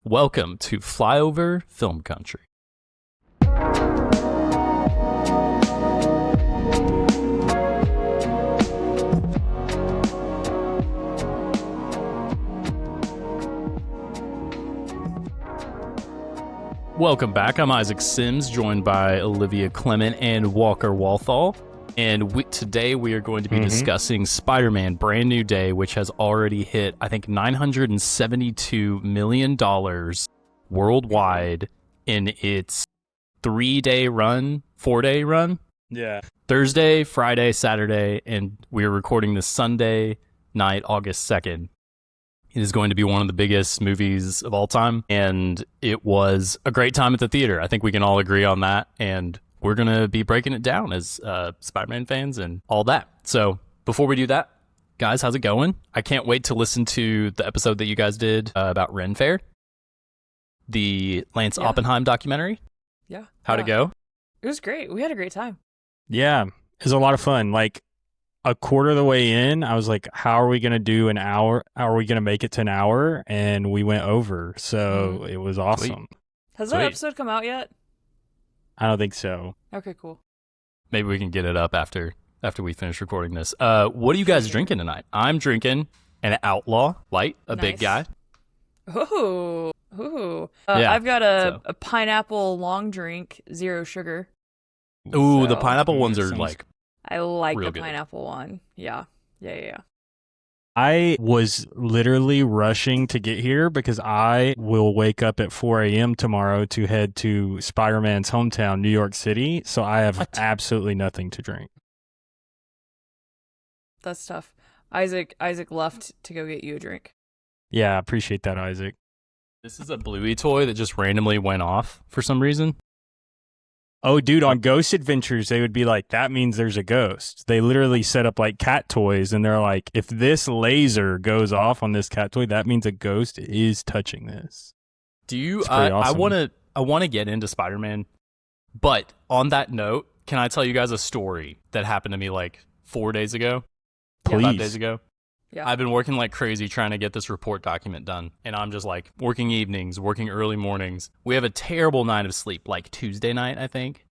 Welcome to Flyover Film Country. Welcome back. I'm Isaac Sims, joined by Olivia Clement and Walker Walthall. And today we are going to be discussing Spider-Man Brand New Day, which has already hit, I think, $972 million worldwide in its 4-day run. Yeah. Thursday, Friday, Saturday, and we're recording this Sunday night, August 2nd. It is going to be one of the biggest movies of all time, and it was a great time at the theater. I think we can all agree on that, and we're going to be breaking it down as Spider-Man fans and all that. So before we do that, guys, how's it going? I can't wait to listen to the episode that you guys did about Ren Fair, the Lance Oppenheim documentary. Yeah. How'd it go? It was great. We had a great time. Yeah. It was a lot of fun. Like a quarter of the way in, I was like, how are we going to do an hour? How are we going to make it to an hour? And we went over. So it was awesome. Sweet. Has that episode come out yet? I don't think so. Okay, cool. Maybe we can get it up after we finish recording this. What are you guys drinking tonight? I'm drinking an Outlaw Light, a big guy. Ooh. Yeah, I've got a pineapple long drink, 0 sugar. Ooh, So- the pineapple ones are like, I like Real the good. pineapple one. Yeah. I was literally rushing to get here because I will wake up at 4 a.m. tomorrow to head to Spider-Man's hometown, New York City. So I have absolutely nothing to drink. That's tough. Isaac left to go get you a drink. Yeah, I appreciate that, Isaac. this is a Bluey toy that just randomly went off for some reason. Oh, dude, on Ghost Adventures, they would be like, that means there's a ghost. They literally set up like cat toys, and they're like, if this laser goes off on this cat toy, that means a ghost is touching this. Do you? It's pretty I awesome. want to get into Spider-Man, but on that note, can I tell you guys a story that happened to me like 4 days ago? Please. 5 days ago. Yeah. I've been working like crazy trying to get this report document done, and I'm just like working evenings, working early mornings. We have a terrible night of sleep, like Tuesday night, I think.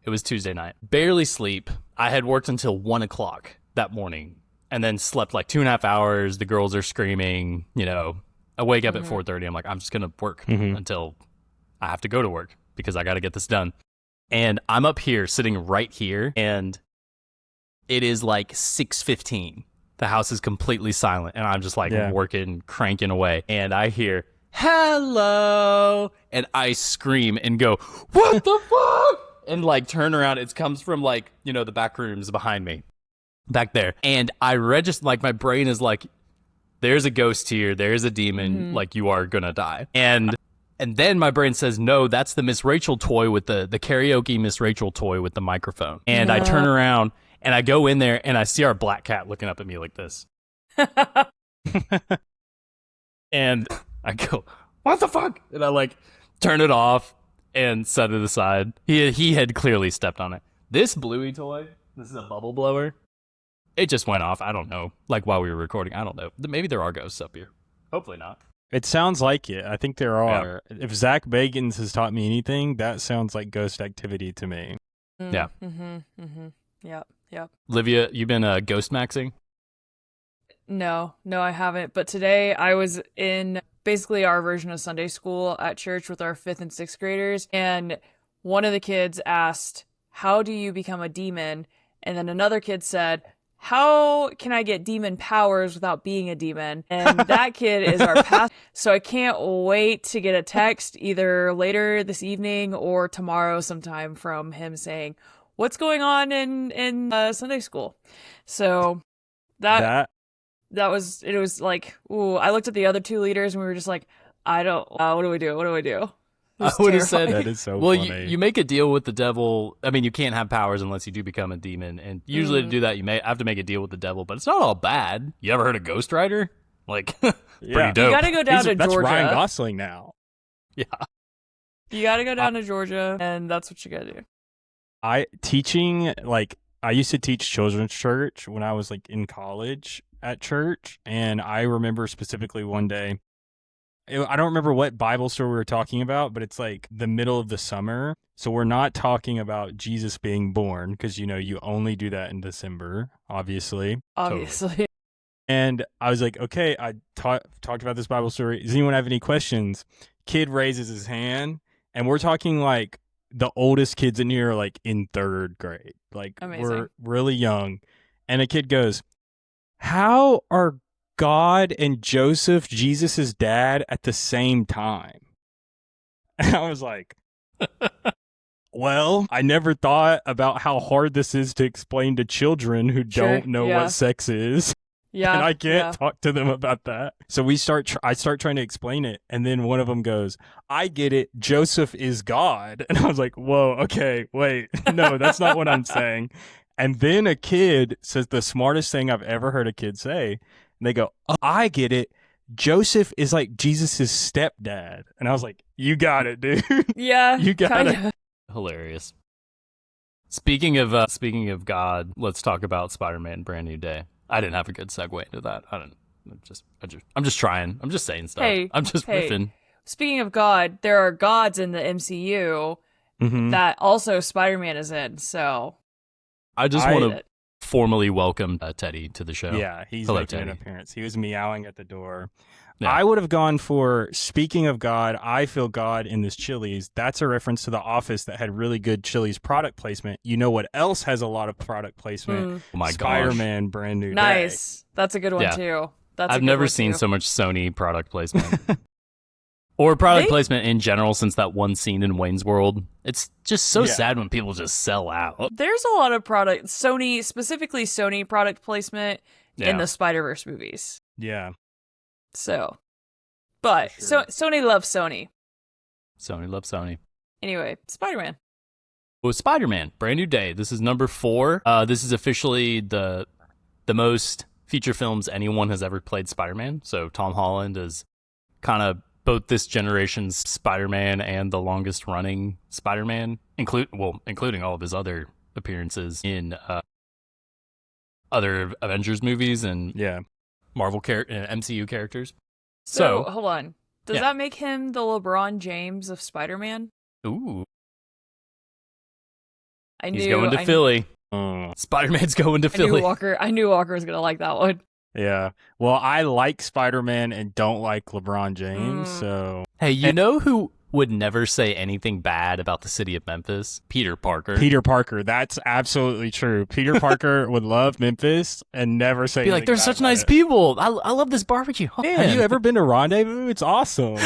It was Tuesday night. Barely sleep. I had worked until 1 o'clock that morning and then slept like 2.5 hours. The girls are screaming, I wake up at 4:30. I'm like, I'm just going to work until I have to go to work because I got to get this done. And I'm up here sitting right here, and it is like 6:15. The house is completely silent, and I'm just like working, cranking away. And I hear, hello, and I scream and go, what the fuck? And like turn around. It comes from like, the back rooms behind me, back there. And I register, like my brain is like, there's a ghost here. There's a demon. Like you are going to die. And then my brain says, no, that's the Miss Rachel toy with the karaoke Miss Rachel toy with the microphone. And I turn around. And I go in there, and I see our black cat looking up at me like this. And I go, what the fuck? And I like turn it off and set it aside. He had clearly stepped on it. This Bluey toy, this is a bubble blower. It just went off. I don't know. Like while we were recording, I don't know. Maybe there are ghosts up here. Hopefully not. It sounds like it. I think there are. Yeah. If Zach Bagans has taught me anything, that sounds like ghost activity to me. Yeah. Yep. Olivia, you been ghost maxing? No, I haven't. But today I was in basically our version of Sunday school at church with our 5th and 6th graders. And one of the kids asked, how do you become a demon? And then another kid said, how can I get demon powers without being a demon? And that kid is our pastor. So I can't wait to get a text either later this evening or tomorrow sometime from him saying, what's going on in Sunday school? So that was, it was like, ooh, I looked at the other 2 leaders and we were just like, what do we do? I would have said that is so well, funny. you make a deal with the devil. I mean, you can't have powers unless you do become a demon. And usually to do that, you may have to make a deal with the devil, but it's not all bad. You ever heard of Ghost Rider? Like, pretty dope. You gotta go down to That's Georgia. Ryan Gosling now. Yeah. You gotta go down to Georgia, and that's what you gotta do. I used to teach children's church when I was like in college at church, and I remember specifically one day I don't remember what Bible story we were talking about, but it's like the middle of the summer. So we're not talking about Jesus being born because, you only do that in December, obviously. Obviously. And I was like, okay, I talked about this Bible story. Does anyone have any questions? Kid raises his hand, and we're talking like the oldest kids in here are like in 3rd grade. Like Amazing. we're really young. And a kid goes, how are God and Joseph, Jesus' dad, at the same time? And I was like, well, I never thought about how hard this is to explain to children who Sure, don't know yeah. what sex is. Yeah. And I can't yeah. talk to them about that. So I start trying to explain it. And then one of them goes, I get it. Joseph is God. And I was like, whoa, okay, wait. No, that's not what I'm saying. And then a kid says the smartest thing I've ever heard a kid say. And they go, oh, I get it. Joseph is like Jesus's stepdad. And I was like, you got it, dude. Yeah. You got it. kinda. Hilarious. Speaking of God, let's talk about Spider-Man: Brand New Day. I didn't have a good segue into that. I'm just trying. I'm just saying stuff. Hey, I'm just riffing. Speaking of God, there are gods in the MCU that also Spider-Man is in. So I just want to formally welcome Teddy to the show. Yeah, he's Hello, making an Teddy. appearance. He was meowing at the door. Yeah. I would have gone for, speaking of God, I feel God in this Chili's. That's a reference to The Office that had really good Chili's product placement. You know what else has a lot of product placement? Oh my Spider-Man Brand New Day. nice. That's a good one Yeah. too. That's a I've good never one, seen too. so much Sony product placement. Or product placement in general since that one scene in Wayne's World. It's just so sad when people just sell out. There's a lot of product, specifically Sony product placement in Yeah. the Spider-Verse movies. Yeah. So, but Sure. Sony loves Sony. Sony loves Sony. Anyway, Spider-Man. Well, Spider-Man, Brand New Day. This is number 4. This is officially the most feature films anyone has ever played Spider-Man. So Tom Holland is kind of both this generation's Spider-Man and the longest running Spider-Man, including all of his other appearances in other Avengers movies and Marvel MCU characters. So hold on. Does Yeah. that make him the LeBron James of Spider-Man? Ooh, He's he's going to Philly. Spider-Man's going to Philly. I knew Walker was gonna like that one. Yeah. Well, I like Spider-Man and don't like LeBron James, so... Hey, you know who would never say anything bad about the city of Memphis? Peter Parker. Peter Parker. That's absolutely true. Peter Parker would love Memphis and never say Be like, anything they're bad such about nice it. people. I love this barbecue. Oh, Have man. you ever been to Rendezvous? It's awesome.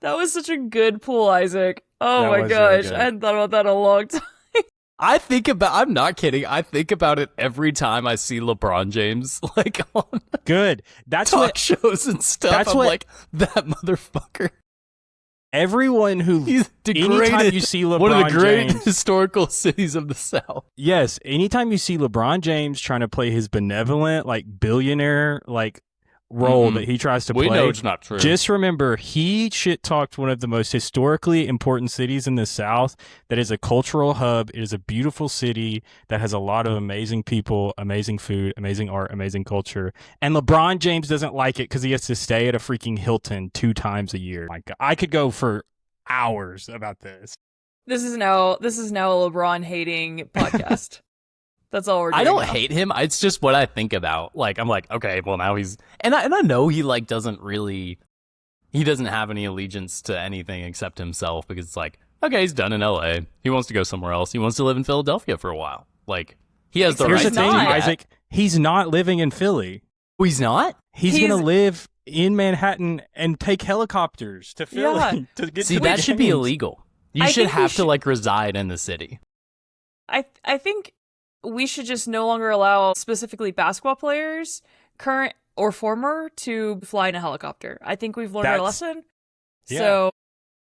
That was such a good pull, Isaac. Oh That my was gosh, really good. I hadn't thought about that in a long time. I'm not kidding. I think about it every time I see LeBron James like on Good. That's talk what shows and stuff. that's I'm what- like, that motherfucker. everyone who... He's Anytime degraded. you see LeBron One of the great James... historical cities of the South. Yes, anytime you see LeBron James trying to play his benevolent, like, billionaire, like, role that he tries to We play... know it's not true. Just remember, he shit-talked one of the most historically important cities in the South that is a cultural hub. It is a beautiful city that has a lot of amazing people, amazing food, amazing art, amazing culture. And LeBron James doesn't like it because he has to stay at a freaking Hilton 2 times a year. Like, I could go for hours about this. This is now a LeBron hating podcast. That's all we're doing. I don't now. hate him. It's just what I think about. Like, I'm like, okay, well now he's and I know he like doesn't have any allegiance to anything except himself because it's like, okay, he's done in LA. He wants to go somewhere else. He wants to live in Philadelphia for a while. Like, he has the Here's right the to thing, do that. Isaac. He's not living in Philly. Oh, he's not? He's going to live in Manhattan and take helicopters to Philly Yeah. to get See, to the that should be games. illegal. You I should think we have to like reside in the city. I think we should just no longer allow specifically basketball players, current or former, to fly in a helicopter. I think we've learned our That's- lesson. yeah. So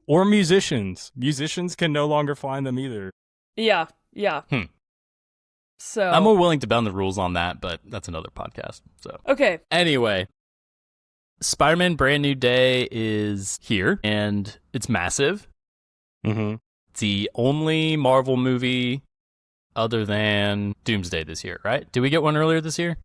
Or musicians. Musicians can no longer fly in them either. yeah. So I'm more willing to bend the rules on that, but that's another podcast. So okay. anyway, Spider-Man Brand New Day is here, and it's massive. Mm-hmm. It's the only Marvel movie other than Doomsday this year, right? Did we get one earlier this year?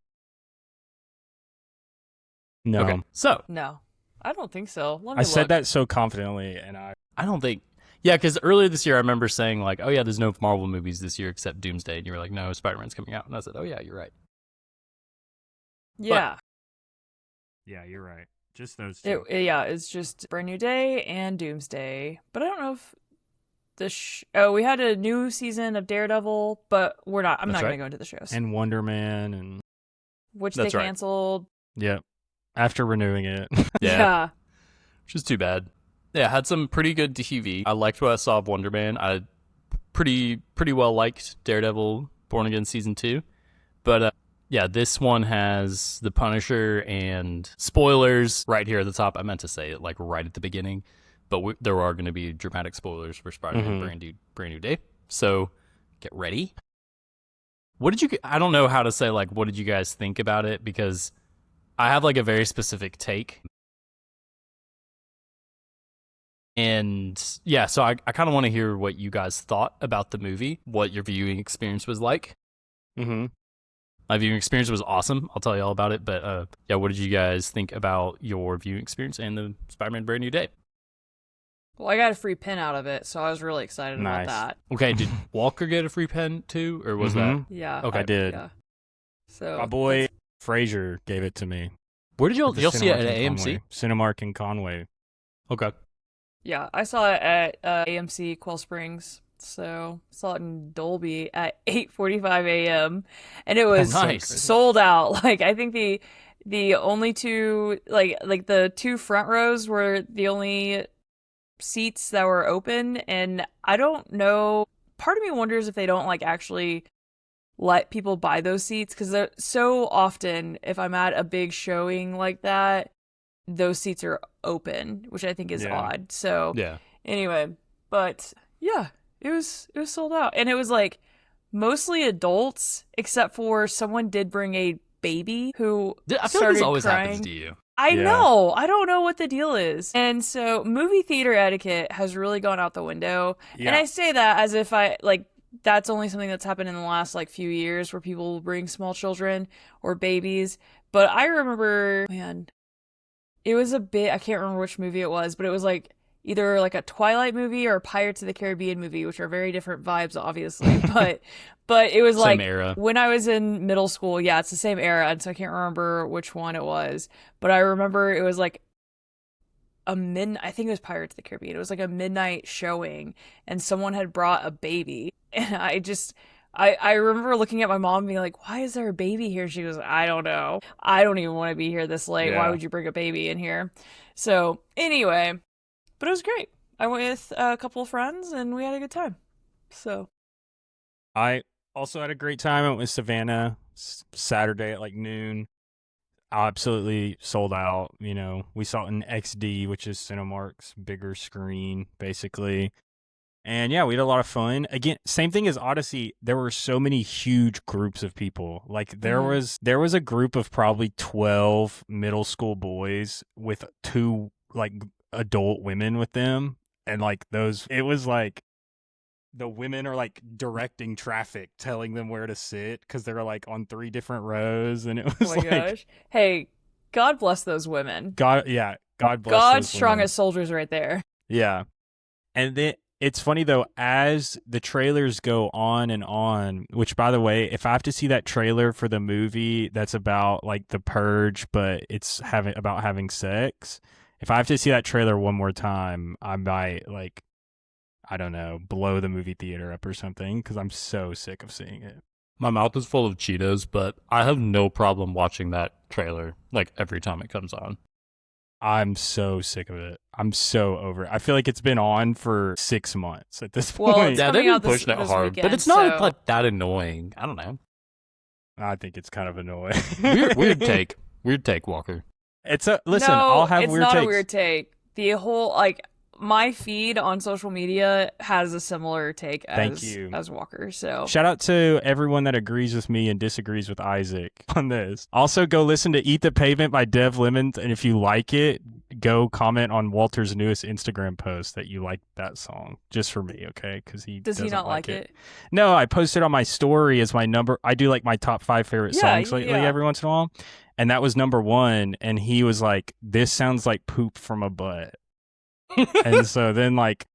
No. Okay. So No, I don't think so. Let me I said look. that so confidently, and I don't think. Yeah, because earlier this year I remember saying like, "Oh yeah, there's no Marvel movies this year except Doomsday," and you were like, "No, Spider-Man's coming out," and I said, "Oh yeah, you're right." Yeah. yeah, you're right. Just those two. It's just Brand New Day and Doomsday. But I don't know if we had a new season of Daredevil, but I'm That's not going right. to go into the shows. And Wonder Man, and Which That's they right. canceled. yep. After renewing it. Yeah. Which is too bad. Yeah, had some pretty good TV. I liked what I saw of Wonder Man. I pretty well liked Daredevil Born Again Season 2. But yeah, this one has The Punisher and spoilers right here at the top. I meant to say it like right at the beginning, but there are going to be dramatic spoilers for Spider-Man Brand New Day. So get ready. I don't know how to say like, what did you guys think about it? Because I have like a very specific take. And yeah, so I kind of want to hear what you guys thought about the movie, what your viewing experience was like. Mm-hmm. My viewing experience was awesome. I'll tell you all about it. But yeah, what did you guys think about your viewing experience and the Spider-Man Brand New Day? Well, I got a free pin out of it, so I was really excited Nice. about that. Okay, did Walker get a free pen too, or was that? Yeah. Okay. I did. Yeah. So My boy Frazier gave it to me. Where did y'all The see it at Cinemark in AMC? Conway. Cinemark in Conway. Okay. Yeah, I saw it at AMC Quell Springs. So saw it in Dolby at 8:45 a.m. and it was Nice. sold out. Like I think the only two like the two front rows were the only seats that were open, and I don't know. Part of me wonders if they don't like actually let people buy those seats, because so often if I'm at a big showing like that, those seats are open, which I think is odd. So Yeah. anyway, but yeah, it was sold out, and it was like mostly adults, except for someone did bring a baby who I feel like started this always crying. happens to you. I Yeah. know. I don't know what the deal is. And so movie theater etiquette has really gone out the window. Yeah. And I say that as if that's only something that's happened in the last like few years, where people will bring small children or babies. But I remember, man, it was a bit, I can't remember which movie it was, but it was like either like a Twilight movie or a Pirates of the Caribbean movie, which are very different vibes, obviously. But it was Same like era. when I was in middle school. Yeah, it's the same era, and so I can't remember which one it was. But I remember it was like I think it was Pirates of the Caribbean. It was like a midnight showing, and someone had brought a baby, and I remember looking at my mom and being like, "Why is there a baby here?" She goes, "I don't know. I don't even want to be here this late. Why Yeah. would you bring a baby in here?" So anyway, but it was great. I went with a couple of friends, and we had a good time. So I also had a great time. I went with Savannah Saturday at like noon. Absolutely sold out. You know, we saw it in XD, which is Cinemark's bigger screen, basically. And yeah, we had a lot of fun. Again, same thing as Odyssey. There were so many huge groups of people. Like there was a group of probably 12 middle school boys with 2 like adult women with them, and like it was like the women are like directing traffic, telling them where to sit because they're like on 3 different rows, and it oh was my like, gosh, hey, God bless those women. God bless God's those strong women. as soldiers right there. Yeah. And then it's funny though, as the trailers go on, which by the way, if I have to see that trailer for the movie that's about like the purge, but it's about having sex, if I have to see that trailer one more time, I might like, I don't know, blow the movie theater up or something, because I'm so sick of seeing it. My mouth is full of Cheetos, but I have no problem watching that trailer like every time it comes on. I'm so sick of it. I'm so over it. I feel like it's been on for 6 months at this Well, point. it's Yeah, coming they've out been this- pushing it this hard, but weekend, it's not so- like that annoying. I don't know. I think it's kind of annoying. Weird take. Weird take, Walker. Listen, no, I'll have it's weird not takes. a weird take. The whole like my feed on social media has a similar take Thank you. as Walker. So Shout out to everyone that agrees with me and disagrees with Isaac on this. Also, go listen to Eat the Pavement by Dev Lemons, and if you like it, go comment on Walter's newest Instagram post that you like that song, just for me, okay? Because he does he doesn't not like it? No, I posted on my story as my number. I do like my top 5 favorite Yeah, songs lately yeah. every once in a while. and that was number 1. And he was like, "This sounds like poop from a butt." And so then like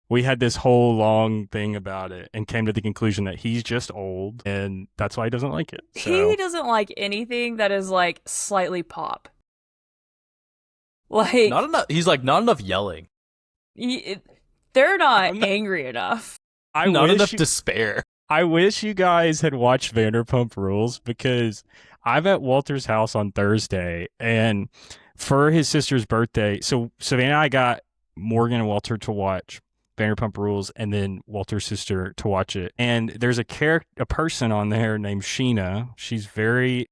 we had this whole long thing about it and came to the conclusion that he's just old and that's why he doesn't like it. So. He doesn't like anything that is like slightly pop. Like Not enough. He's like, not enough yelling. They're not angry enough. Not enough despair. I wish you guys had watched Vanderpump Rules because I'm at Walter's house on Thursday and for his sister's birthday. So Savannah and I got Morgan and Walter to watch Vanderpump Rules and then Walter's sister to watch it. And there's a person on there named Sheena. She's very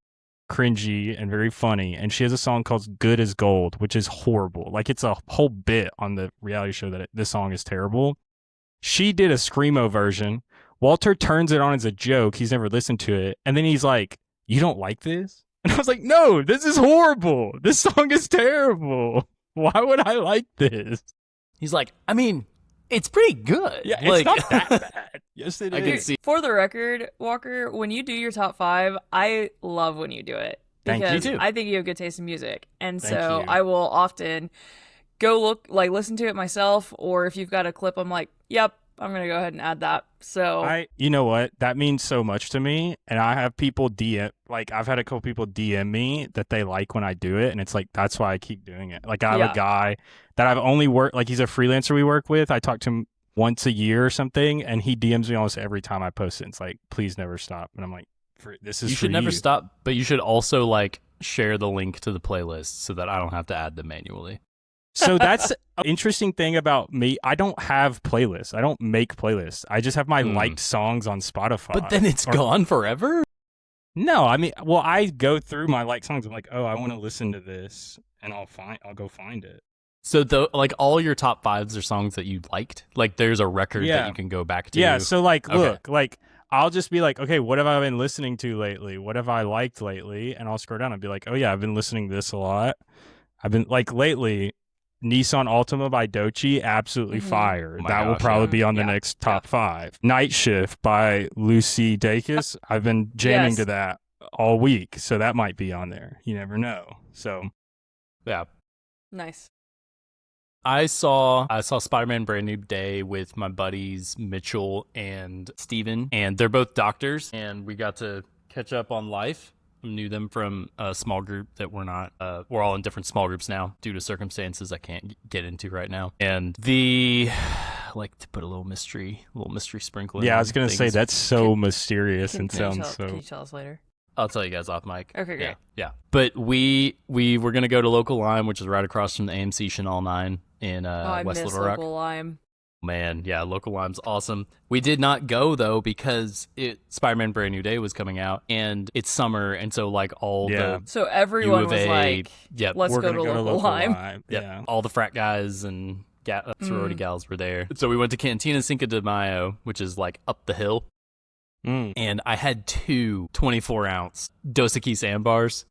cringy and very funny. And she has a song called Good as Gold, which is horrible. Like it's a whole bit on the reality show that this song is terrible. She did a Screamo version. Walter turns it on as a joke. He's never listened to it. And then he's like, "You don't like this?" And I was like, "No, this is horrible. This song is terrible. Why would I like this?" He's like, I mean, it's pretty good. Yeah, like, it's not that bad. Yes, it I is. can see. For the record, Walker, when you do your top 5, I love when you do it. Thank you. Because Me too. I think you have good taste in music. And Thank so you. I will often go listen to it myself, or if you've got a clip, I'm like, yep, I'm going to go ahead and add that. So You know what? That means so much to me. And I have people I've had a couple people DM me that they like when I do it. And it's like, that's why I keep doing it. Like I have a guy that I've only worked, like he's a freelancer we work with. I talk to him once a year or something. And he DMs me almost every time I post it. It's like, please never stop. And I'm like, this is You should never stop, but you should also like share the link to the playlist so that I don't have to add them manually. So that's an interesting thing about me. I don't have playlists. I don't make playlists. I just have my liked songs on Spotify. But then it's gone forever? No, I mean, well, I go through my liked songs. I'm like, oh, I want to listen to this, and I'll go find it. So like all your top 5s are songs that you liked? Like there's a record that you can go back to? Yeah, so like, Okay. look, like I'll just be like, okay, what have I been listening to lately? What have I liked lately? And I'll scroll down and be like, oh yeah, I've been listening to this a lot. I've been like lately, Nissan Altima by Doechii, absolutely fire. Oh my That will gosh, probably yeah. be on the Yeah. next top 5. Night Shift by Lucy Dacus. I've been jamming to that all week, so that might be on there. You never know. So Yeah. nice. I saw Spider-Man Brand New Day with my buddies Mitchell and Steven, and they're both doctors, and we got to catch up on life. I knew them from a small group that we're all in different small groups now due to circumstances I can't get into right now. And I like to put a little mystery sprinkle in. yeah, I was gonna things. say that's so mysterious and Can sounds so. you tell us later? I'll tell you guys off mic. Okay, great. Yeah. But we were gonna go to Local Lime, which is right across from the AMC Chanel 9 in I West miss Little Rock. Local Lime. Man, yeah, Local Lime's awesome. We did not go though because Spider-Man Brand New Day was coming out and it's summer, and so like So everyone was like, yep, let's We're go gonna to Local Lime. yep, Yeah. all the frat guys and sorority gals were there. So we went to Cantina Cinco de Mayo, which is like up the hill, and I had 2 24-ounce Dos Equis sandbars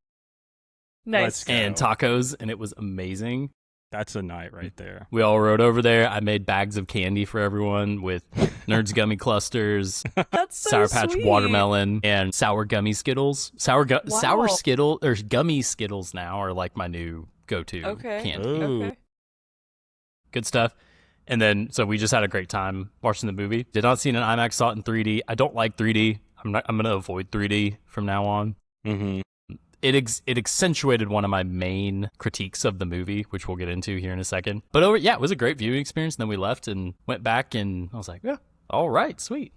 Nice. and tacos, and it was amazing. That's a night right there. We all rode over there. I made bags of candy for everyone with Nerds Gummy Clusters, That's so Sour Patch sweet. Watermelon, and Sour Gummy Skittles. Sour Skittle or Gummy Skittles now are like my new go-to candy. Ooh. Okay. Good stuff. And then, so we just had a great time watching the movie. Did not see it in IMAX, saw it in 3D. I don't like 3D. I'm going to avoid 3D from now on. Mm-hmm. It accentuated one of my main critiques of the movie, which we'll get into here in a second. But it was a great viewing experience. And then we left and went back, and I was like, yeah, all right, sweet.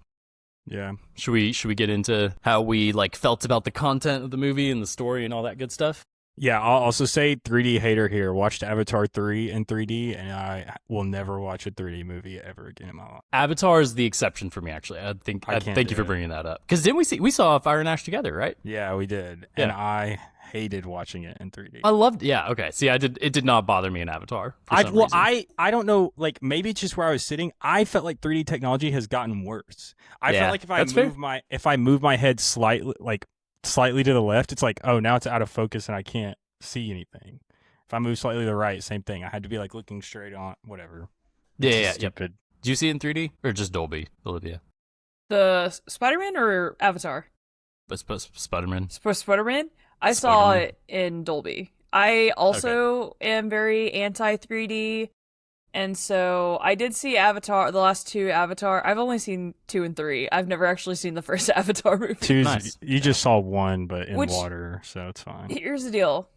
Yeah. Should we get into how we like felt about the content of the movie and the story and all that good stuff? Yeah, I'll also say 3D hater here. Watched Avatar 3 in 3D, and I will never watch a 3D movie ever again in my life. Avatar is the exception for me, actually. Thank you for bringing that up. Because didn't we saw Fire and Ash together, right? Yeah, we did. Yeah. And I hated watching it in 3D. I loved. Yeah. Okay. See, it did not bother me in Avatar. For some reason. I don't know. Like maybe it's just where I was sitting. I felt like 3D technology has gotten worse. I felt like if I move my head slightly to the left, it's like, oh, now it's out of focus and I can't see anything. If I move slightly to the right, same thing. I had to be like looking straight on. Whatever. Yeah. Stupid. Did you see it in 3D or just Dolby, Olivia? The Spider-Man or Avatar? But Spider-Man. For Spider-Man, I saw Spiderman. it in Dolby. I also am very anti 3D. And so I did see Avatar, the last two Avatar. I've only seen 2 and 3. I've never actually seen the first Avatar movie. Two's, Nice. you just saw one, but in Which- water, so it's fine. Here's the deal.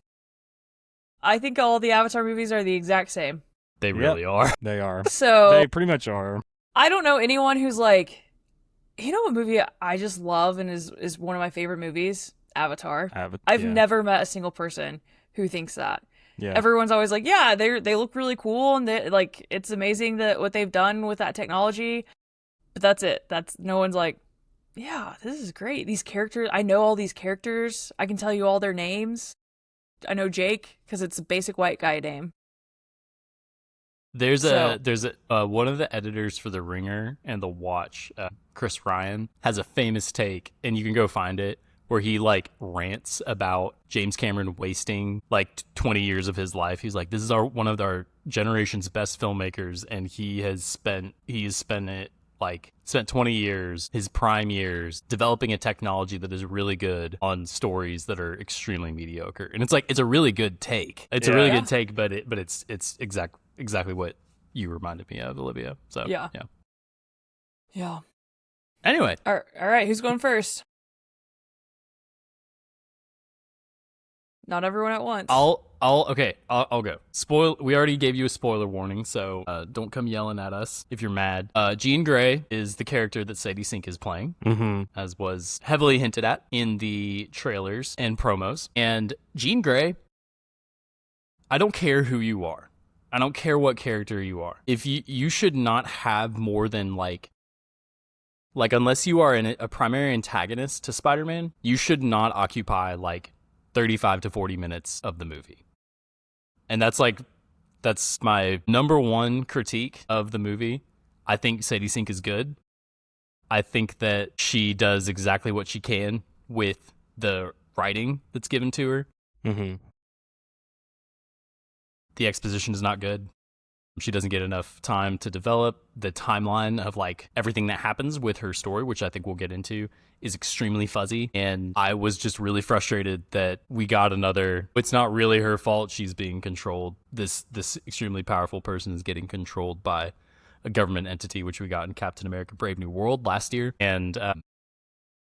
I think all the Avatar movies are the exact same. They really are. They are. So They pretty much are. I don't know anyone who's like, you know what movie I just love and is one of my favorite movies? Avatar. I've yeah. never met a single person who thinks that. Yeah. Everyone's always like, yeah, they look really cool and they, like it's amazing that what they've done with that technology. But that's it. That's no one's like, yeah, this is great. These characters, I know all these characters. I can tell you all their names. I know Jake because it's a basic white guy name. There's a one of the editors for The Ringer and The Watch, Chris Ryan, has a famous take, and you can go find it, where he like rants about James Cameron wasting like 20 years of his life. He's like, this is one of our generation's best filmmakers, and he has spent 20 years, his prime years, developing a technology that is really good on stories that are extremely mediocre. And it's like, it's a really good take. It's a really good take, but it's exactly what you reminded me of, Olivia. So Yeah. Anyway, All right, who's going first? Not everyone at once. I'll go. We already gave you a spoiler warning, so don't come yelling at us if you're mad. Jean Grey is the character that Sadie Sink is playing, as was heavily hinted at in the trailers and promos. And Jean Grey, I don't care who you are. I don't care what character you are. If you should not have more than like unless you are a primary antagonist to Spider-Man, you should not occupy like 35 to 40 minutes of the movie. And that's my number one critique of the movie. I think Sadie Sink is good. I think that she does exactly what she can with the writing that's given to her. Mm-hmm. The exposition is not good. She doesn't get enough time to develop. The timeline of like everything that happens with her story, which I think we'll get into, is extremely fuzzy. And I was just really frustrated that we got another, it's not really her fault, she's being controlled. This extremely powerful person is getting controlled by a government entity, which we got in Captain America Brave New World last year. And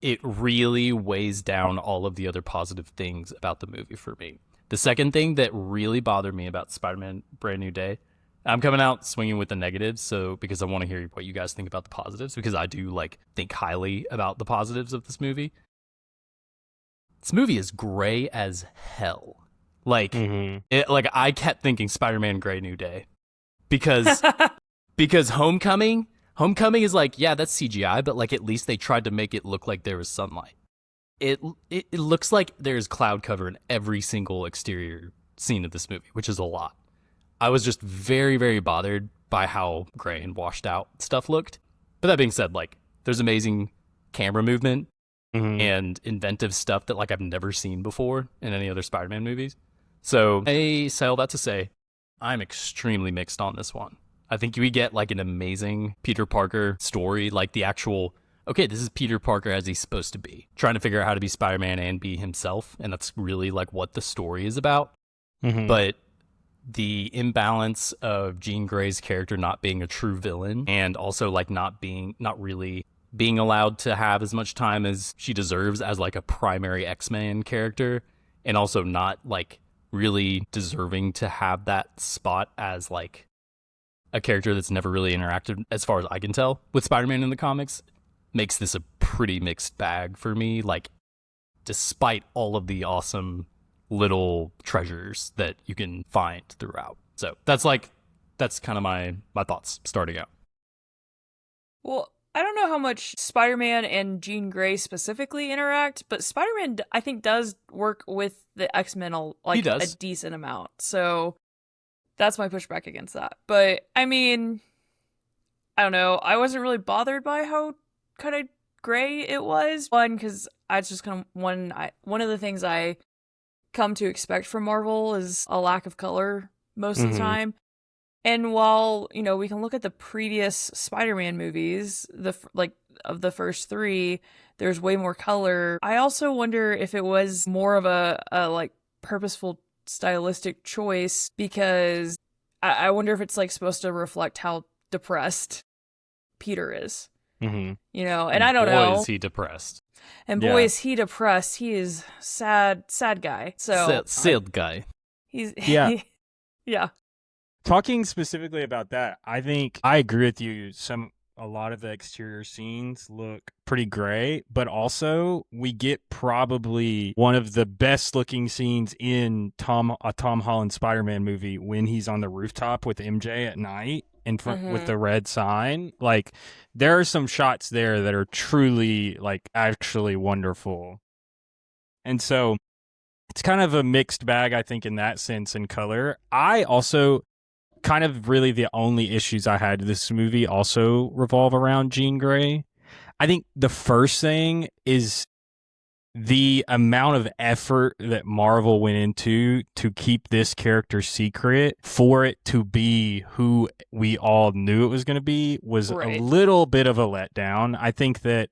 it really weighs down all of the other positive things about the movie for me. The second thing that really bothered me about Spider-Man Brand New Day, I'm coming out swinging with the negatives, so because I want to hear what you guys think about the positives, because I do like think highly about the positives of this movie. This movie is gray as hell. Like, I kept thinking Spider-Man Gray New Day, because Homecoming is like, yeah, that's CGI, but like at least they tried to make it look like there was sunlight. It looks like there's cloud cover in every single exterior scene of this movie, which is a lot. I was just very, very bothered by how gray and washed out stuff looked. But that being said, like, there's amazing camera movement and inventive stuff that like I've never seen before in any other Spider-Man movies. So I say all that to say, I'm extremely mixed on this one. I think we get like an amazing Peter Parker story, like the actual, okay, this is Peter Parker as he's supposed to be, trying to figure out how to be Spider-Man and be himself. And that's really like what the story is about. But the imbalance of Jean Grey's character not being a true villain, and also like not really being allowed to have as much time as she deserves as like a primary X-Men character, and also not like really deserving to have that spot as like a character that's never really interacted, as far as I can tell, with Spider-Man in the comics, makes this a pretty mixed bag for me, like despite all of the awesome little treasures that you can find throughout. So that's kind of my thoughts starting out. Well, I don't know how much Spider-Man and Jean Grey specifically interact, but Spider-Man, I think, does work with the X-Men a decent amount. So that's my pushback against that. But I mean, I don't know. I wasn't really bothered by how kind of gray it was. One, because it's just kind of one of the things I come to expect from Marvel is a lack of color most of the time. And while, we can look at the previous Spider-Man movies, of the first three, there's way more color. I also wonder if it was more of a like purposeful stylistic choice, because I wonder if it's like supposed to reflect how depressed Peter is. Mm-hmm. And I don't know. Boy, is he depressed. And boy, is he depressed. He is sad guy. So sad guy. He's Yeah. Yeah. Talking specifically about that, I think I agree with you. A lot of the exterior scenes look pretty gray, but also we get probably one of the best looking scenes in a Tom Holland Spider-Man movie when he's on the rooftop with MJ at night in front with the red sign. Like, there are some shots there that are truly, like, actually wonderful. And so it's kind of a mixed bag, I think, in that sense in color. I also kind of really the only issues I had to this movie also revolve around Jean Grey. I think the first thing is the amount of effort that Marvel went into to keep this character secret for it to be who we all knew it was going to be was a little bit of a letdown. I think that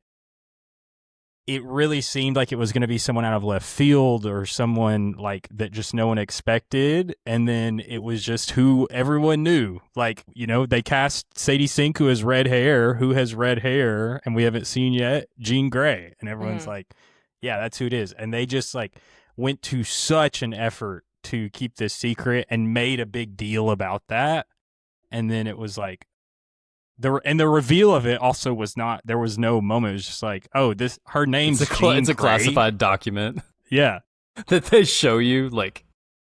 it really seemed like it was going to be someone out of left field or someone like that just no one expected. And then it was just who everyone knew. Like, they cast Sadie Sink, who has red hair, and we haven't seen yet Jean Grey. And everyone's like, yeah, that's who it is. And they just like went to such an effort to keep this secret and made a big deal about that. And then it was like, the reveal of it also was not. There was no moment. It was just like, oh, her name's Jean it's a Grey. classified document. Yeah, that they show you, like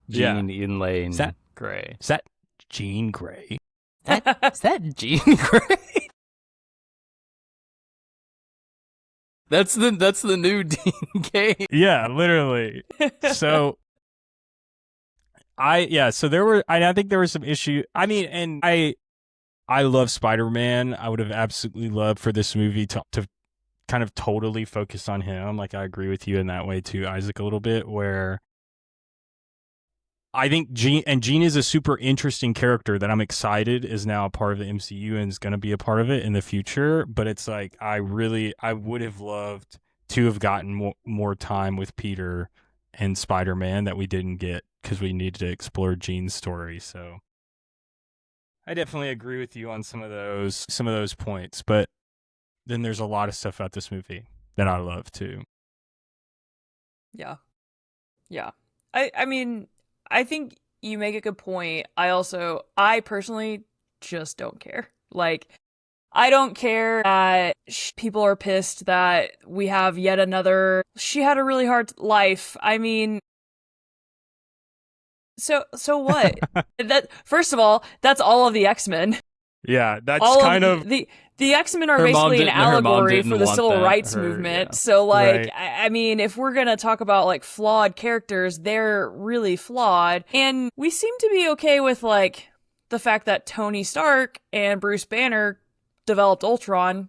Jean Elaine Grey. Is that Jean Grey? Is that Jean Grey? That's the new Dean Cain. Yeah, literally. So I think there was some issue. I mean, and I love Spider-Man. I would have absolutely loved for this movie to kind of totally focus on him. Like, I agree with you in that way too, Isaac, a little bit, where I think Jean is a super interesting character that I'm excited is now a part of the MCU and is going to be a part of it in the future. But it's like, I would have loved to have gotten more time with Peter and Spider-Man that we didn't get because we needed to explore Jean's story. So I definitely agree with you on some of those points, but then there's a lot of stuff about this movie that I love too. Yeah. I mean, I think you make a good point. I personally just don't care. Like, I don't care that people are pissed that we have yet another. She had a really hard life. I mean, So what? That, first of all, that's all of the X-Men. Yeah, that's all kind of the X-Men are basically an allegory for the civil rights movement. Yeah. So like, right. I mean, if we're gonna talk about like flawed characters, they're really flawed, and we seem to be okay with like the fact that Tony Stark and Bruce Banner developed Ultron.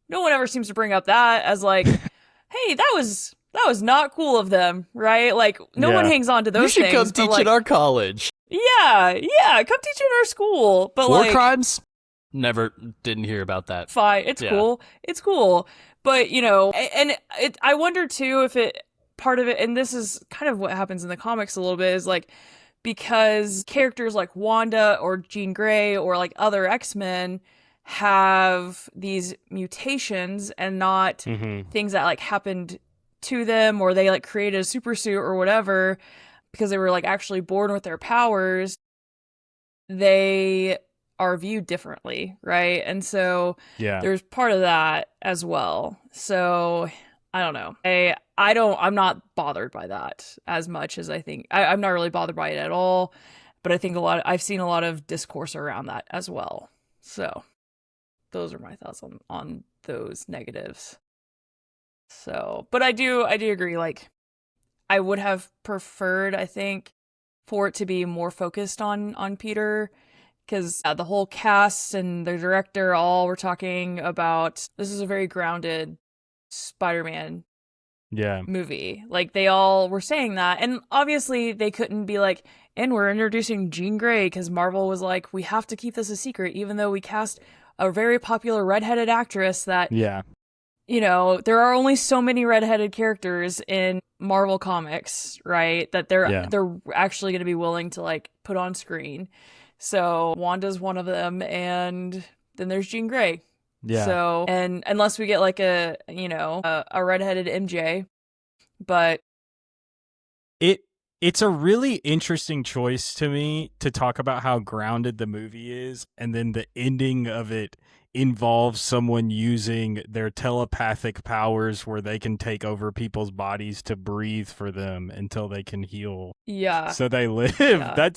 No one ever seems to bring up that as like, hey, that was not cool of them, right? Like, no one hangs on to those things. You should come teach at our college. Yeah, come teach in our school. But war crimes? Never didn't hear about that. Fine, it's cool. But, I wonder, too, if part of it, and this is kind of what happens in the comics a little bit, is like, because characters like Wanda or Jean Grey or like other X-Men have these mutations and not things that like happened to them, or they like created a super suit or whatever because they were like actually born with their powers, they are viewed differently, right? And so there's part of that as well. So I don't know. I'm not bothered by that as much as I think. I'm not really bothered by it at all, but I think I've seen a lot of discourse around that as well. So those are my thoughts on those negatives. So, but I do agree. Like, I would have preferred, I think, for it to be more focused on Peter, because the whole cast and the director all were talking about this is a very grounded Spider-Man movie. Like, they all were saying that, and obviously they couldn't be like, And we're introducing Jean Grey because Marvel was like, we have to keep this a secret, even though we cast a very popular redheaded actress that, Yeah. you know, there are only so many redheaded characters in Marvel comics, right? That they're actually going to be willing to like put on screen. So Wanda's one of them, and then there's Jean Grey. Yeah. So, and unless we get like a redheaded MJ, but it's a really interesting choice to me to talk about how grounded the movie is, and then the ending of it involves someone using their telepathic powers where they can take over people's bodies to breathe for them until they can heal. yeah. So they live. Yeah.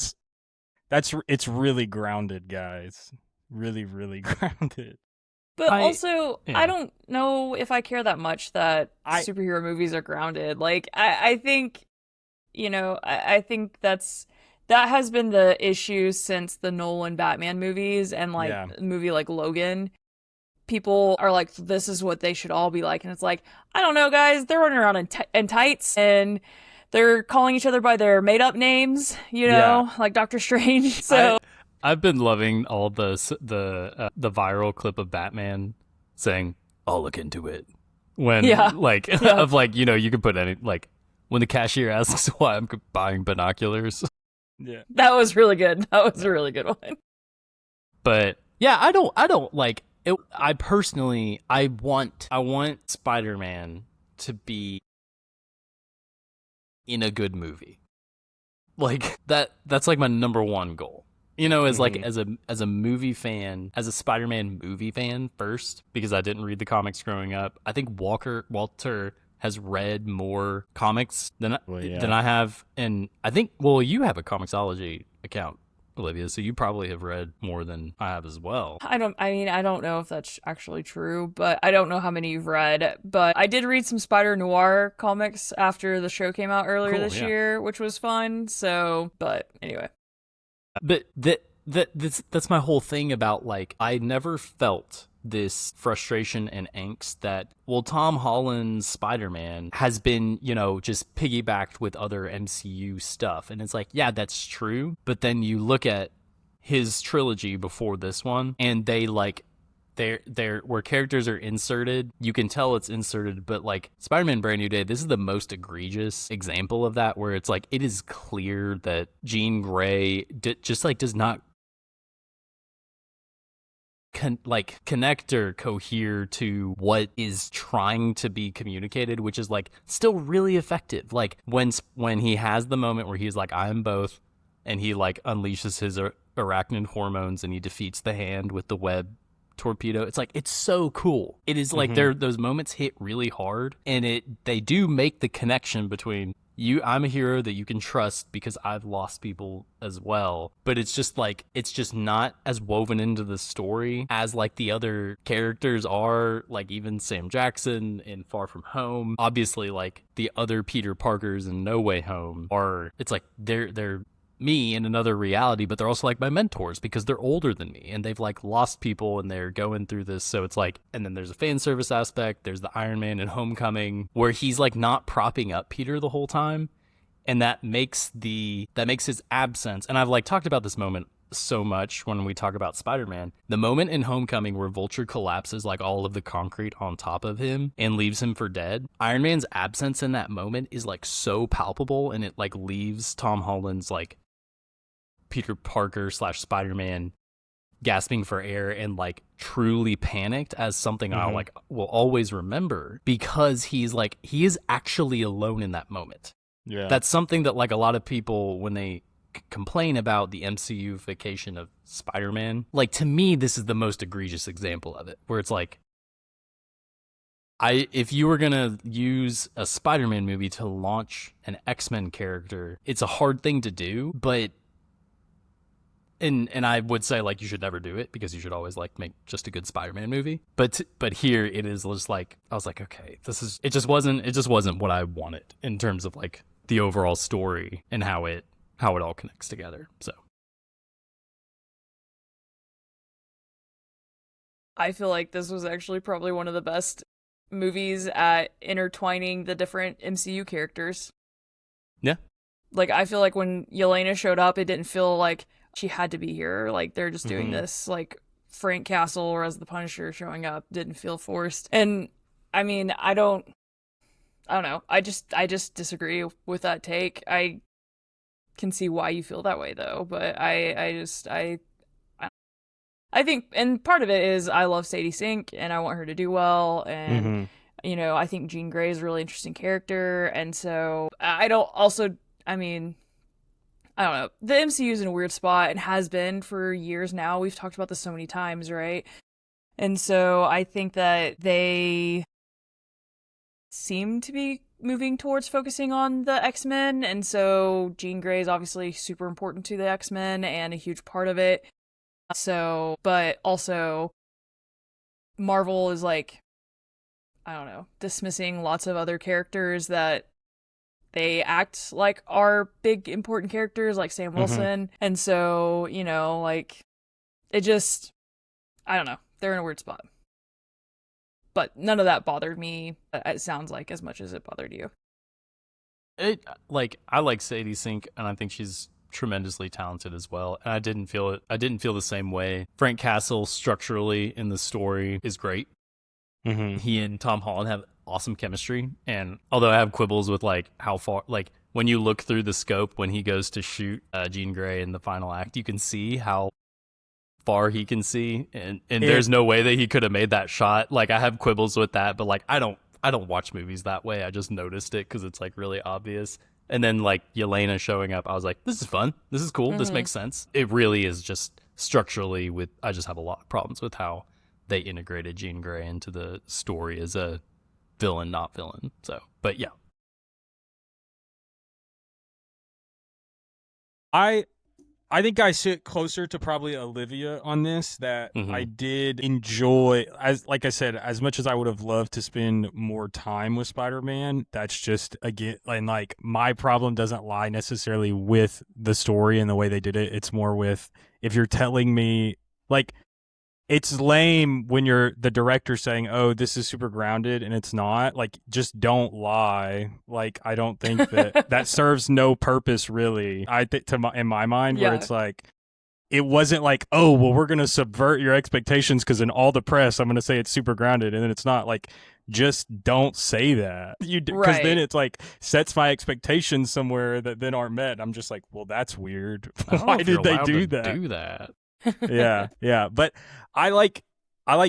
It's really grounded, guys. Really, really grounded. But I don't know if I care that much that superhero movies are grounded. Like, I think, I think that has been the issue since the Nolan Batman movies and, like, a movie like Logan. People are like, this is what they should all be like. And it's like, I don't know, guys. They're running around in tights and they're calling each other by their made-up names, like Doctor Strange. So I've been loving all the viral clip of Batman saying, "I'll look into it." When you could put any when the cashier asks why I'm buying binoculars. Yeah, that was really good. That was a really good one. But yeah, I don't like it. I personally, I want Spider-Man to be in a good movie. Like that's like my number one goal. As like as a movie fan, as a Spider-Man movie fan first, because I didn't read the comics growing up. I think Walter has read more comics than I have, and I think you have a Comixology account, Olivia, so you probably have read more than I have as well. I don't know if that's actually true, but I don't know how many you've read. But I did read some Spider Noir comics after the show came out earlier this year, which was fun. So, but anyway. But that's my whole thing about, like, I never felt this frustration and angst that, Tom Holland's Spider-Man has been, just piggybacked with other MCU stuff. And it's like, yeah, that's true. But then you look at his trilogy before this one, and they like, they're where characters are inserted, you can tell it's inserted, but like Spider-Man Brand New Day, this is the most egregious example of that, where it's like, it is clear that Jean Grey just like does not connect or cohere to what is trying to be communicated, which is like still really effective. Like when he has the moment where he's like, I am both, and he like unleashes his arachnid hormones and he defeats the Hand with the web torpedo. It's like, it's so cool. It is like those moments hit really hard, and they do make the connection between I'm a hero that you can trust because I've lost people as well. But it's just like, it's just not as woven into the story as like the other characters are, like even Sam Jackson in Far From Home. Obviously, like the other Peter Parkers in No Way Home it's like they're me in another reality, but they're also like my mentors because they're older than me and they've like lost people and they're going through this. So it's like, and then there's a fan service aspect. There's the Iron Man in Homecoming where he's like not propping up Peter the whole time. And that makes his absence. And I've like talked about this moment so much when we talk about Spider-Man. The moment in Homecoming where Vulture collapses like all of the concrete on top of him and leaves him for dead. Iron Man's absence in that moment is like so palpable, and it like leaves Tom Holland's like Peter Parker / Spider-Man gasping for air and like truly panicked as something I will always remember, because he is actually alone in that moment. Yeah, that's something that like a lot of people, when they complain about the MCU-fication of Spider-Man, like, to me this is the most egregious example of it, where it's like, if you were gonna use a Spider-Man movie to launch an X-Men character, it's a hard thing to do, but And I would say, like, you should never do it, because you should always like make just a good Spider-Man movie. But here it is just like, I was like, okay, it just wasn't what I wanted in terms of like the overall story and how it all connects together. So I feel like this was actually probably one of the best movies at intertwining the different MCU characters. Yeah. Like, I feel like when Yelena showed up, it didn't feel like she had to be here. Like, they're just doing this. Like, Frank Castle or as the Punisher showing up didn't feel forced. And I mean, I don't know. I just disagree with that take. I can see why you feel that way though, but I think, and part of it is I love Sadie Sink and I want her to do well, and you know, I think Jean Grey is a really interesting character, and so I don't also, I mean, I don't know. The MCU is in a weird spot and has been for years now. We've talked about this so many times, right? And so I think that they seem to be moving towards focusing on the X-Men, and so Jean Grey is obviously super important to the X-Men and a huge part of it. So, but also Marvel is like, I don't know, dismissing lots of other characters that they act like are big important characters, like Sam Wilson. And so, you know, like, it just, I don't know, they're in a weird spot. But none of that bothered me, it sounds like, as much as it bothered you. I like Sadie Sink, and I think she's tremendously talented as well. And I didn't feel the same way. Frank Castle structurally in the story is great. He and Tom Holland have awesome chemistry, and although I have quibbles with like how far, like when you look through the scope when he goes to shoot Jean Grey in the final act, you can see how far he can see, and there's no way that he could have made that shot. Like, I have quibbles with that, but like I don't watch movies that way. I just noticed it because it's like really obvious. And then like Yelena showing up, I was like, this is fun, this is cool, this makes sense. It really is just structurally I just have a lot of problems with how they integrated Jean Grey into the story as a villain, not villain. So, but yeah. I think I sit closer to probably Olivia on this, that I did enjoy, as like I said, as much as I would have loved to spend more time with Spider-Man, that's just, again, and like my problem doesn't lie necessarily with the story and the way they did it. It's more with, if you're telling me, like, it's lame when you're the director saying, oh, this is super grounded, and it's not. Like, just don't lie. Like, I don't think that serves no purpose, really. I think in my mind, where it's like, it wasn't like, oh, well, we're going to subvert your expectations because in all the press, I'm going to say it's super grounded, and then it's not. Like, just don't say that. Because then it's like, sets my expectations somewhere that then aren't met. I'm just like, well, that's weird. Why did they do that? Yeah. But I like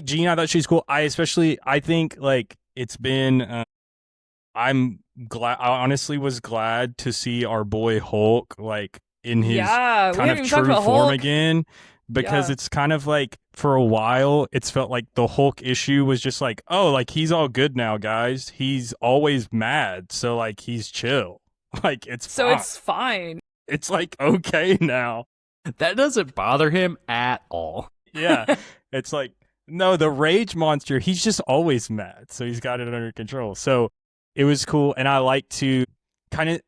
Jean. I thought she's cool. I think like it's been, I'm glad, I honestly was glad to see our boy Hulk like in his kind of true form again, because it's kind of like, for a while it's felt like the Hulk issue was just like, oh, like he's all good now, guys. He's always mad. So like he's chill. Like it's fine. It's like, okay now. That doesn't bother him at all. Yeah. It's like, no, the rage monster, he's just always mad. So he's got it under control. So it was cool. And I like to kind of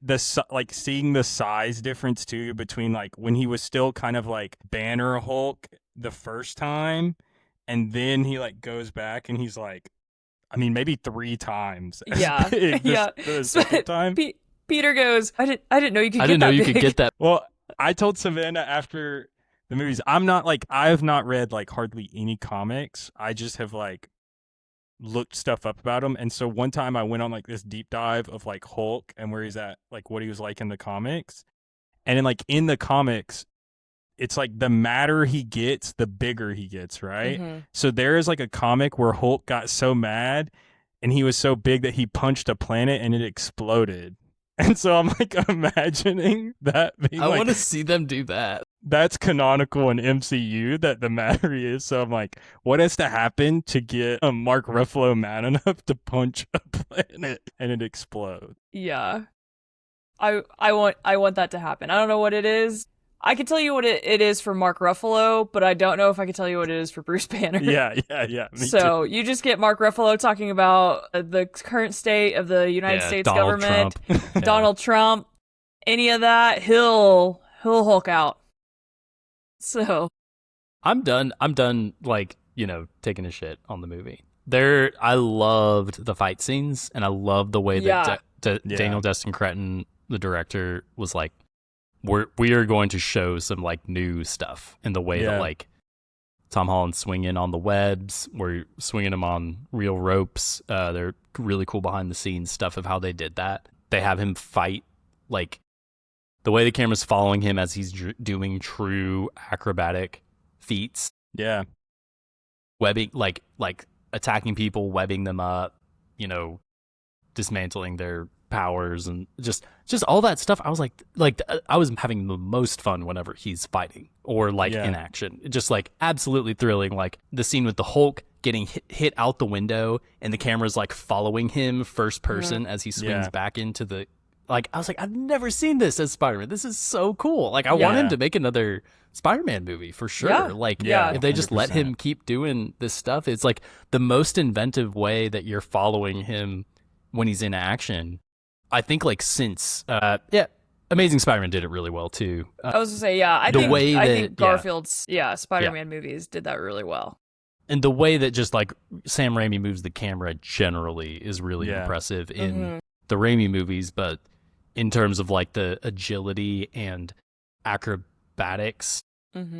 like seeing the size difference too, between like when he was still kind of like Banner Hulk the first time, and then he like goes back and he's like, I mean, maybe 3 times. The second time. Peter goes, I didn't know you could get that big. I didn't know you could get that. Well, I told Savannah after the movies, I have not read like hardly any comics. I just have like looked stuff up about him. And so one time I went on like this deep dive of like Hulk and where he's at, like what he was like in the comics. And then like in the comics, it's like the madder he gets, the bigger he gets, right? So there is like a comic where Hulk got so mad and he was so big that he punched a planet and it exploded. And so I'm like imagining that being, I want to see them do that. That's canonical in MCU, that the madder he is. So I'm like, what has to happen to get Mark Ruffalo mad enough to punch a planet and it explode? Yeah. I want that to happen. I don't know what it is. I can tell you what it is for Mark Ruffalo, but I don't know if I can tell you what it is for Bruce Banner. Yeah. So you just get Mark Ruffalo talking about the current state of the United States Donald government, Trump. Donald Trump, any of that, he'll Hulk out. So I'm done, like, you know, taking a shit on the movie. I loved the fight scenes, and I loved the way that Daniel Destin Cretton the director was like, we are going to show some like new stuff in the way that like Tom Holland's swinging on the webs, we're swinging them on real ropes. They're really cool behind the scenes stuff of how they did that. They have him fight, like the way the camera's following him as he's doing true acrobatic feats. Yeah. Webbing, like attacking people, webbing them up, you know, dismantling their powers and just all that stuff. I was like I was having the most fun whenever he's fighting or like in action. Just like absolutely thrilling. Like the scene with the Hulk getting hit out the window and the camera's like following him first person as he swings back into the, like, I was like, I've never seen this as Spider-Man. This is so cool. Like I want him to make another Spider-Man movie for sure. If they just 100%. Let him keep doing this stuff, it's like the most inventive way that you're following him when he's in action. I think like since Amazing Spider-Man did it really well too. I was gonna say I think Garfield's Spider-Man movies did that really well. And the way that just like Sam Raimi moves the camera generally is really impressive in the Raimi movies, but in terms of like the agility and acrobatics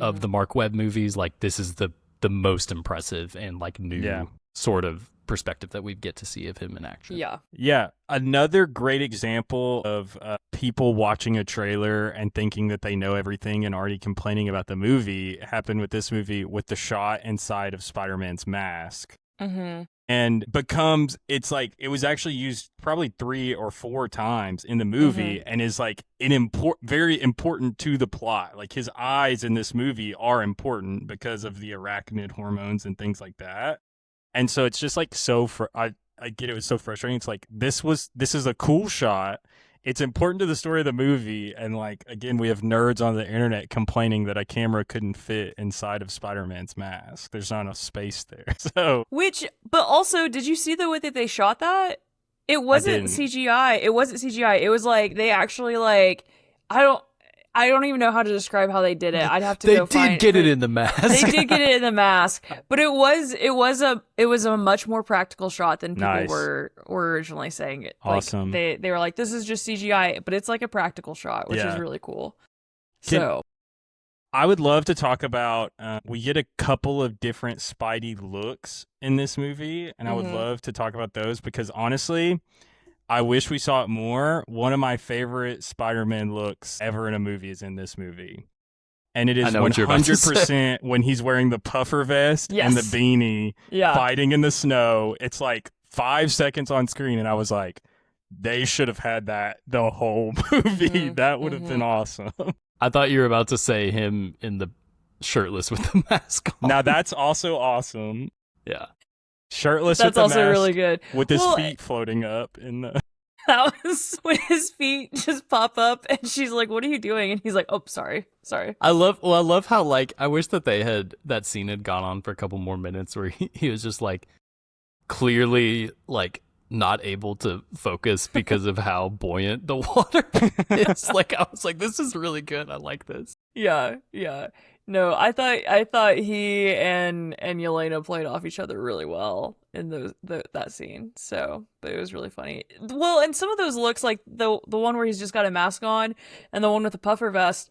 of the Mark Webb movies, like this is the most impressive and like new sort of perspective that we get to see of him in action. Yeah. Another great example of people watching a trailer and thinking that they know everything and already complaining about the movie happened with this movie with the shot inside of Spider-Man's mask. And it's like it was actually used probably 3 or 4 times in the movie and is like very important to the plot. Like his eyes in this movie are important because of the arachnid hormones and things like that. And so it's just like I get it was so frustrating. It's like this is a cool shot. It's important to the story of the movie, and like again, we have nerds on the internet complaining that a camera couldn't fit inside of Spider-Man's mask. There's not enough space there. So but also, did you see the way that they shot that? It wasn't CGI. It wasn't CGI. It was like they actually like I don't even know how to describe how they did it. I'd have to go find. They did get it in the mask. They did get it in the mask, but it was a much more practical shot than people were originally saying it. Awesome. Like, they were like, this is just CGI, but it's like a practical shot, which is really cool. I would love to talk about. We get a couple of different Spidey looks in this movie, and I would love to talk about those because honestly, I wish we saw it more. One of my favorite Spider-Man looks ever in a movie is in this movie. And it is 100% when he's wearing the puffer vest and the beanie fighting in the snow. It's like 5 seconds on screen. And I was like, they should have had that the whole movie. That would have been awesome. I thought you were about to say him in the shirtless with the mask on. Now that's also awesome. Yeah. Shirtless That's with the also mask, really good. With his feet floating up in the... That was when his feet just pop up and she's like, what are you doing? And he's like, oh, sorry. I love how like I wish that that scene had gone on for a couple more minutes where he was just like clearly like not able to focus because of how buoyant the water is. Like I was like, this is really good. I like this. Yeah. No, I thought he and Yelena played off each other really well in that scene. So, but it was really funny. Well, and some of those looks like the one where he's just got a mask on and the one with the puffer vest,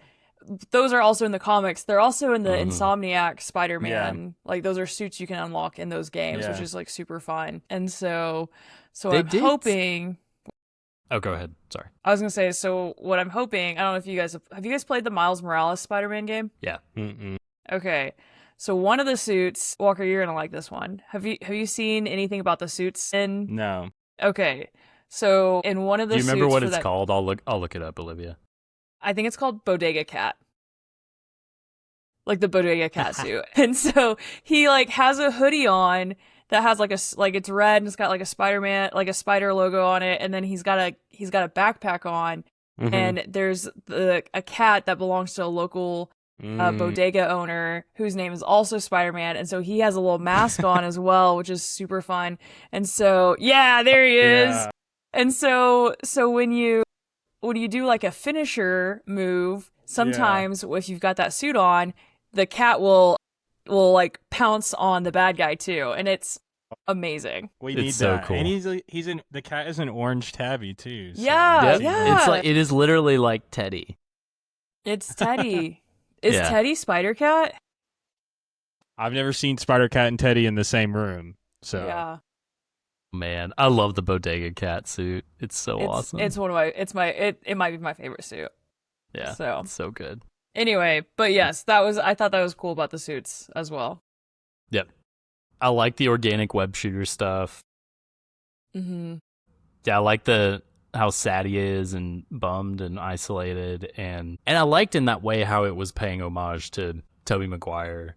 those are also in the comics. They're also in the Insomniac Spider-Man. Like those are suits you can unlock in those games, which is like super fun. And so I'm hoping. Oh, go ahead. Sorry. I was gonna say, so what I'm hoping, I don't know if you guys have you guys played the Miles Morales Spider-Man game? Yeah. Okay. So one of the suits, Walker, you're gonna like this one. Have you seen anything about the suits in? No. Okay. So in one of the suits. Do you remember what it's that, called? I'll look it up, Olivia. I think it's called Bodega Cat. Like the Bodega Cat suit. And so he like has a hoodie on that has like it's red and it's got like a Spider-Man, like a spider logo on it, and then he's got a backpack on, and there's a cat that belongs to a local bodega owner whose name is also Spider-Man, and so he has a little mask on as well, which is super fun. And so there he is. Yeah. And so when you do like a finisher move, sometimes if you've got that suit on, the cat will like pounce on the bad guy too, and it's amazing. We It's need so that. cool. And the cat is an orange tabby too. So Yeah, let's see yeah. that. It's like it is literally like Teddy. It's Teddy. Is Yeah. Teddy Spider Cat? I've never seen Spider Cat and Teddy in the same room. So Yeah. Man, I love the bodega cat suit. It's so awesome. It's one of my it might be my favorite suit. yeah, So it's so good. anyway, but yes, I thought that was cool about the suits as well. Yep. I like the organic web shooter stuff. Mm-hmm. Yeah, I like how sad he is and bummed and isolated, and I liked in that way how it was paying homage to Tobey Maguire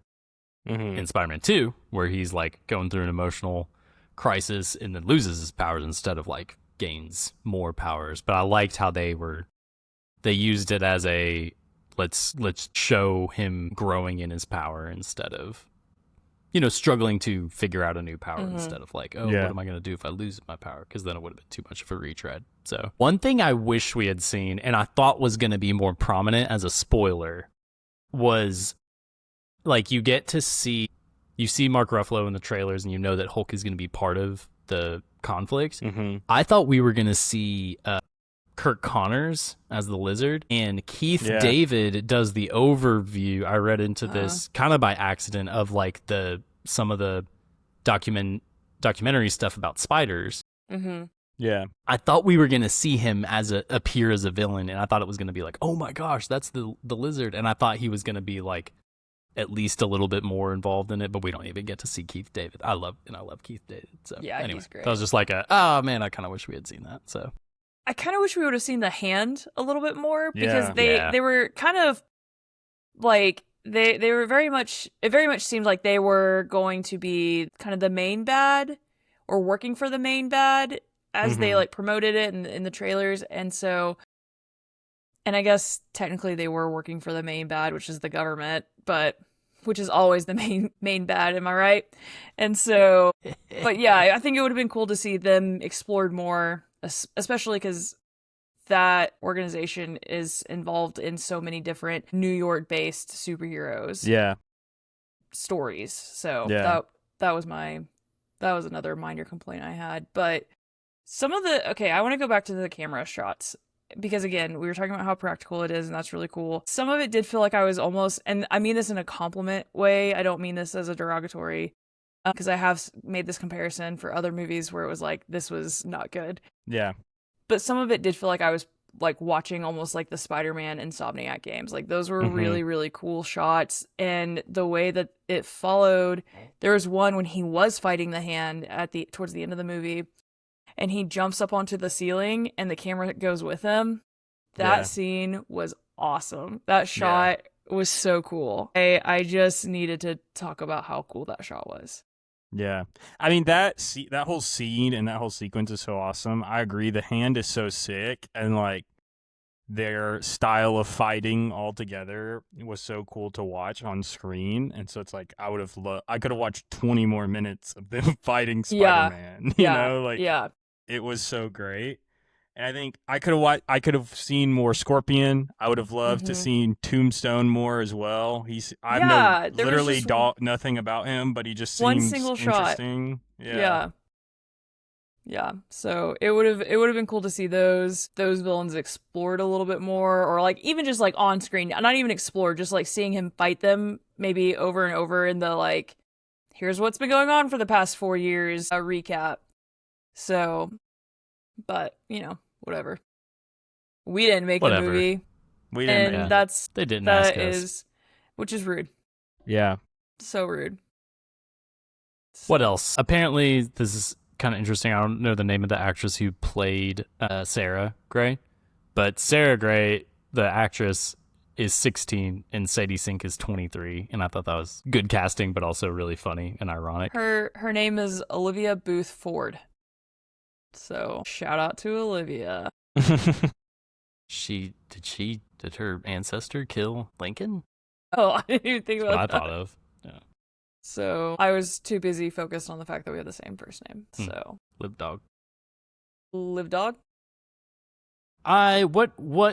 in Spider-Man 2, where he's like going through an emotional crisis and then loses his powers instead of like gains more powers. But I liked how they used it as a let's show him growing in his power instead of struggling to figure out a new power instead of like, what am I going to do if I lose my power? Because then it would have been too much of a retread. So one thing I wish we had seen, and I thought was going to be more prominent as a spoiler, was like you see Mark Ruffalo in the trailers and you know that Hulk is going to be part of the conflict. Mm-hmm. I thought we were going to see Kirk Connors as the Lizard, and Keith David does the overview. I read into this kind of by accident of like some of the documentary stuff about spiders. Mm-hmm. Yeah. I thought we were going to see him appear as a villain, and I thought it was going to be like, oh my gosh, that's the Lizard, and I thought he was going to be like at least a little bit more involved in it, but we don't even get to see Keith David. I love Keith David. So Yeah, anyway, he's great. that was just like oh man, I kind of wish we had seen that. So I kind of wish we would have seen the hand a little bit more because Yeah. they were kind of like they were very much seemed like they were going to be kind of the main bad or working for the main bad as they like promoted it in the trailers, and I guess technically they were working for the main bad, which is the government, but which is always the main bad, am I right? And so, but yeah, I think it would have been cool to see them explored more, especially because that organization is involved in so many different New York-based superheroes stories. So that was another minor complaint I had. But I want to go back to the camera shots. Because again, we were talking about how practical it is, and that's really cool. Some of it did feel like I was almost, and I mean this in a compliment way, I don't mean this as a derogatory, because I have made this comparison for other movies where it was like, this was not good. Yeah. But some of it did feel like I was like watching almost like the Spider-Man Insomniac games. Like those were really, really cool shots. And the way that it followed, there was one when he was fighting the hand towards the end of the movie, and he jumps up onto the ceiling and the camera goes with him. That scene was awesome. That shot was so cool. I just needed to talk about how cool that shot was. Yeah. I mean, that whole scene and that whole sequence is so awesome. I agree. The hand is so sick, and like their style of fighting all together was so cool to watch on screen. And so it's like I could have watched 20 more minutes of them fighting Spider-Man. It was so great. And I think I could have seen more Scorpion. I would have loved to seen Tombstone more as well. I know literally nothing about him, but he just seems one single interesting. Shot. Yeah. So it would have been cool to see those villains explored a little bit more, or like even just like on screen, not even explored, just like seeing him fight them maybe over and over in the like, here's what's been going on for the past 4 years, a recap. So, but whatever. We didn't make the movie. We didn't. And they didn't ask us. Which is rude. Yeah. So rude. What else? Apparently, this is kind of interesting. I don't know the name of the actress who played Sarah Gray, but Sarah Gray, the actress, is 16 and Sadie Sink is 23, and I thought that was good casting, but also really funny and ironic. Her name is Olivia Booth Ford. So shout out to Olivia. Did her ancestor kill Lincoln? Oh, I didn't even think about That's that. what I thought of. Yeah. So I was too busy focused on the fact that we have the same first name. So Live dog. Live dog.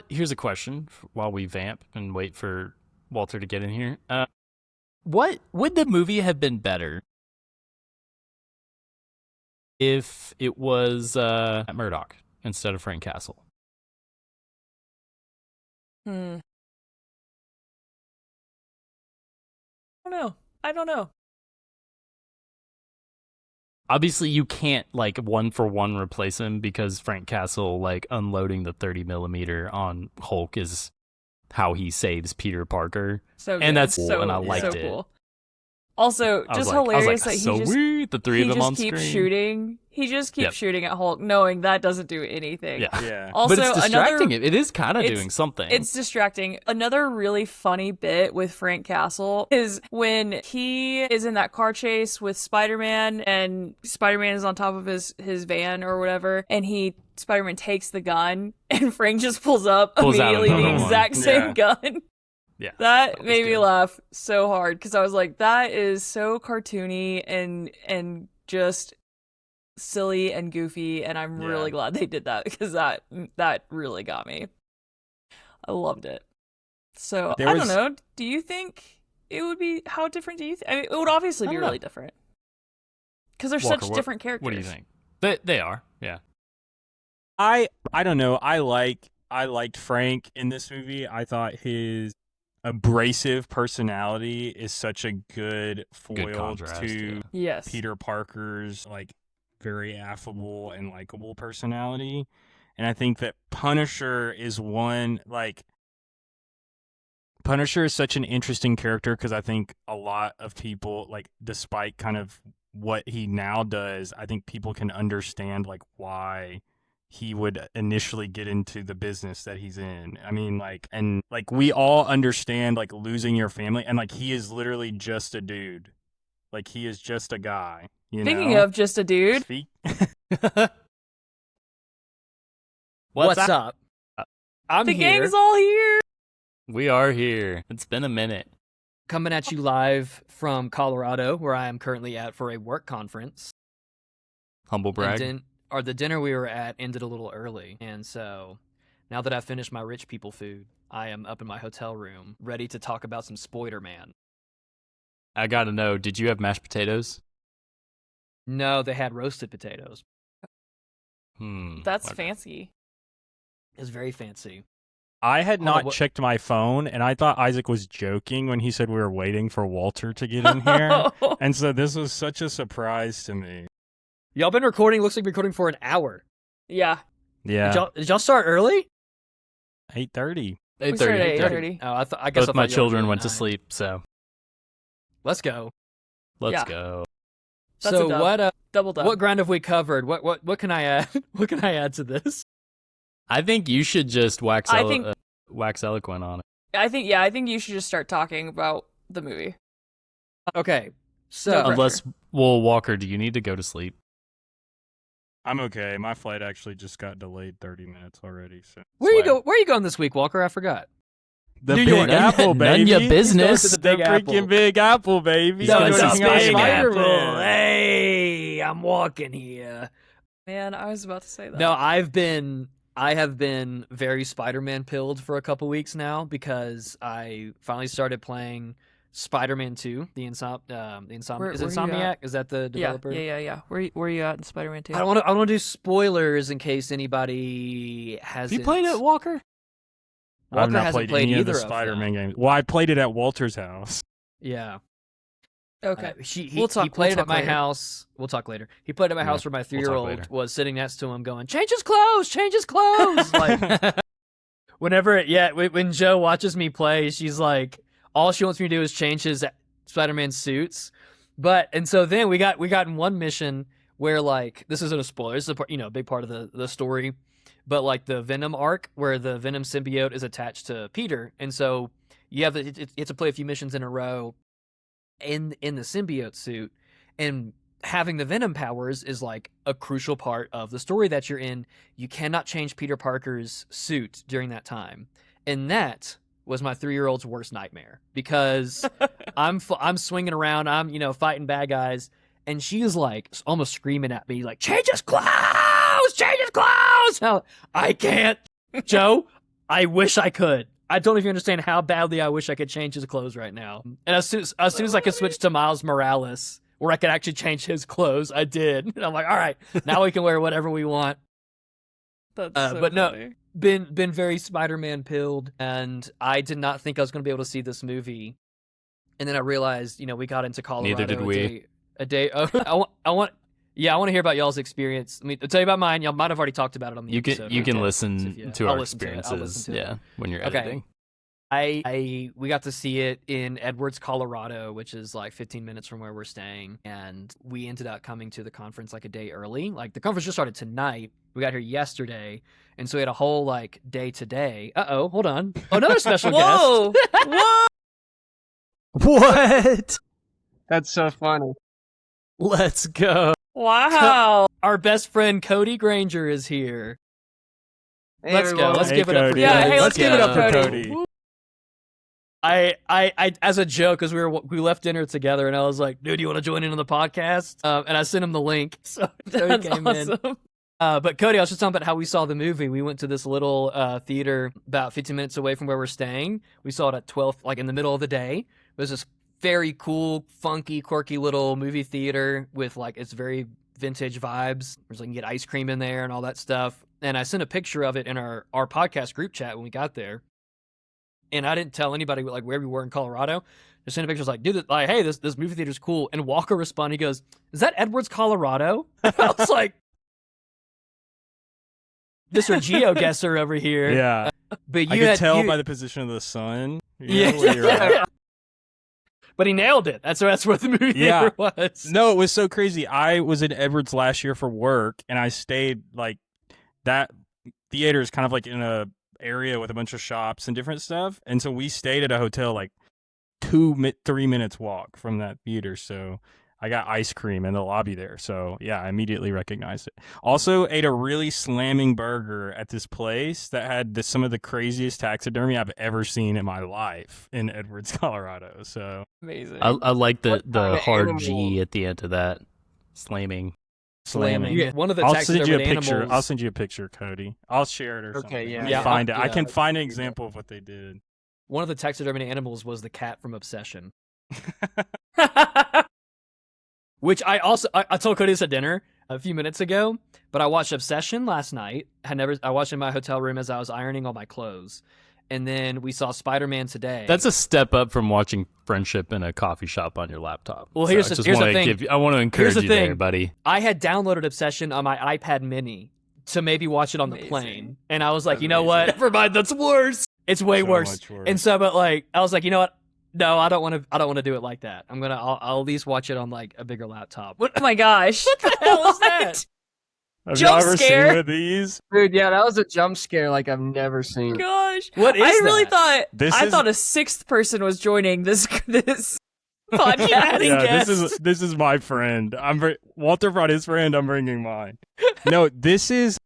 Here's a question while we vamp and wait for Walter to get in here. What would the movie have been better if it was Murdoch instead of Frank Castle. I don't know. Obviously, you can't like one for one replace him because Frank Castle like unloading the 30 millimeter on Hulk is how he saves Peter Parker. So good. And that's cool, so, and I liked so it. Cool. Also, I was just like, hilarious that so he just weird, the three of them on keeps screen. shooting. He just keeps shooting at Hulk, knowing that doesn't do anything. Yeah. Also, but it's distracting. another, It is kind of doing something. It's distracting. Another really funny bit with Frank Castle is when he is in that car chase with Spider-Man, and Spider-Man is on top of his van or whatever, and Spider-Man takes the gun, and Frank just pulls immediately out the another exact one. same gun. Yeah, that made me laugh so hard because I was like, that is so cartoony and just silly and goofy, and I'm really glad they did that because that really got me. I loved it. So I don't know. Do you think it would be, how different do you think? I mean, it would obviously be really different because they're Walker, such different characters. What do you think? They are, yeah. I don't know. I liked Frank in this movie. I thought his abrasive personality is such a good foil contrast, to yes. Peter Parker's like very affable and likable personality. And I think that Punisher is such an interesting character because I think a lot of people, like, despite kind of what he now does, I think people can understand like why he would initially get into the business that he's in. I mean, like, and like we all understand like losing your family, and like he is literally just a dude. Like he is just a guy. Speaking of just a dude. What's up? I'm the here. gang's all here. We are here. It's been a minute. Coming at you live from Colorado, where I am currently at for a work conference. Humble brag. The dinner we were at ended a little early, and so now that I've finished my rich people food, I am up in my hotel room, ready to talk about some Spiderman. I gotta know, did you have mashed potatoes? No, they had roasted potatoes. That's fancy. It's very fancy. I had not checked my phone, and I thought Isaac was joking when he said we were waiting for Walter to get in here. And so this was such a surprise to me. Y'all been recording? Looks like recording for an hour. Yeah. Yeah. Did y'all start early? 8:30. 8:30. Oh, I guess both my children went to sleep, so let's go. Let's go. That's so a dub. what? Double dub. What ground have we covered? What can I add? What can I add to this? I think you should just wax eloquent on it. I think you should just start talking about the movie. Okay. So Walker, do you need to go to sleep? I'm okay. My flight actually just got delayed 30 minutes already. So where are you going this week, Walker? I forgot. The New Big York. Apple, baby. None your business. The Big Apple. Freaking Big Apple, baby. No, Go it's to a hang out with Big Spider-Man. Apple. Hey, I'm walking here. Man, I was about to say that. No, I have been very Spider-Man pilled for a couple weeks now because I finally started playing Spider-Man 2, is it Insomniac? Is that the developer? Yeah. Where are you at in Spider-Man 2? I don't want to do spoilers in case anybody hasn't. Have you played it, Walker? I've not hasn't played any of either the Spider-Man games. Well, I played it at Walter's house. Yeah. Okay. He played it at my house. We'll talk later. He played it at my house where my 3-year-old was sitting next to him going, change his clothes. Like, when Joe watches me play, she's like, all she wants me to do is change his Spider-Man suits. And so then we got in one mission where, like, this isn't a spoiler. This is a big part of the story. But like the Venom arc where the Venom symbiote is attached to Peter. And so you have to play a few missions in a row in the symbiote suit, and having the Venom powers is like a crucial part of the story that you're in. You cannot change Peter Parker's suit during that time, and that was my 3-year-old's worst nightmare because I'm swinging around, I'm fighting bad guys, and she's like almost screaming at me like, change his clothes. No, I can't, Joe. I wish I could. I don't even understand how badly I wish I could change his clothes right now. And as soon as I could switch to Miles Morales, where I could actually change his clothes. I did. And I'm like, all right, now we can wear whatever we want. That's but funny. no, been very Spider-Man pilled, and I did not think I was going to be able to see this movie. And then I realized, we got into Colorado. Neither did we. A day. Oh, I want to hear about y'all's experience. I mean, I'll tell you about mine. Y'all might have already talked about it on the episode. You can listen to I'll our listen to it. experiences. I'll listen to it. When you're Okay. editing. We got to see it in Edwards, Colorado, which is like 15 minutes from where we're staying, and we ended up coming to the conference like a day early. Like the conference just started tonight. We got here yesterday, and so we had a whole like day today. Hold on. Oh, another special guest. Whoa! Whoa! What? That's so funny. Let's go. Wow! Our best friend Cody Granger is here. Hey, Let's go. everyone. Let's Hey, give it up for Cody. Yeah, Cody. hey, let's give it up for Cody. I as a joke, because we left dinner together, and I was like, "Dude, you want to join in on the podcast?" And I sent him the link, so he That's came awesome. in. But Cody, I was just talking about how we saw the movie. We went to this little theater about 15 minutes away from where we're staying. We saw it at 12, like in the middle of the day. It was this very cool, funky, quirky little movie theater with like it's very vintage vibes. There's like you can get ice cream in there and all that stuff. And I sent a picture of it in our podcast group chat when we got there. And I didn't tell anybody like where we were in Colorado. I sent a picture like, dude, like, hey, this movie theater's cool. And Walker responded, he goes, "Is that Edwards, Colorado?" I was like, Mr. GeoGuessr over here. Yeah. But I could tell by the position of the sun. Yeah. Where you're at. But he nailed it. That's what the movie Yeah. theater was. No, it was so crazy. I was in Edwards last year for work, and I stayed like that theater is kind of like in a area with a bunch of shops and different stuff. And so we stayed at a hotel like 3 minutes walk from that theater. So I got ice cream in the lobby there. So yeah, I immediately recognized it. Also ate a really slamming burger at this place that had some of the craziest taxidermy I've ever seen in my life in Edwards, Colorado. So Amazing. I like What the kind of hard animal? G at the end of that. Slamming. Yeah. One of the I'll send you a taxidermied picture. animals. I'll send you a picture, Cody. I'll share it or Okay, something. yeah. Let me Yeah, find it. I yeah. can find an example of what they did. One of the taxidermied animals was the cat from Obsession. Which I told Cody this at dinner a few minutes ago, but I watched Obsession last night. I watched it in my hotel room as I was ironing all my clothes. And then we saw Spider-Man today. That's a step up from watching Friendship in a coffee shop on your laptop. Well, So here's I the- just here's the wanna thing. I want to encourage the you there, thing. buddy. I had downloaded Obsession on my iPad mini to maybe watch it on the Amazing. plane. And I was like, That's you know amazing. what? Never mind, that's worse. It's way So worse. much worse. And so, but like, I was like, you know what? No, I don't want to do it like that. I'll at least watch it on like a bigger laptop. What Oh my gosh. What the hell is that? Have Jump y'all ever scare. seen one of these? Dude, yeah, that was a jump scare like I've never seen. Gosh. What is I really that? This I is- thought a sixth person was joining this podcast. Yeah, this is my friend. Walter brought his friend. I'm bringing mine. No, this is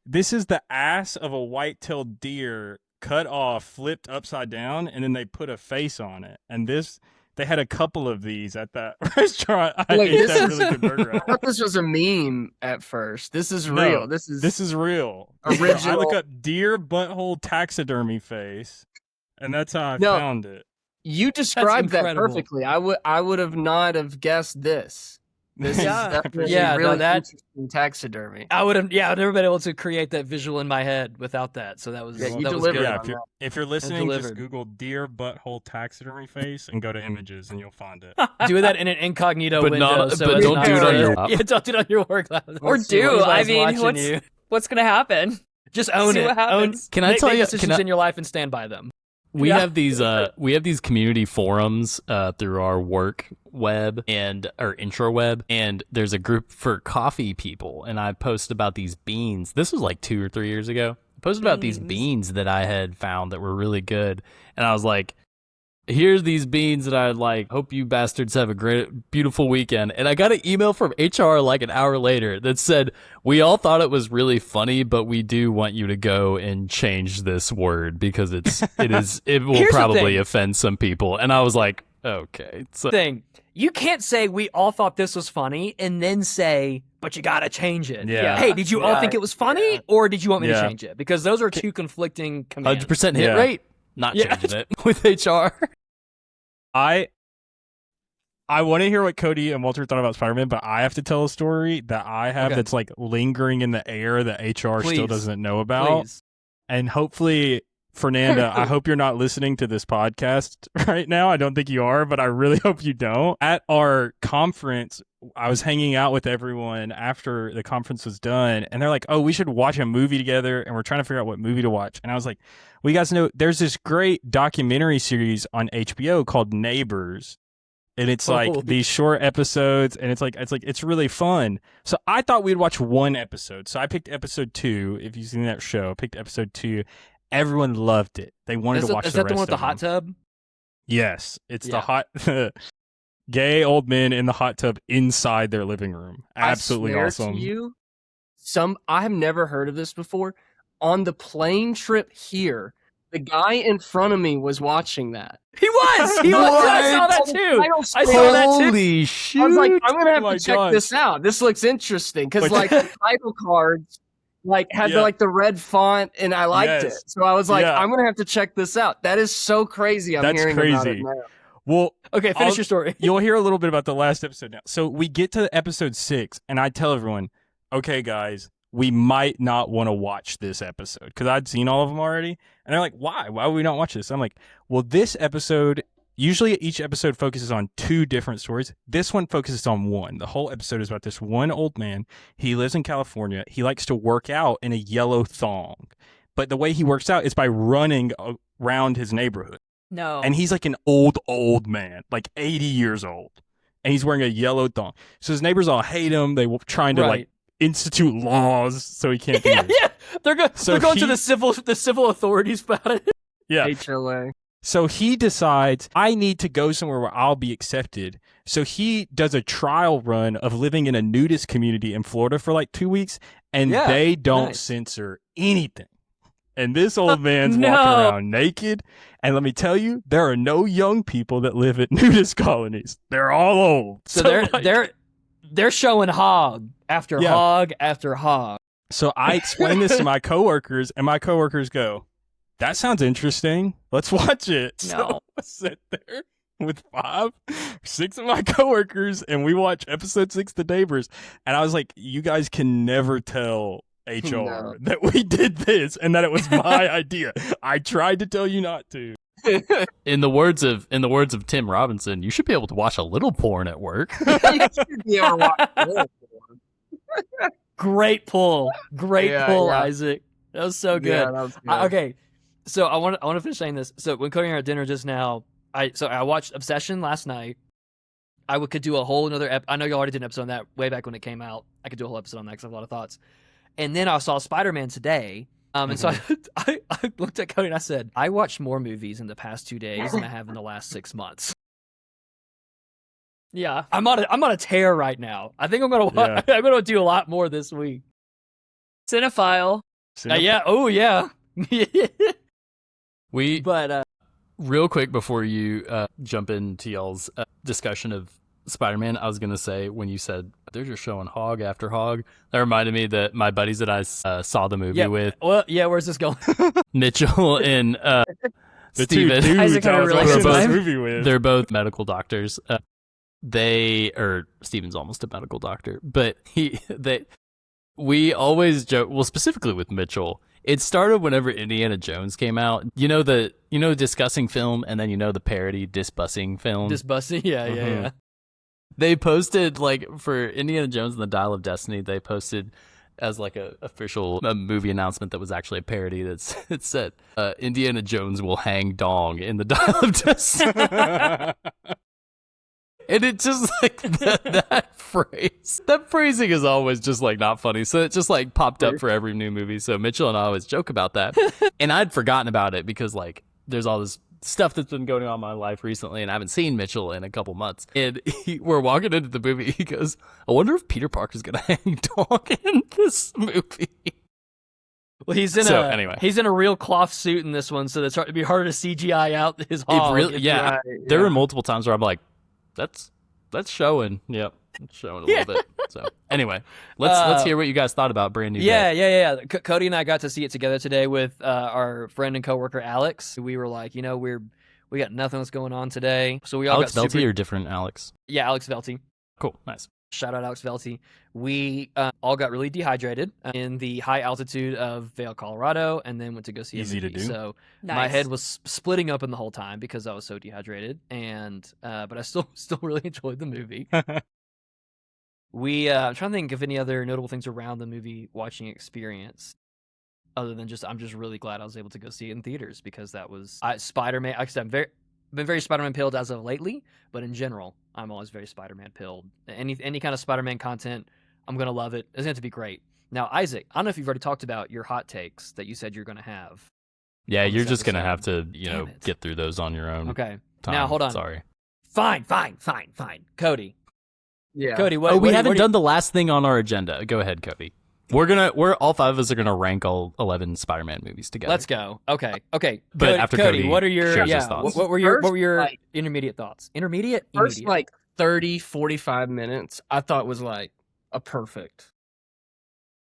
the ass of a white-tailed deer cut off, flipped upside down, and then they put a face on it. And they had a couple of these at that restaurant. I Wait, ate this that is- really good burger. I at. thought this was a meme at first. This is No, real. This is real. Original. I look up deer butthole taxidermy face, and that's how I No. found it. you described that incredible. perfectly. I would have not have guessed this. This Yeah. is definitely Yeah, no, really that- interesting taxidermy. I would have, I've never been able to create that visual in my head without that. So that was, Yeah, you that was delivered good. it. Yeah, if you're listening, just delivered. Google deer butthole taxidermy face and go to images, and you'll find it. Do that in an incognito But window. not- so but it's don't not do it on so- your laptop. Yeah, don't do it on your work laptop. Or Let's see do. what I everybody's mean, watching what's you. what's gonna happen? Just own See it. what happens. Can I Make tell you? decisions in your life and stand by them. We Yeah. have these community forums through our work web and our intro web, and there's a group for coffee people, and I posted about these beans. This was like 2 or 3 years ago. I posted about these beans that I had found that were really good, and I was like, here's these beans that I like. Hope you bastards have a great, beautiful weekend. And I got an email from HR like an hour later that said, we all thought it was really funny, but we do want you to go and change this word because it will Here's the probably thing. offend some people. And I was like, okay. So Thing. You can't say we all thought this was funny and then say, but you gotta change it. Yeah. Hey, did you all Yeah. think it was funny or did you want me to Yeah. change it? Because those are two conflicting commands. 100% hit Yeah. rate, not Yeah. changing it with HR. I I want to hear what Cody and Walter thought about Spider-Man, but I have to tell a story that I have that's like lingering in the air that HR still doesn't know about. Please. And hopefully, Fernanda, I hope you're not listening to this podcast right now. I don't think you are, but I really hope you don't. At our conference, I was hanging out with everyone after the conference was done, and they're like, oh, we should watch a movie together, and we're trying to figure out what movie to watch. And I was like, well, you guys know there's this great documentary series on HBO called Neighbors. And it's like these short episodes, and it's really fun. So I thought we'd watch one episode. So I picked episode 2. If you've seen that show, I picked episode 2. Everyone loved it. They wanted to watch the rest of it. Is that the one with the hot tub? Yes. It's the hot gay old men in the hot tub inside their living room. Absolutely awesome. To you, I have never heard of this before. On the plane trip here, the guy in front of me was watching that. He was! I saw that too! Holy shit! I was like, I'm gonna have to check this out. This looks interesting, because like the title cards had the red font, and I liked it. So I was like, I'm gonna have to check this out. That is so crazy. That's hearing crazy. About it now. Well, okay, finish your story. You'll hear a little bit about the last episode now. So we get to episode 6, and I tell everyone, okay, guys, we might not want to watch this episode, because I'd seen all of them already. And they're like, why? Why would we not watch this? I'm like, well, this episode, usually each episode focuses on 2 different stories. This one focuses on one. The whole episode is about this one old man. He lives in California. He likes to work out in a yellow thong. But the way he works out is by running around his neighborhood. No. And he's like an old man, like 80 years old. And he's wearing a yellow thong. So his neighbors all hate him. They were trying to like institute laws so he can't do this. Yeah. They're going to the civil authorities about it. Yeah. HOA. So he decides, I need to go somewhere where I'll be accepted. So he does a trial run of living in a nudist community in Florida for like 2 weeks, and they don't censor anything. And this old man's walking around naked. And let me tell you, there are no young people that live at nudist colonies. They're all old. So they're showing hog after hog after hog. So I explain this to my coworkers, and my coworkers go, that sounds interesting. Let's watch it. No. So I sit there with 6 of my coworkers, and we watch episode 6, The Neighbors. And I was like, you guys can never tell HR that we did this and that it was my idea. I tried to tell you not to. In the words of Tim Robinson, you should be able to watch a little porn at work. You should be able to watch a little porn. Great pull, Isaac. That was so good. Yeah, that was good. Okay, so I want to finish saying this. So when Cody and I were at dinner just now, I watched Obsession last night. Could do a whole another. I know you already did an episode on that way back when it came out. I could do a whole episode on that because I have a lot of thoughts. And then I saw Spiderman today. And so I looked at Cody and I said, I watched more movies in the past 2 days than I have in the last 6 months. Yeah, I'm on a tear right now. I think I'm gonna do a lot more this week. Cinephile. Yeah. Oh yeah. But real quick before you jump into y'all's discussion of Spider-Man, I was gonna say, when you said they're just showing hog after hog, that reminded me that my buddies that I saw the movie with. Well, yeah. Where's this going? Mitchell and Steven. They're both medical doctors. Steven's almost a medical doctor, but we always joke. Well, specifically with Mitchell, it started whenever Indiana Jones came out. You know discussing film, and then the parody disbussing film. Disbussing, yeah. They posted, like, for Indiana Jones and the Dial of Destiny, they posted as like a official movie announcement that was actually a parody. It said Indiana Jones will hang dong in the Dial of Destiny. And it just like that phrase. That phrasing is always just like not funny. So it just like popped up for every new movie. So Mitchell and I always joke about that. And I'd forgotten about it because like there's all this stuff that's been going on in my life recently, and I haven't seen Mitchell in a couple months. And we're walking into the movie. He goes, "I wonder if Peter Parker's gonna hang dong in this movie." Well, he's in a real cloth suit in this one, so it's hard to be harder to CGI out his hog. There were multiple times where I'm like, That's showing. Yep, it's showing a little bit. So anyway, let's hear what you guys thought about Brand New Day. Yeah. Cody and I got to see it together today with our friend and coworker Alex. We were like, we're We got nothing else going on today. So we all Alex got Velty or different Alex? Yeah, Alex Velty. Cool, nice. Shout out Alex Velty. We all got really dehydrated in the high altitude of Vail, Colorado, and then went to go see Easy a movie. to do. So Nice. my head was splitting open the whole time because I was so dehydrated, and but I still really enjoyed the movie. I'm trying to think of any other notable things around the movie watching experience, other than I'm just really glad I was able to go see it in theaters because that was Spider-Man. Like I said, been very Spider-Man pilled as of lately, but in general, I'm always very Spider-Man pilled. Any kind of Spider-Man content, I'm gonna love it. It's going to be great. Now, Isaac, I don't know if you've already talked about your hot takes that you said you're gonna have. Yeah, you're just gonna have episode. to, get through those on your own. Okay. Time. Now hold on. Sorry. Fine. Cody. Yeah. Cody, We haven't done the last thing on our agenda. Go ahead, Cody. We're all 5 of us are gonna rank all 11 Spider-Man movies together. Let's go. Okay. But after Cody what are your shares his thoughts. what were your intermediate thoughts? Intermediate? First, Immediate. 30, 45 minutes, I thought was like a perfect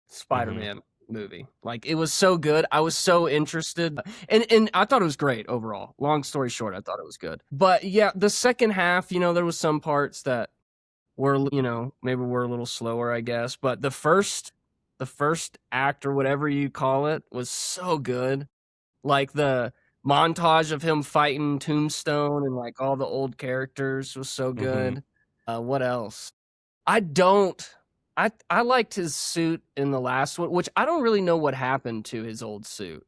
Spider-Man movie. Like, it was so good. I was so interested. And I thought it was great overall. Long story short, I thought it was good. But yeah, the second half, there was some parts that were, maybe were a little slower, I guess. But the first act or whatever you call it was so good. Like the montage of him fighting Tombstone and like all the old characters was so good. What else? I liked his suit in the last one, which I don't really know what happened to his old suit.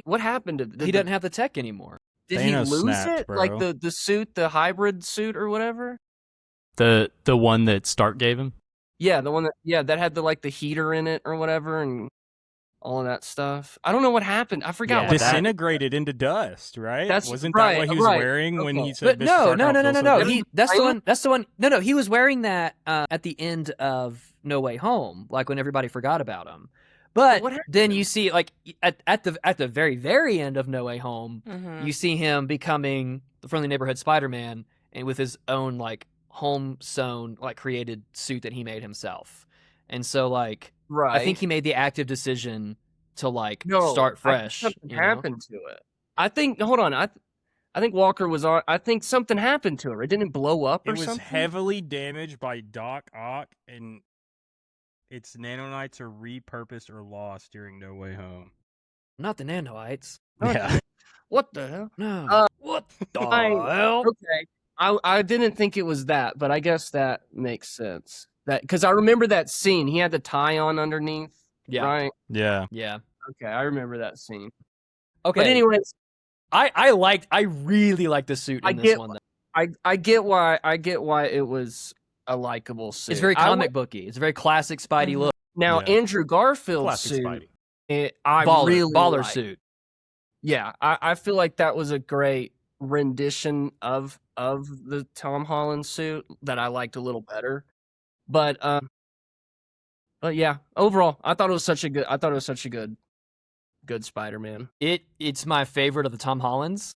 What happened to he doesn't have the tech anymore. Did Thanos he lose snapped, it? bro. Like the suit, the hybrid suit or whatever? The one that Stark gave him? Yeah, the one that had the heater in it or whatever and all of that stuff. I don't know what happened. I forgot what that. Disintegrated into dust, right? Wasn't right, that what he was wearing when he said? But no. That's the Iron? one. No. He was wearing that at the end of No Way Home, like when everybody forgot about him. But then you see, like at the very very end of No Way Home, you see him becoming the friendly neighborhood Spider-Man, and with his own like home sewn created suit that he made himself. And so I think he made the active decision to start fresh. Something happened to it. I think. Hold on. I think Walker was on. I think something happened to it. It didn't blow up or something. It was heavily damaged by Doc Ock, and its nanonites are repurposed or lost during No Way Home. Not the nanoites. Yeah. What the hell? No. What the hell? Okay. I didn't think it was that, but I guess that makes sense. That because I remember that scene. He had the tie on underneath. Yeah. Right. Yeah. Yeah. Okay, I remember that scene. Okay. But anyways, I really like the suit in this one. I get why it was a likable suit. It's very comic booky. It's a very classic Spidey look. Now Andrew Garfield's Classic suit, Spidey. Baller liked. suit. Yeah, I feel like that was a great rendition of the Tom Holland suit that I liked a little better. But yeah, overall, I thought it was such a good Spider-Man. It's my favorite of the Tom Hollands.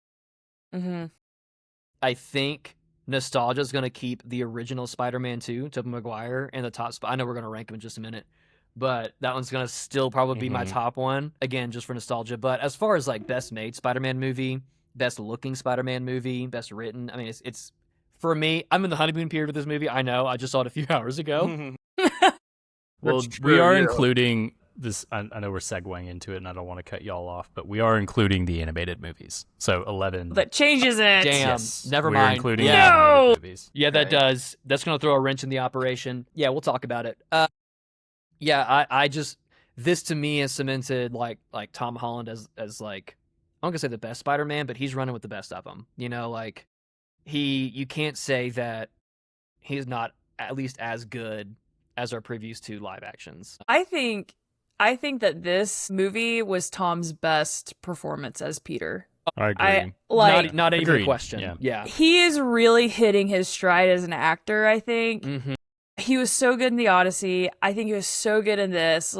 I think nostalgia is going to keep the original Spider-Man 2, Tobey Maguire, in the top spot. I know we're going to rank him in just a minute, but that one's going to still probably be my top one, again, just for nostalgia. But as far as best made Spider-Man movie, best looking Spider-Man movie, best written, I mean, it's for me, I'm in the honeymoon period with this movie. I know, I just saw it a few hours ago. Well, we are including this. I know we're segueing into it, and I don't want to cut y'all off, but we are including the animated movies. So 11. That changes it. Damn, Yes, never we're mind. including No! the animated movies. Yeah, that does. That's going to throw a wrench in the operation. Yeah, we'll talk about it. I just, this to me has cemented like Tom Holland as I'm going to say the best Spider-Man, but he's running with the best of them. You can't say that he's not at least as good as our previous 2 live actions. I think that this movie was Tom's best performance as Peter. I agree. Not even a Agreed. question. Yeah. He is really hitting his stride as an actor, I think. Mm-hmm. He was so good in The Odyssey. I think he was so good in this.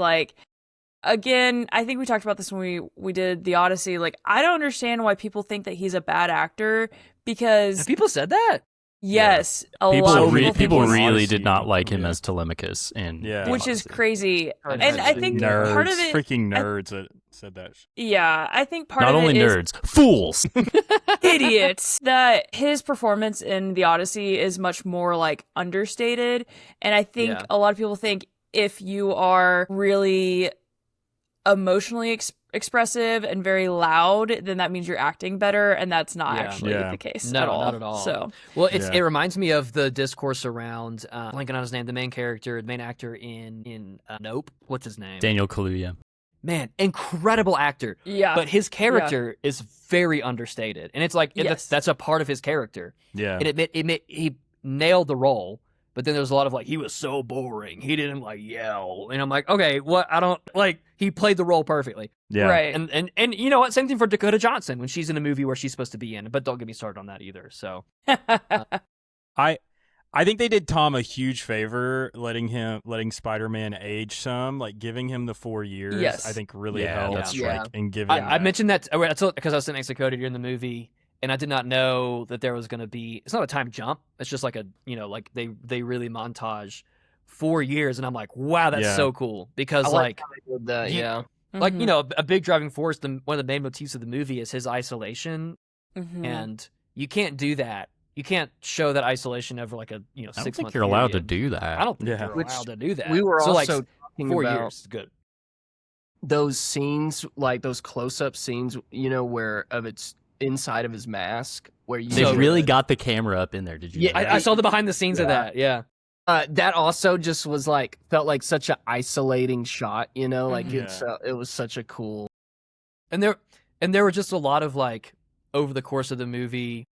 Again, I think we talked about this when we did The Odyssey. I don't understand why people think that he's a bad actor because Have people said that? Yes, a People lot of re- People think he's- really did not like him as Telemachus, and which is crazy. And And I think nerds, part of it, freaking nerds that said that. yeah, I think part not of only it is nerds, fools. idiots, that his performance in the Odyssey is much more like understated, and I think a lot of people think if you are really emotionally expressive and very loud, then that means you're acting better, and that's not actually the case no, at all. not at all. So, well, it reminds me of the discourse around blanking on his name, the main character, the main actor in Nope. What's his name? Daniel Kaluuya. Man, incredible actor. yeah, But his character is very understated, and it's like that's a part of his character. Yeah, And he nailed the role. But then there's a lot of like, he was so boring. He didn't like yell. And I'm like, okay, what? I don't like, he played the role perfectly. yeah, right. And you know what? Same thing for Dakota Johnson when she's in a movie where she's supposed to be in. But don't get me started on that either. So I think they did Tom a huge favor letting Spider-Man age some, like giving him the 4 years. Yes. I think really Yeah, helps. that's Like, and giving. I mentioned that because I was sitting next to Cody during the movie, and I did not know that there was going to be. It's not a time jump. It's just like like they really montage 4 years, and I'm like, wow, that's so cool because like how they did that, like a big driving force. One of the main motifs of the movie is his isolation, and you can't do that. You can't show that isolation over like a 6 month. I don't think you're allowed to do that. I don't think Yeah. you're allowed to do that. We were so also like talking 4 about years is good. those scenes, like those close-up scenes, where of it's inside of his mask, where you They So really good. got the camera up in there. Did you? Yeah, know that? I saw the behind the scenes of that. Yeah. that also just was like felt like such an isolating shot, like Mhm. it was such a cool. And there were just a lot of like over the course of the movie,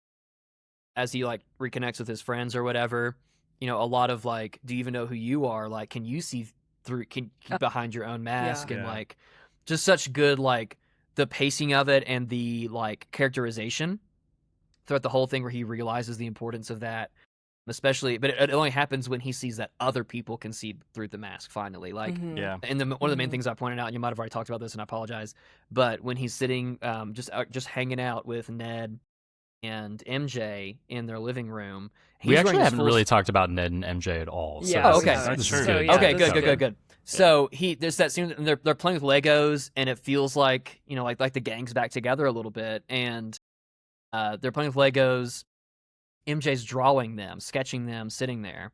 as he like reconnects with his friends or whatever, a lot of like, do you even know who you are? Like, can you see through behind your own mask? Yeah. And like, just such good like the pacing of it and the like characterization throughout the whole thing, where he realizes the importance of that. Especially, but it only happens when he sees that other people can see through the mask. Finally, like, Yeah. and one of the main things I pointed out, and you might have already talked about this, and I apologize, but when he's sitting, just hanging out with Ned and MJ in their living room, We actually haven't really talked about Ned and MJ at all. So Yeah. Oh, okay. That's true. So, yeah, Okay, that's good. So there's that scene, and they're playing with Legos, and it feels like like the gang's back together a little bit, and they're playing with Legos. MJ's drawing them, sketching them, sitting there.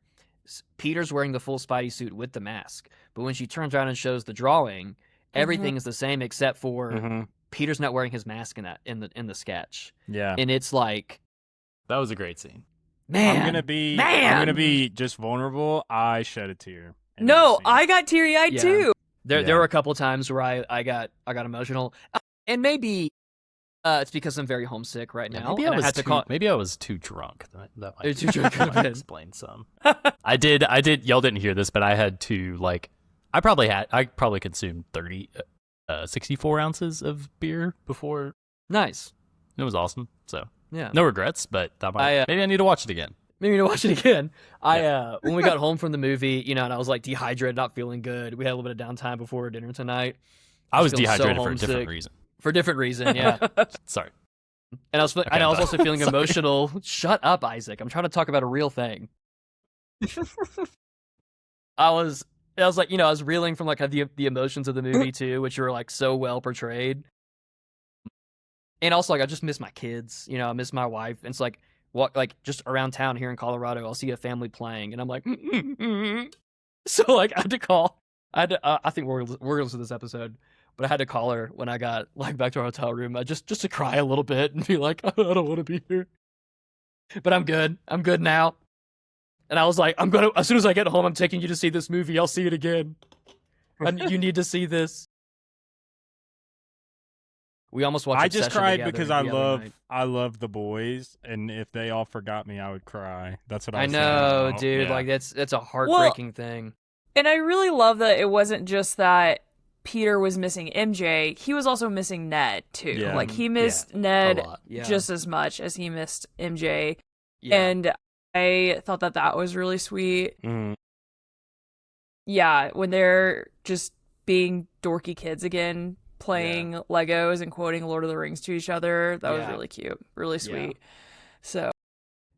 Peter's wearing the full Spidey suit with the mask, but when she turns around and shows the drawing, everything is the same except for Peter's not wearing his mask in the sketch. Yeah. And it's like, that was a great scene. man, I'm gonna be just vulnerable. I shed a tear. in No, that scene. I got teary-eyed Yeah. too. There were a couple times where I got emotional, and maybe it's because I'm very homesick right now. Maybe and I was had to too, call. maybe I was too drunk. That You're might, too drunk, that might good. explain some. I did. Y'all didn't hear this, but I had to like. I probably consumed 64 ounces of beer before. Nice. It was awesome. So Yeah. no regrets, but that might, maybe I need to watch it again. Maybe to watch it again. When we got home from the movie, and I was like dehydrated, not feeling good. We had a little bit of downtime before dinner tonight. I was feel so dehydrated for a different homesick. reason. For a different reason, yeah. Sorry. And I was also feeling emotional. Shut up, Isaac. I'm trying to talk about a real thing. I was like, I was reeling from like the emotions of the movie too, which were like so well portrayed. And also like I just miss my kids, I miss my wife. And it's like just around town here in Colorado, I'll see a family playing, and I'm like, so like I had to call. I think we're gonna listen to this episode, but I had to call her when I got like back to our hotel room, just to cry a little bit and be like, I don't want to be here, but I'm good. I'm good now. And I was like, as soon as I get home, I'm taking you to see this movie. I'll see it again. And you need to see this. We almost watched. I just cried together because the other night. I love the boys, and if they all forgot me, I would cry. That's what I I was know, thinking. dude. Yeah. Like that's a heartbreaking thing. And I really love that it wasn't just that Peter was missing MJ, he was also missing Ned too. Yeah. Like he missed Ned a lot. Yeah. just as much as he missed MJ. Yeah. And I thought that was really sweet. Mhm. Yeah, when they're just being dorky kids again, playing Legos and quoting Lord of the Rings to each other, that was Yeah. really cute, really sweet. So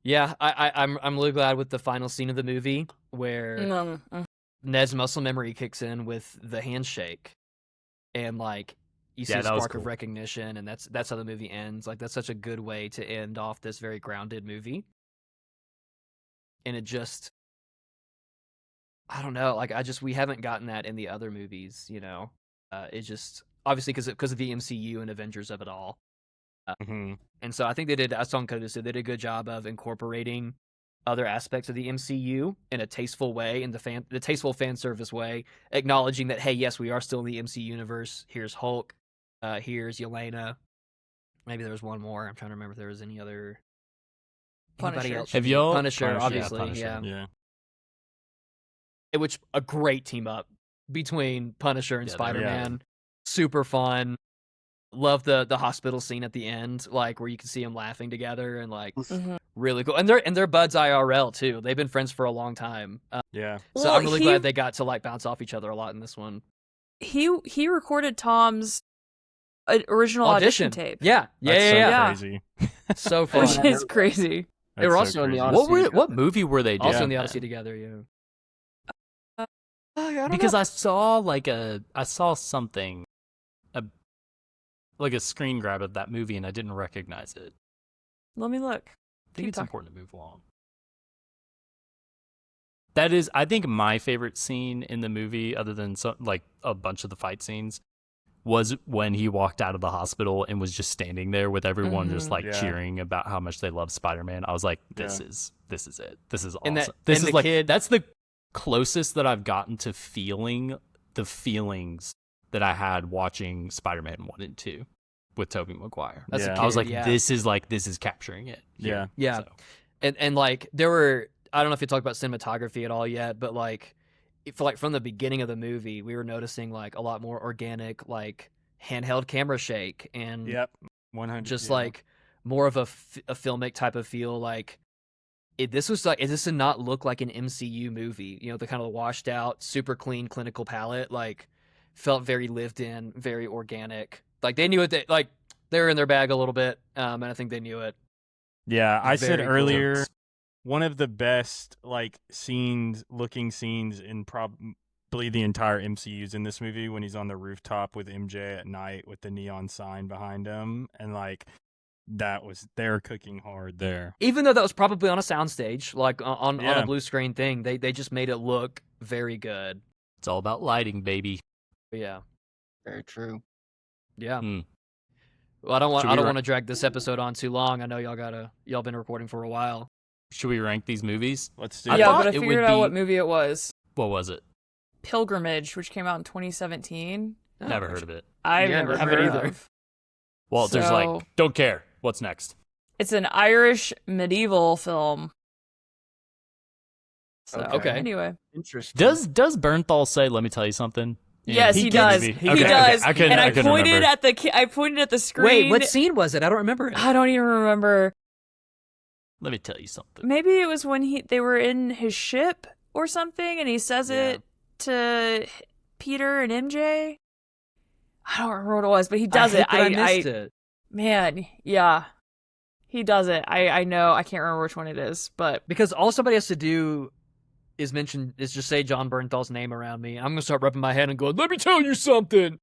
Yeah, I'm really glad with the final scene of the movie where Ned's muscle memory kicks in with the handshake, and like you see a spark of recognition, and that's how the movie ends. Like that's such a good way to end off this very grounded movie. And it just, I don't know, like we haven't gotten that in the other movies, you know. It just obviously because of the MCU and Avengers of it all. And so I think they did, as Tom Cody said, they did a good job of incorporating other aspects of the MCU in a tasteful way, in the tasteful fan service way, acknowledging that, hey, yes, we are still in the MCU universe. Here's Hulk. Here's Yelena. Maybe there was one more. I'm trying to remember if there was any other. Anybody else? Have y'all Punisher, obviously, yeah. Which a great team up between Punisher and Spider-Man. Yeah. Super fun. Love the hospital scene at the end, like where you can see them laughing together and like really cool. And they're buds IRL too. They've been friends for a long time. So I'm really glad they got to like bounce off each other a lot in this one. He recorded Tom's original audition tape. Yeah. Crazy. So fun. Which is crazy. They were also in the Odyssey. What movie were they doing? Also in the Odyssey together, yeah. Because I saw something, like a screen grab of that movie, and I didn't recognize it. Let me look. I think it's important to move along. That is, I think, my favorite scene in the movie, other than like a bunch of the fight scenes, was when he walked out of the hospital and was just standing there with everyone just like cheering about how much they love Spider-Man. I was like, this is it. This is awesome. This is like that's the closest that I've gotten to feeling the feelings that I had watching Spider-Man 1 and 2 with Tobey Maguire. I was like, this is capturing it. Yeah. So. And like there were, I don't know if you talked about cinematography at all yet, but like from the beginning of the movie, we were noticing like a lot more organic, like handheld camera shake and 100 just like more of a filmic type of feel. Like this did not look like an MCU movie, you know, the kind of washed out, super clean clinical palette, like felt very lived in, very organic. Like they knew it, like they were in their bag a little bit. And I think they knew it. Yeah. I said earlier, one of the best like looking scenes in probably the entire MCU's in this movie when he's on the rooftop with MJ at night with the neon sign behind him, and like they're cooking hard there. Even though that was probably on a soundstage, like on a blue screen thing, they just made it look very good. It's all about lighting, baby. Yeah, very true. Yeah. Well, I don't want to drag this episode on too long. I know y'all been recording for a while. Should we rank these movies? Let's do it. Yeah, but I figured out what movie it was. What was it? Pilgrimage, which came out in 2017. Never heard of it. I've never heard of it. Walter's like, don't care. What's next? It's an Irish medieval film. So, okay. Anyway. Interesting. Does Bernthal say, let me tell you something? Yes, he does. He does. Okay. And I pointed at the screen. Wait, what scene was it? I don't remember it. I don't even remember. Let me tell you something. Maybe it was when they were in his ship or something, and he says it to Peter and MJ. I don't remember what it was, but he does it. I missed it. Man, yeah. He does it. I know. I can't remember which one it is, but because all somebody has to do is just say John Bernthal's name around me. I'm gonna start rubbing my head and going, "Let me tell you something."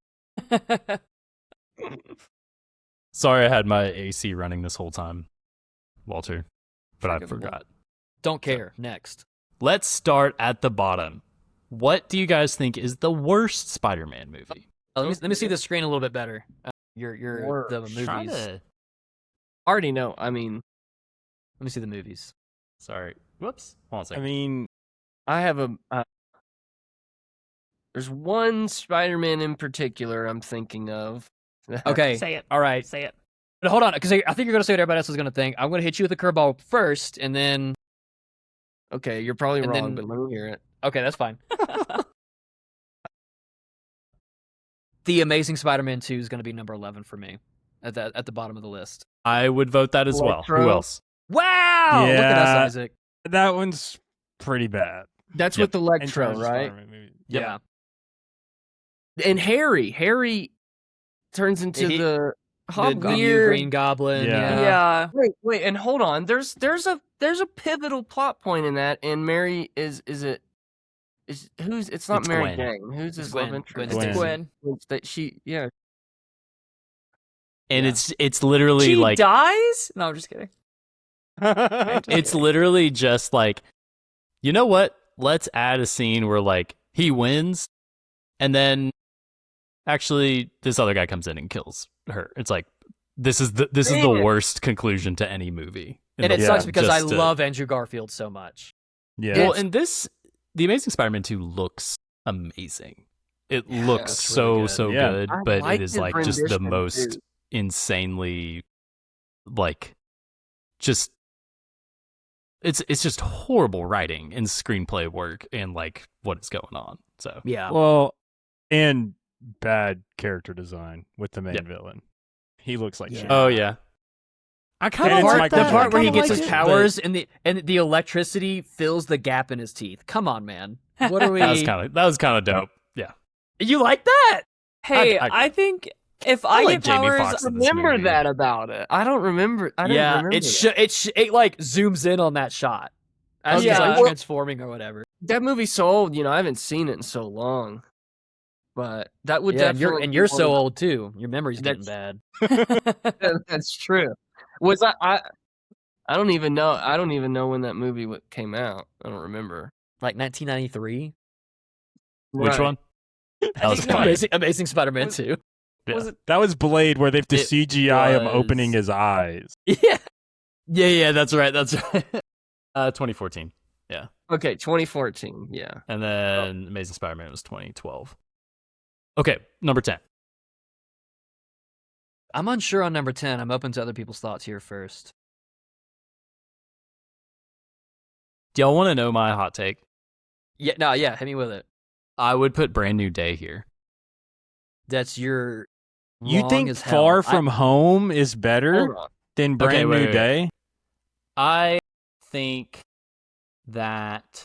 Sorry, I had my AC running this whole time, Walter, but I forgot. Don't care. Next, let's start at the bottom. What do you guys think is the worst Spider-Man movie? Let me see the screen a little bit better. The movies. I already know. I mean, let me see the movies. Sorry. Whoops. Hold on a second. I mean, I have there's one Spider-Man in particular I'm thinking of. Okay. Say it. All right. Say it. But hold on, because I think you're going to say what everybody else is going to think. I'm going to hit you with a curveball first, and then... Okay, you're probably wrong, but let me hear it. Okay, that's fine. The Amazing Spider-Man 2 is going to be number 11 for me, at the bottom of the list. I would vote that as well. Who else? Wow! Yeah, look at us, Isaac. That one's pretty bad. That's with Electro, right? Yeah. And Harry turns into Hobgoblin. The new Green Goblin. Yeah. Wait, and hold on. There's a pivotal plot point in that, and Mary is it. It's not Mary Gwen. Jane. Who's his love interest? Gwen. Yeah. And it's literally she like dies? No, I'm just kidding. it's literally just like, you know what? Let's add a scene where like he wins, and then actually this other guy comes in and kills her. It's like this is the worst conclusion to any movie. And it sucks because I love Andrew Garfield so much. Yeah. Well, and The Amazing Spider-Man 2 looks amazing. It looks so good, but it is like just the most insanely like just it's just horrible writing and screenplay work and like what is going on. So yeah. Well, and bad character design with the main villain. He looks like shit. Oh yeah. I kind of like the part where he gets his powers and the electricity fills the gap in his teeth. Come on, man. What are we? That was kind of dope. Yeah. You like that? Hey, I think if I like get Jamie powers, Foxx in this Remember movie. that about it? I don't remember. I don't remember. It like zooms in on that shot as he's like transforming or whatever. That movie's so old. I haven't seen it in so long. But that would definitely. And you're so old too. Your memory's getting bad. That's true. Was I don't even know. I don't even know when that movie came out. I don't remember. Like 1993. Which one? That was Amazing Spider-Man 2. Yeah. That was Blade, where they have to CGI him opening his eyes. Yeah. That's right. 2014. Yeah. Okay, 2014. Yeah. And then Amazing Spider-Man was 2012. Okay, number 10. I'm unsure on number 10. I'm open to other people's thoughts here first. Do y'all want to know my hot take? Yeah, hit me with it. I would put Brand New Day here. That's your. You think Far From Home is better than Brand New Day? I think that.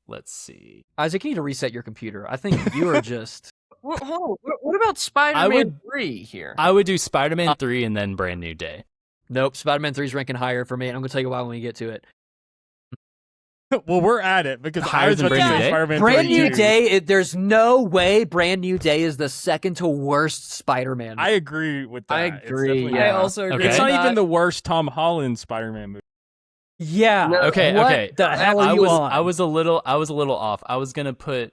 Let's see. Isaac, you need to reset your computer. I think you are just. Hold on. What about Spider-Man 3 here? I would do Spider-Man 3 and then Brand New Day. Nope, Spider-Man 3 is ranking higher for me, and I'm going to tell you why when we get to it. Well, we're at it because higher than Brand New Day. Spider-Man Brand 3 New too. Day. There's no way Brand New Day is the second to worst Spider-Man movie. I agree with that. I agree. I also agree. Okay. It's with not that. even the worst Tom Holland Spider-Man movie. Yeah. No, Okay. What Okay. the hell are you on? I was a little off. I was gonna put.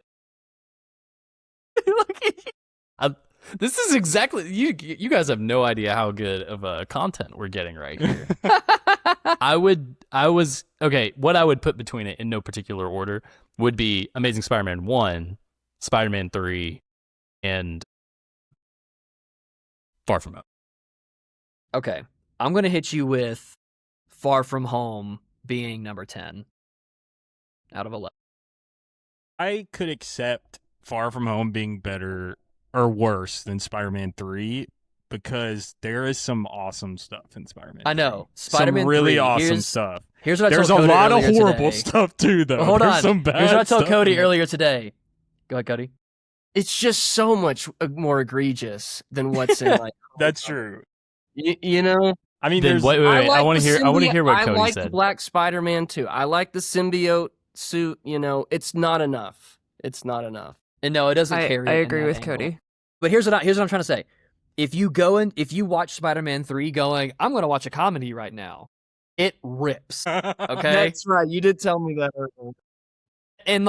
This is exactly you guys have no idea how good of content we're getting right here. What I would put between it in no particular order would be Amazing Spider-Man 1, Spider-Man 3, and Far From Home. Okay. I'm going to hit you with Far From Home being number 10 out of 11. I could accept Far From Home being better or worse than Spider-Man 3 because there is some awesome stuff in Spider-Man 3. I know. Spider-Man some really 3, awesome stuff. Here's what I There's told a Cody lot of earlier horrible today. stuff too, though. Well, hold There's on. some bad Here's what I told stuff Cody in it. earlier today. Go ahead, Cody. It's just so much more egregious than what's in like. That's true. You know. I mean, Then wait. I want to hear. I want to hear what Cody I like said. the Black Spider-Man too. I like the symbiote suit. It's not enough. It's not enough. And no, it doesn't carry. I in agree that with angle. Cody. But here's what I'm trying to say. If you watch Spider-Man 3 going, I'm going to watch a comedy right now, it rips. Okay? That's right. You did tell me that earlier. And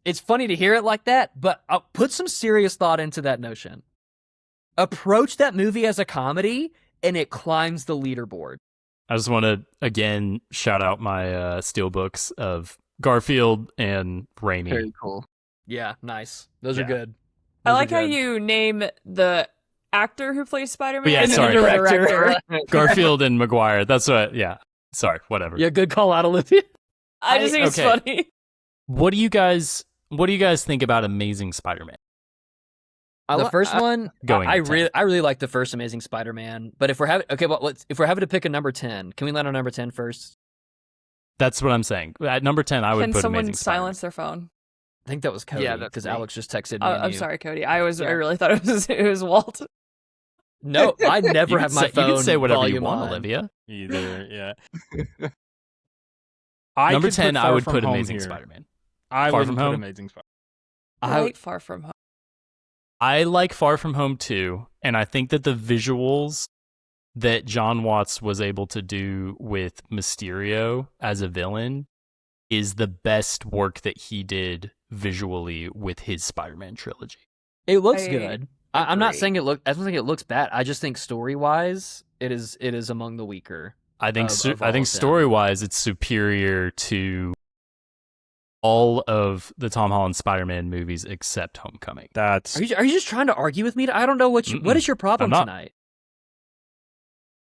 it's funny to hear it like that, but I'll put some serious thought into that notion. Approach that movie as a comedy, and it climbs the leaderboard. I just want to again shout out my steelbooks of Garfield and Raimi. Very cool. Yeah, nice. Those are good. I like how you name the actor who plays Spider-Man Yeah, and sorry. the director. Garfield and Maguire. That's what. Yeah. Sorry. Whatever. Yeah, good call out, Olivia. I just think it's funny. What do you guys think about Amazing Spider-Man? The first one, Going I to 10. really like the first Amazing Spider-Man. But if we're having to pick a number 10, can we land on number 10 first? That's what I'm saying. At number 10, I would Can put someone Amazing silence their phone? I think that was Cody. Yeah, that's because me. Alex just texted me. I'm sorry, Cody. I really thought it was Walt. No, I never have my phone. You can say whatever you volume want, on. Olivia. Either, yeah. Number 10, I would put Home Amazing here. Spider-Man. I Far would From put Home? Amazing Spider-Man. I like Far From Home. I like Far From Home too, and I think that the visuals that John Watts was able to do with Mysterio as a villain is the best work that he did visually with his Spider-Man trilogy. It looks good. I'm not saying I don't think it looks bad. I just think story-wise, it is among the weaker. I think story-wise, it's superior to all of the Tom Holland Spider-Man movies except Homecoming. Are you just trying to argue with me? I don't know what is your problem tonight.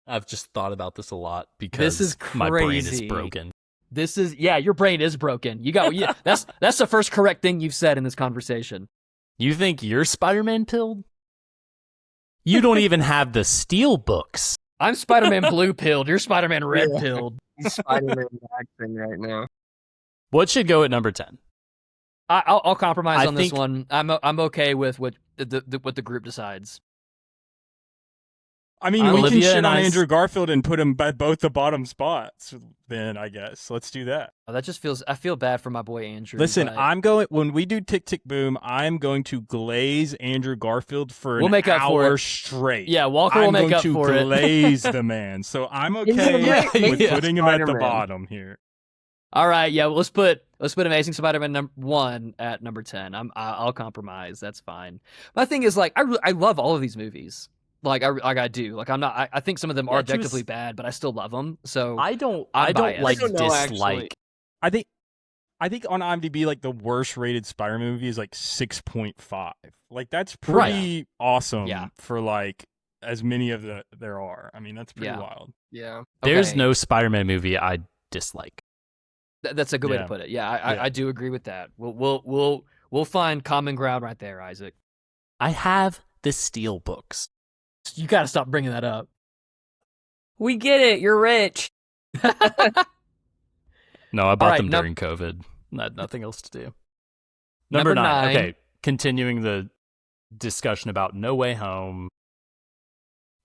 I've just thought about this a lot because my brain is broken. Your brain is broken. You got that's the first correct thing you've said in this conversation. You think you're Spider-Man pilled? You don't even have the steel books. I'm Spider-Man blue pilled. You're Spider-Man red pilled. He's Spider-Man acting right now. What should go at number 10? I'll compromise on this one. I'm okay with what the group decides. I mean, we can shit on Andrew Garfield and put him at both the bottom spots. Then I guess let's do that. Oh, that just feels. I feel bad for my boy Andrew. Listen, I'm going when we do Tick Tick Boom. I'm going to glaze Andrew Garfield for an hour straight. Yeah, Walker will make up for it. I'm going to glaze the man, so I'm okay with putting him at the bottom here. All right, yeah. Well, let's put Amazing Spider-Man 1 at number 10. I'll compromise. That's fine. My thing is I love all of these movies. I do. I think some of them are objectively bad, but I still love them. So I don't dislike. I think on IMDb the worst rated Spider-Man movie is 6.5. That's pretty awesome for as many of there are. I mean, that's pretty wild. Yeah. There's no Spider-Man movie I dislike. That's a good way to put it. Yeah, I do agree with that. We'll find common ground right there, Isaac. I have the steel books. You got to stop bringing that up. We get it. You're rich. No, I bought them during COVID. I had nothing else to do. Number 9. Okay, continuing the discussion about No Way Home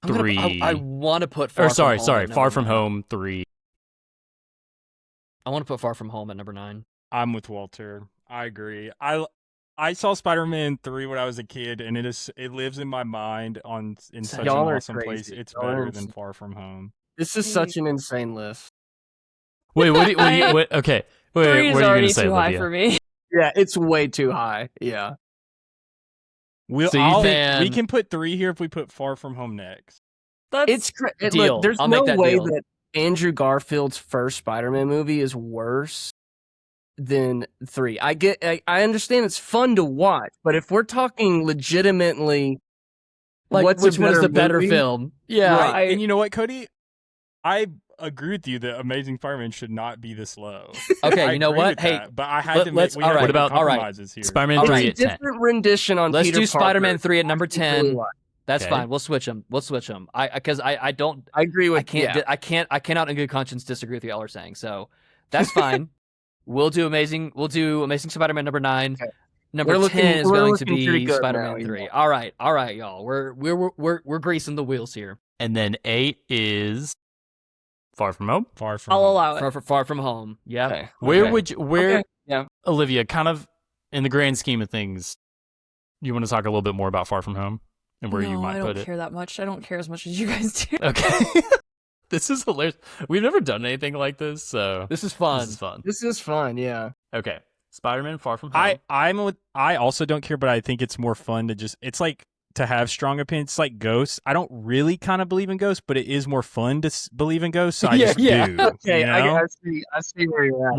3. I want to put Far From Home 3. I want to put Far From Home at number 9. I'm with Walter. I agree. I saw Spider-Man 3 when I was a kid, and it lives in my mind in such an awesome place. It's better than Far From Home. This is such an insane list. Wait, what okay. Wait, 3 is what are you already gonna say, too high Olivia? for me. Yeah, it's way too high. Yeah. We can put 3 here if we put Far From Home next. Deal. Look, there's no way that Andrew Garfield's first Spider-Man movie is worse than 3. I understand it's fun to watch, but if we're talking legitimately, which one is the better film? Yeah, right. And you know what, Cody? I agree with you that Amazing Spider-Man should not be this low. Okay, you know what? Hey, but I had to make what about compromises here. Spider-Man 3 at 10. Different rendition on. Let's Peter do Spider-Man Parker. 3 at number 10. That's fine. We'll switch them. Because I don't. I agree with. I cannot in good conscience disagree with what y'all are saying. So that's fine. We'll do Amazing Spider-Man number 9. Okay. Number 10 is going to be Spider-Man 3. All right, y'all. We're greasing the wheels here. And then 8 is Far From Home. I'll allow it. Far From Home. Yeah. Okay. Where Olivia, kind of in the grand scheme of things, you want to talk a little bit more about Far From Home and where you might put it? I don't care that much. I don't care as much as you guys do. Okay. This is hilarious. We've never done anything like this, so this is fun. This is fun, yeah. Okay. Spider-Man Far From Home. I also don't care, but I think it's more fun to it's to have strong opinions. It's like Ghosts. I don't really kind of believe in ghosts, but it is more fun to believe in ghosts, so I just do. Okay, you know? I see where you're at.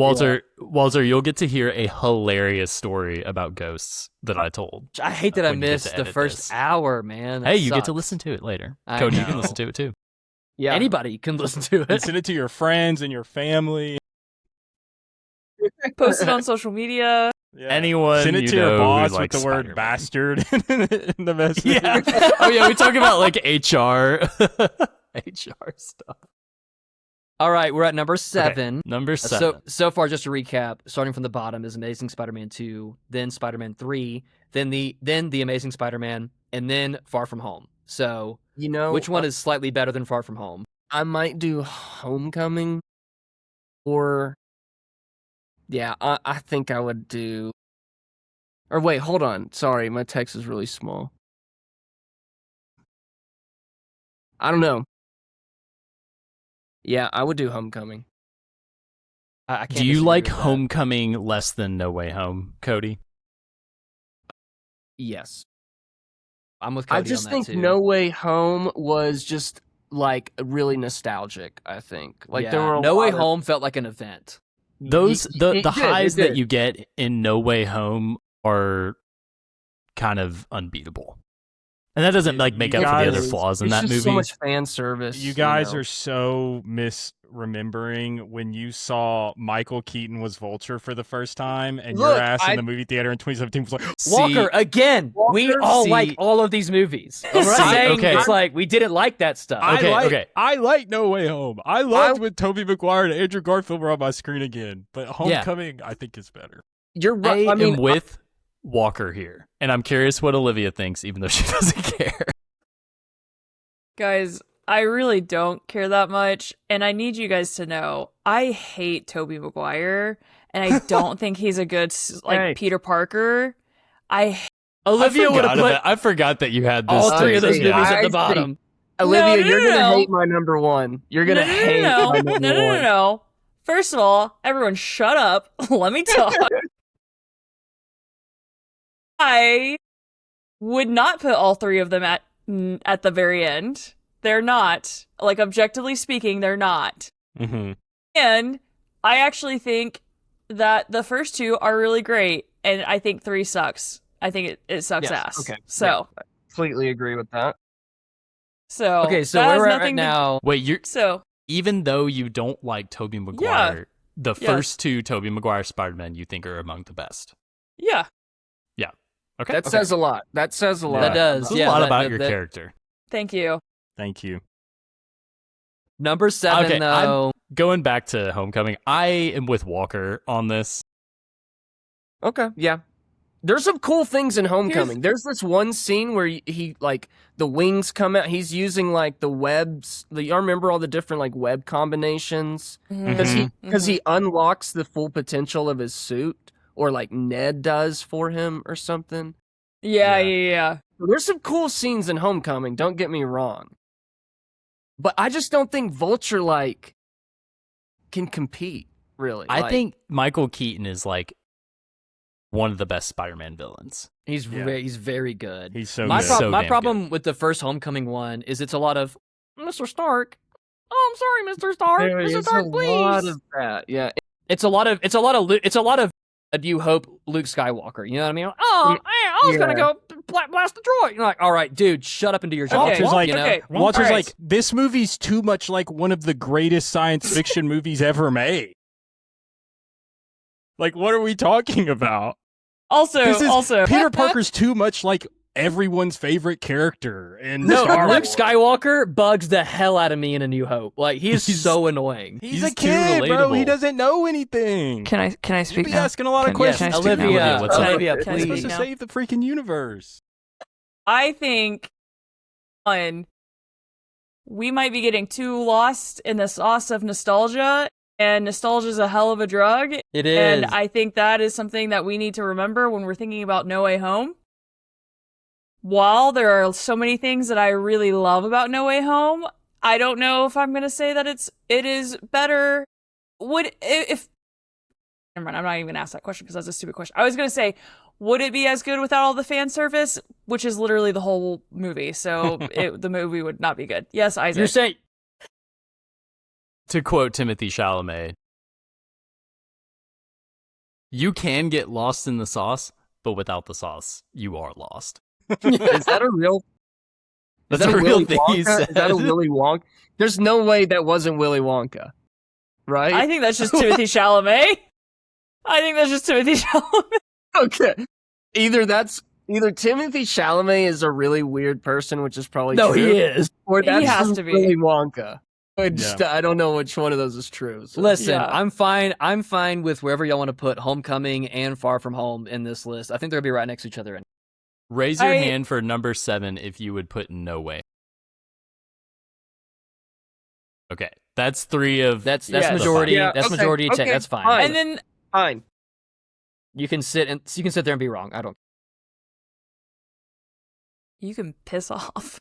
Walter, you'll get to hear a hilarious story about ghosts that I told. I hate that I missed the first hour, man. Hey, you get to listen to it later. Cody, you can listen to it too. Yeah. Anybody can listen to it. Send it to your friends and your family. Post it on social media. Yeah. Anyone send it to your boss with the word Spider-Man. bastard in the message. Yeah. Oh yeah, we talk about HR stuff. All right, we're at number 7. Okay. Number 7. So far, just to recap, starting from the bottom is Amazing Spider-Man 2, then Spider-Man 3, then the Amazing Spider-Man, and then Far From Home. So You know, which one is slightly better than Far From Home? I might do Homecoming, or I think I would do. Or wait, hold on. Sorry, my text is really small. I don't know. Yeah, I would do Homecoming. I can't do you like disagree with that. Homecoming less than No Way Home, Cody? Yes. I'm with Cody I just on think that too. No Way Home was just like really nostalgic. I think there were No Way Home felt like an event. The highs that you get in No Way Home are kind of unbeatable. And that doesn't like make up for the other flaws in that movie. So much fan service. You guys are so misremembering when you saw Michael Keaton was Vulture for the first time, and your ass in the movie theater in 2017 was like, Walker again. We all like all of these movies. It's like we didn't like that stuff. I like No Way Home. I loved when Tobey Maguire and Andrew Garfield were on my screen again, but Homecoming I think is better. You're right. I am with Walker here, and I'm curious what Olivia thinks, even though she doesn't care. Guys, I really don't care that much, and I need you guys to know I hate Tobey Maguire, and I don't think he's a good Peter Parker. Olivia would have put. I forgot that you had this all three of those movies at the bottom. Olivia, you're gonna hate my number one. You're gonna hate my number one. No. First of all, everyone, shut up. Let me talk. I would not put all three of them at the very end. They're not. Like, objectively speaking, they're not. Mm-hmm. And I actually think that the first two are really great, and I think 3 sucks. I think it sucks ass. Okay. So I completely agree with that. So okay, so where we're at right now. Wait, even though you don't like Tobey Maguire, the first two Tobey Maguire Spider-Man you think are among the best. Yeah. Okay. That says a lot. That says a lot. That does. Says a lot about your character. Thank you. Thank you. Number 7, though. I'm going back to Homecoming, I am with Walker on this. Okay, yeah. There's some cool things in Homecoming. There's this one scene where he like the wings come out. He's using like the webs. Y'all remember all the different like web combinations? Because he unlocks the full potential of his suit, or like Ned does for him or something. Yeah. There's some cool scenes in Homecoming. Don't get me wrong, but I just don't think Vulture like can compete really. I think Michael Keaton is like one of the best Spider-Man villains. He's very good. He's so good. My problem with the first Homecoming one is it's a lot of Mr. Stark. Oh, I'm sorry, Mr. Stark. Mr. Stark, please. A lot of that. Yeah. It's a lot of A New Hope Luke Skywalker. You know what I mean? Like, I was gonna go blast the droid. You're like, all right, dude, shut up and do your job. Walter's like, this movie's too much like one of the greatest science fiction movies ever made. Like, what are we talking about? Also, Peter Parker's too much like everyone's favorite character. And Luke Skywalker bugs the hell out of me in A New Hope. Like, he's so annoying. He's a kid, bro. He doesn't know anything. Can I speak? You'll be asking a lot of questions. Olivia, Olivia, please. You're supposed to save the freaking universe. I think we might be getting too lost in the sauce of nostalgia, and nostalgia is a hell of a drug. It is. And I think that is something that we need to remember when we're thinking about No Way Home. While there are so many things that I really love about No Way Home, I don't know if I'm going to say that it is better. Never mind, I'm not even going to ask that question because that's a stupid question. I was going to say, would it be as good without all the fan service? Which is literally the whole movie. So the movie would not be good. Yes, Isaac. You're saying... To quote Timothy Chalamet, you can get lost in the sauce, but without the sauce, you are lost. Is that a real? That's a real thing he said. Is that a Willy Wonka? There's no way that wasn't Willy Wonka, right? I think that's just Timothy Chalamet. Okay, either Timothy Chalamet is a really weird person, which is probably true, he is, or that's he has to be Willy Wonka. I don't know which one of those is true. So. Listen, I'm fine with wherever y'all want to put Homecoming and Far From Home in this list. I think they're gonna be right next to each other. Raise your hand for number 7 if you would put No Way. Okay, that's 3 of that's majority. Yeah, that's okay, majority. okay, That's fine. fine. And then Fine. You can sit there and be wrong. I don't. you can piss off.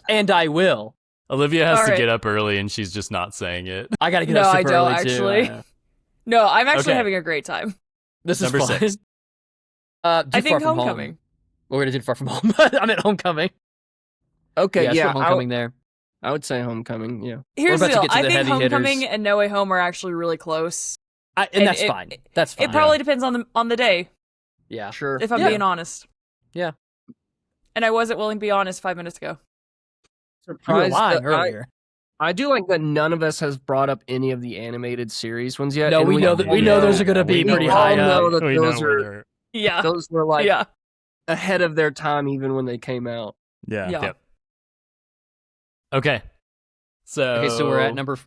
And I will. Olivia has All to right. get up early, and she's just not saying it. I gotta get No, up I super don't early actually. too. No, I'm actually Okay. having a great time. This Number is fun. 6. Do I Far think From Homecoming. Home. We're gonna do Far From Home. I'm at Homecoming. Okay, Yeah, yeah, Homecoming there. I would say Homecoming. Yeah. Here's We're the about to deal. get to I the think heavy Homecoming hitters. and No Way Home are actually really close. And that's it- fine. That's fine. It probably depends on the day, Yeah. Sure. if I'm Yeah. being honest. Yeah. And I wasn't willing to be honest 5 minutes ago. You were Surprised lying that earlier. I do like that none of us has brought up any of the animated series ones yet. No, and we know that we know those are gonna be we pretty all high know up. that We those know are where Yeah. those were like yeah. ahead of their time even when they came out. yeah. Yeah. Yep. Okay. So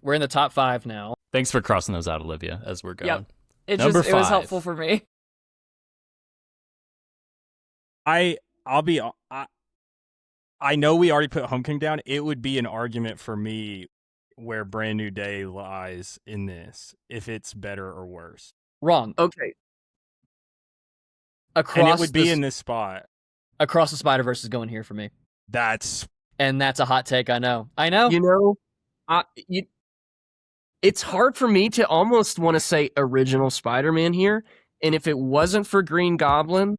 we're in the top 5 now. Thanks for crossing those out, Olivia, as we're going. Yep. It Number just it was 5. helpful for me. I know we already put Homecoming down. It would be an argument for me where Brand New Day lies in this, if it's better or worse. Wrong. Okay. Across And it would be the, in this spot. Across the Spider-Verse is going here for me. That's And that's a hot take, I know. I know. You know, it's hard for me to almost want to say original Spider-Man here. And if it wasn't for Green Goblin,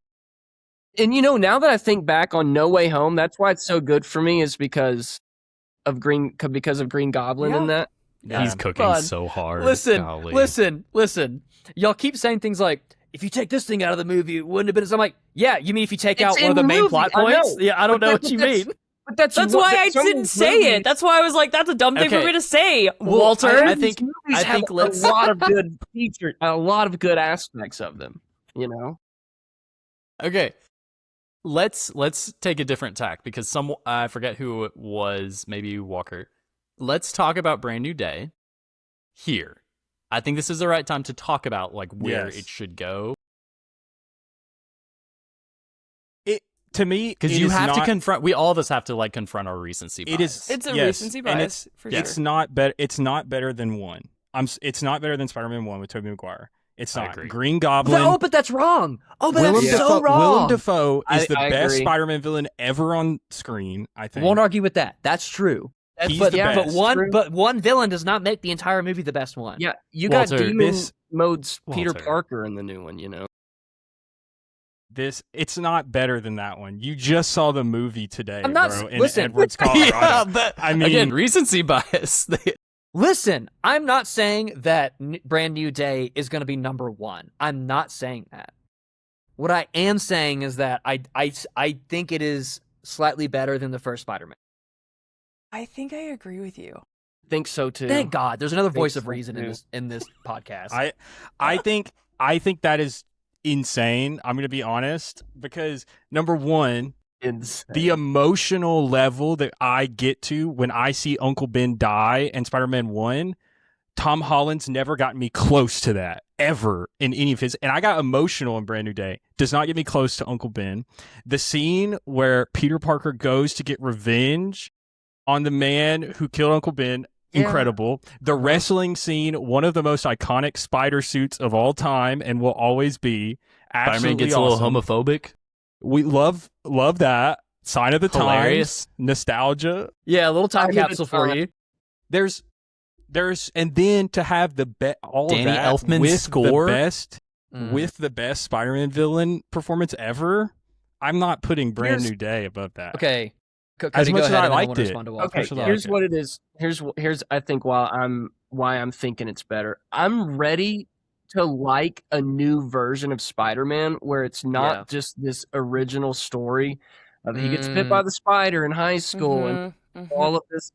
and now that I think back on No Way Home, that's why it's so good for me is because of Green Goblin in that. He's cooking Fun. so hard. Listen, Golly. listen. Y'all keep saying things like, if you take this thing out of the movie, it wouldn't have been. I'm like, yeah, you mean if you take It's out one in of the the main movie, plot I know. points? Yeah, I don't know what you mean. But that's Why I didn't say it. That's why I was like, that's a dumb thing for Okay. me to say, Well, Walter. I think a lot of good features, a lot of good aspects of them. Okay. Let's take a different tack because I forget who it was, maybe Walker. Let's talk about Brand New Day here. I think this is the right time to talk about like where Yes. it should go. to me Because you have to confront. All of us have to like confront our recency bias. It is. It's a yes, recency and bias, for sure. It's not better. It's not better than 1. It's not better than Spider-Man 1 with Tobey Maguire. It's I not. agree. Green Goblin. Oh, but that's wrong. Oh, but Willem that's Dafoe, so wrong. Willem Dafoe is the I best agree. Spider-Man villain ever on screen. I think. Won't argue with that. That's true. He's but the but best. one villain does not make the entire movie the best one. Yeah, you Walter, got Demon this- Mode's Peter Walter. Parker in the new one. It's not better than that one. You just saw the movie today, I'm not- bro. In listen. Edwards, Colorado. Yeah, but I mean, again, recency bias. Listen, I'm not saying that Brand New Day is going to be number 1. I'm not saying that. What I am saying is that I think it is slightly better than the first Spider-Man. I think I agree with you. Think so too. Thank God, there's another voice of so, reason too. in this podcast. I think that is insane. I'm going to be honest because number 1, the emotional level that I get to when I see Uncle Ben die in Spider-Man 1, Tom Holland's never gotten me close to that ever in any of his. And I got emotional in Brand New Day. Does not get me close to Uncle Ben. The scene where Peter Parker goes to get revenge on the man who killed Uncle Ben, incredible. The wrestling scene, one of the most iconic spider suits of all time and will always be. Spider-Man Absolutely gets awesome. a little homophobic. We love that. Sign of the Hilarious. times, nostalgia. Yeah, a little time Sign of the capsule for time. you. There's, and then to have all Danny of that Elfman's with score? the best, with the best Spider-Man villain performance ever. I'm not putting Brand New Day above that. Okay. Cody, As much go as ahead I and then liked want to it. respond to Walter. Okay, Especially here's like what it is. Here's I think why I'm thinking it's better. I'm ready to like a new version of Spider-Man where it's not just this original story of he gets bit by the spider in high school and all of this.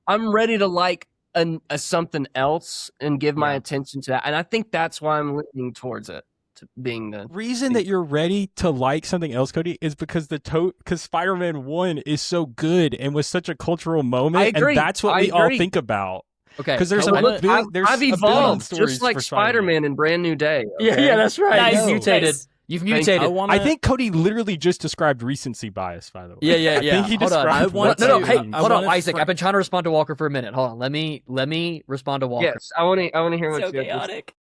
I'm ready to like a something else and give my attention to that, and I think that's why I'm leaning towards it to being the reason that you're ready to like something else, Cody, is because because Spider-Man 1 is so good and was such a cultural moment, I agree. and that's what we all think about. Okay, Because there's Look, there's I've a billion evolved stories just like for Spider-Man in Brand New Day. Okay? Yeah, that's right. Nice. You mutated. Nice. You've mutated. I think Cody literally just described recency bias, by the way. Yeah. I think he described No, hey, hold on, Isaac. I've been trying to respond to Walker for a minute. Hold on. Let me respond to Walker. Yes, I want to hear what so chaotic.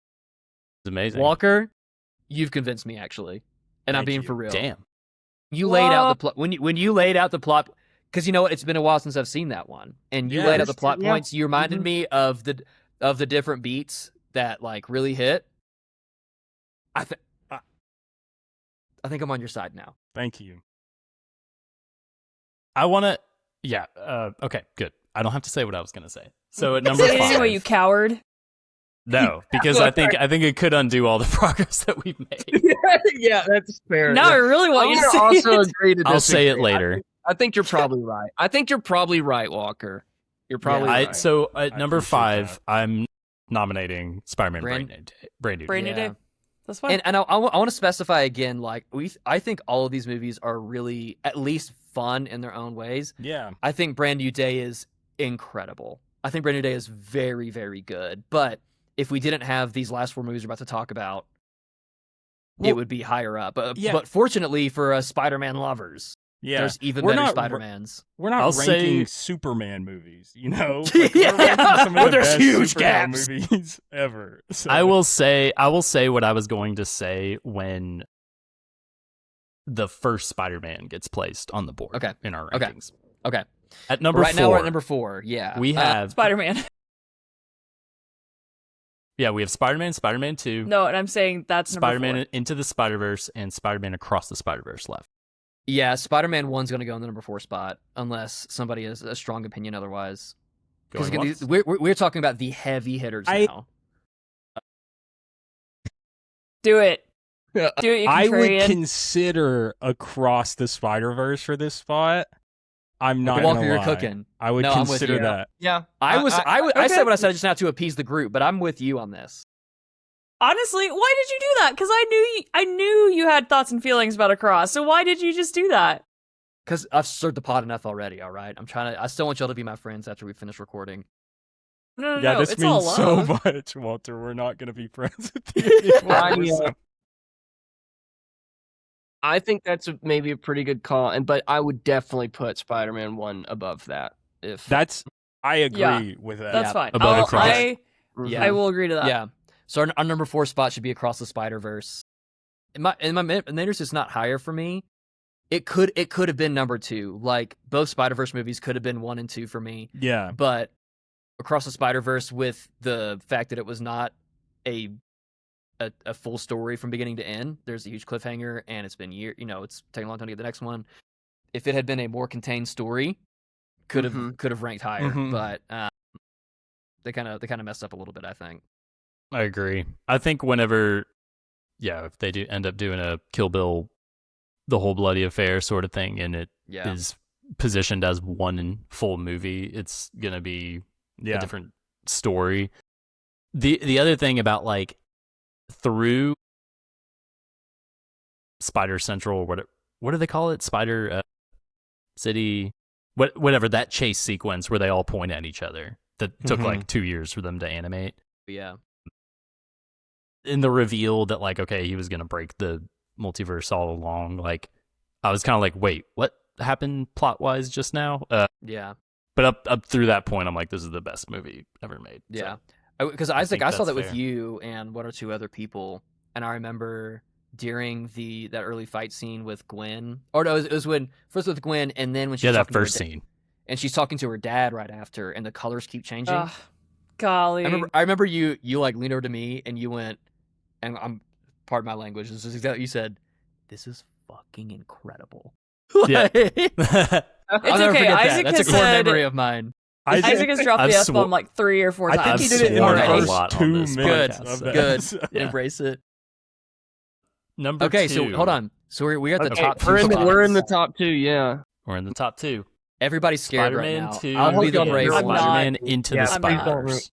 It's amazing. Walker, you've convinced me, actually. And I'm being you. for real. Damn. You laid out the plot. When you laid out the plot, because you know what? It's been a while since I've seen that one. And you laid out the plot points. You reminded me of the different beats that like really hit. I think I'm on your side now. Thank you. I want to. Yeah. Okay. Good. I don't have to say what I was going to say. So at number 5. Anyway, you coward. No, because I think it could undo all the progress that we've made. Yeah, that's fair. Now I really want you to say also it. agree to disagree. I'll say it later. I think you're probably right. Walker. You're probably right. So at number 5, I'm nominating Spider-Man Brand New Brand New Day. That's fine. And I want to specify again, like I think all of these movies are really at least fun in their own ways. Yeah. I think Brand New Day is incredible. I think Brand New Day is very, very good. But if we didn't have these last 4 movies we're about to talk about, it would be higher up. But fortunately for us Spider-Man lovers, there's even better Spider-Mans. We're not ranking Superman movies, you know? Like, we're ranking some of the there's best huge Superman gaps movies ever. So. I will say what I was going to say when the first Spider-Man gets placed on the board in our rankings. Okay. At number 4. Now we're at number 4, yeah. We have Spider-Man. Yeah, we have Spider-Man, Spider-Man 2. No, and I'm saying that's Spider-Man number 4. Into the Spider-Verse and Spider-Man Across the Spider-Verse left. Yeah, Spider-Man 1's going to go in the number 4 spot unless somebody has a strong opinion otherwise. Because we're talking about the heavy hitters now. Do it. Do it, you I would contrarian. consider Across the Spider-Verse for this spot. I'm not Walker, gonna you're lie. cooking. I would consider that. Yeah. I said what I said just now to appease the group, but I'm with you on this. Honestly, why did you do that? Because I knew you had thoughts and feelings about Across. So why did you just do that? Because I've stirred the pot enough already. All right, I still want y'all to be my friends after we finish recording. No, this it's all means so love. much, Walter. We're not gonna be friends with you anymore. I think that's maybe a pretty good call, but I would definitely put Spider-Man 1 above that. I agree with that. That's fine. Above Across. I will agree to that. Yeah. So our number 4 spot should be Across the Spider-Verse. In my Naders, it's not higher for me. It could have been number 2. Like both Spider-Verse movies could have been 1 and 2 for me. Yeah. But Across the Spider-Verse, with the fact that it was not a full story from beginning to end, there's a huge cliffhanger, and it's been it's taking a long time to get the next one. If it had been a more contained story, could have ranked higher. But they kind of messed up a little bit, I think. I agree. I think whenever, if they do end up doing a Kill Bill, the whole bloody affair sort of thing, and it is positioned as one full movie, it's gonna be a different story. The other thing about like through Spider Central, what do they call it? Spider City, whatever, that chase sequence where they all point at each other that took like 2 years for them to animate. Yeah. In the reveal that like, okay, he was gonna break the multiverse all along, like I was kind of like, wait, what happened plot wise just now? Yeah. But up through that point, I'm like, this is the best movie ever made. Yeah. Because Isaac, I saw that with you and 1 or 2 other people, and I remember during that early fight scene with Gwen, or no, it was when first with Gwen, and then when she's that first scene, and she's talking to her dad right after, and the colors keep changing. Golly, I remember you like leaned over to me and you went, and I'm pardon my language, this is exactly what you said. This is fucking incredible. Yeah. It's okay. Isaac That's has a core said, memory of mine. Isaac has dropped the S-bomb like 3 or 4 times. I think he did it in the first 2 minutes. Good. Embrace it. Number 2. Okay, so hold on. So we're at the top 2 We're in the top 2, yeah. We're in the top 2. Everybody's scared Spider-Man right now. 2. I'll be the brave one. Spider-Man Into the Spider-Verse.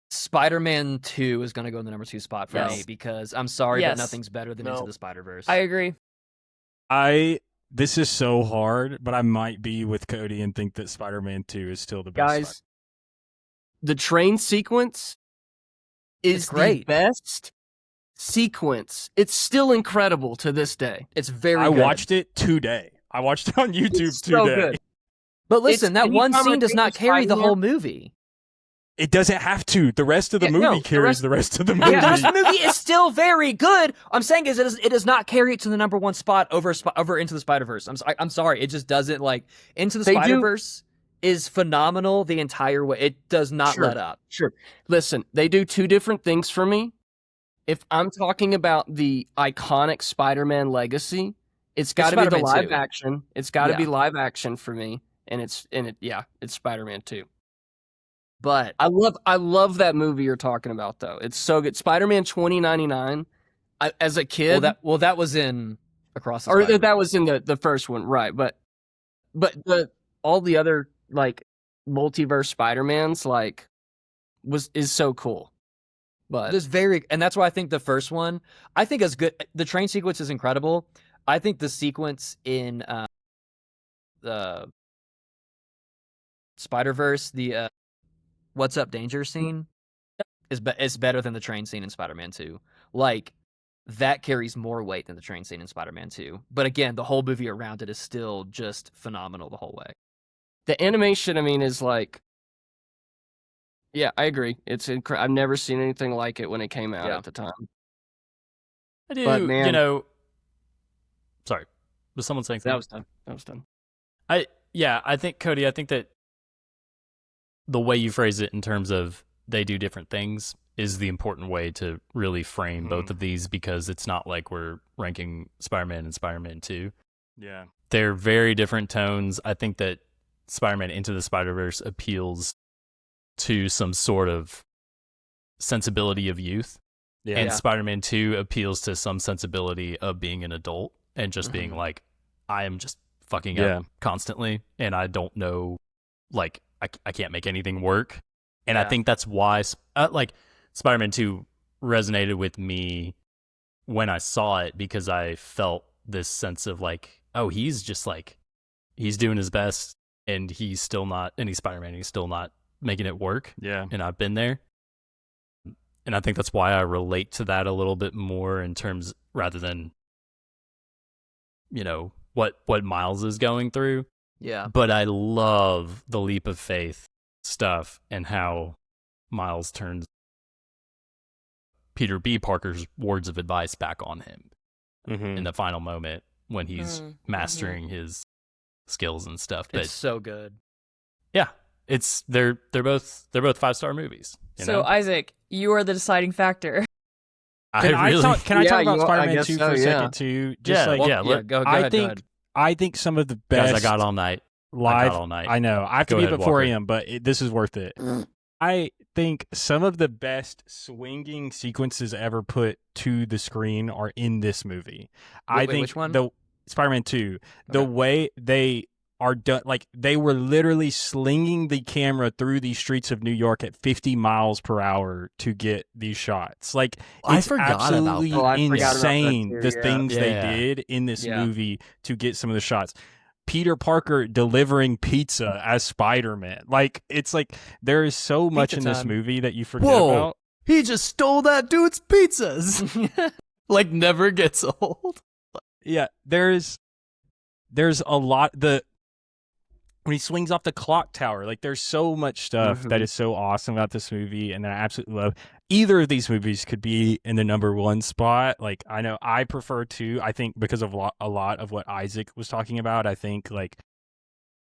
Spider-Man 2 is going to go in the number 2 spot for me because I'm sorry, but nothing's better than Into the Spider-Verse. I agree. This is so hard, but I might be with Cody and think that Spider-Man 2 is still the best. Guys, the train sequence is the best sequence, it's still incredible to this day. It's very I good. watched it today. I watched it on YouTube so today. Good. But listen, that one scene does not carry the whole movie. It doesn't have to. The rest of the movie carries the rest of the movie. The rest of the movie is still very good. I'm saying is it does not carry it to the number one spot over Into the Spider-Verse. I'm sorry. It just doesn't. Like, Into the Spider-Verse is phenomenal the entire way. It does not let up. Sure. Listen, they do two different things for me. If I'm talking about the iconic Spider-Man legacy, it's got to be the live action. It's got to be live action for me, and it's Spider-Man 2. But I love that movie you're talking about, though. It's so good. Spider-Man 2099. As a kid, that was in Across the or Spider-Man. that was in the first one, right? But all the other like multiverse Spider-Mans is so cool. But and that's why I think the first one I think is good. The train sequence is incredible. I think the sequence in the Spider-Verse, the What's Up Danger scene is better than the train scene in Spider-Man 2. Like, that carries more weight than the train scene in Spider-Man 2. But again, the whole movie around it is still just phenomenal the whole way. The animation, I mean, is like, yeah, I agree. It's I've never seen anything like it when it came out at the time. I do, but, man, sorry, was someone saying something? That was done. I think, Cody, I think that the way you phrase it in terms of they do different things is the important way to really frame both of these, because it's not like we're ranking Spider-Man and Spider-Man 2. Yeah. They're very different tones. I think that Spider-Man Into the Spider-Verse appeals to some sort of sensibility of youth. Yeah. And Spider-Man 2 appeals to some sensibility of being an adult and just being like, I am just fucking up constantly, and I don't know, like, I can't make anything work. And I think that's why like Spider-Man 2 resonated with me when I saw it, because I felt this sense of like, oh, he's just like, he's doing his best and he's still not, and he's Spider-Man, he's still not making it work. Yeah. And I've been there. And I think that's why I relate to that a little bit more in terms, rather than, you know, what Miles is going through. Yeah. But I love the leap of faith stuff and how Miles turns Peter B. Parker's words of advice back on him in the final moment when he's mastering his skills and stuff. But it's so good. Yeah. They're both 5-star movies. So Isaac, you are the deciding factor. Can I talk about Spider-Man 2 for a second too? Go ahead. I think some of the best. Guys, I got all night. I know. I have to leave at 4 a.m., but this is worth it. I think some of the best swinging sequences ever put to the screen are in this movie. I think which one? The Spider-Man 2, the way they are done, like they were literally slinging the camera through the streets of New York at 50 miles per hour to get these shots. Like, it's absolutely insane the things they did in this movie to get some of the shots. Peter Parker delivering pizza as Spider-Man. Like, it's like there is so much in this movie that you forget about. He just stole that dude's pizzas. Like, never gets old. Yeah, there's a lot. When he swings off the clock tower, like, there's so much stuff that is so awesome about this movie, and that I absolutely love. Either of these movies could be in the number one spot. Like, I know I prefer to. I think because of a lot of what Isaac was talking about, I think, like,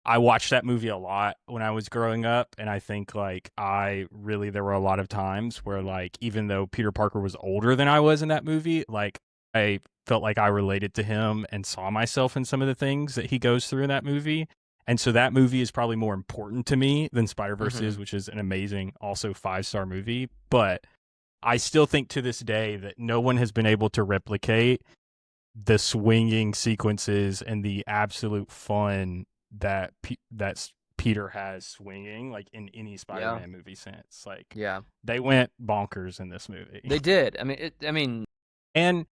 I watched that movie a lot when I was growing up, and I think, like, there were a lot of times where, like, even though Peter Parker was older than I was in that movie, like, I felt like I related to him and saw myself in some of the things that he goes through in that movie. And so that movie is probably more important to me than Spider-Verse is, which is an amazing, also 5-star movie. But I still think to this day that no one has been able to replicate the swinging sequences and the absolute fun that Peter has swinging, like, in any Spider-Man movie since. Like, they went bonkers in this movie. They did. And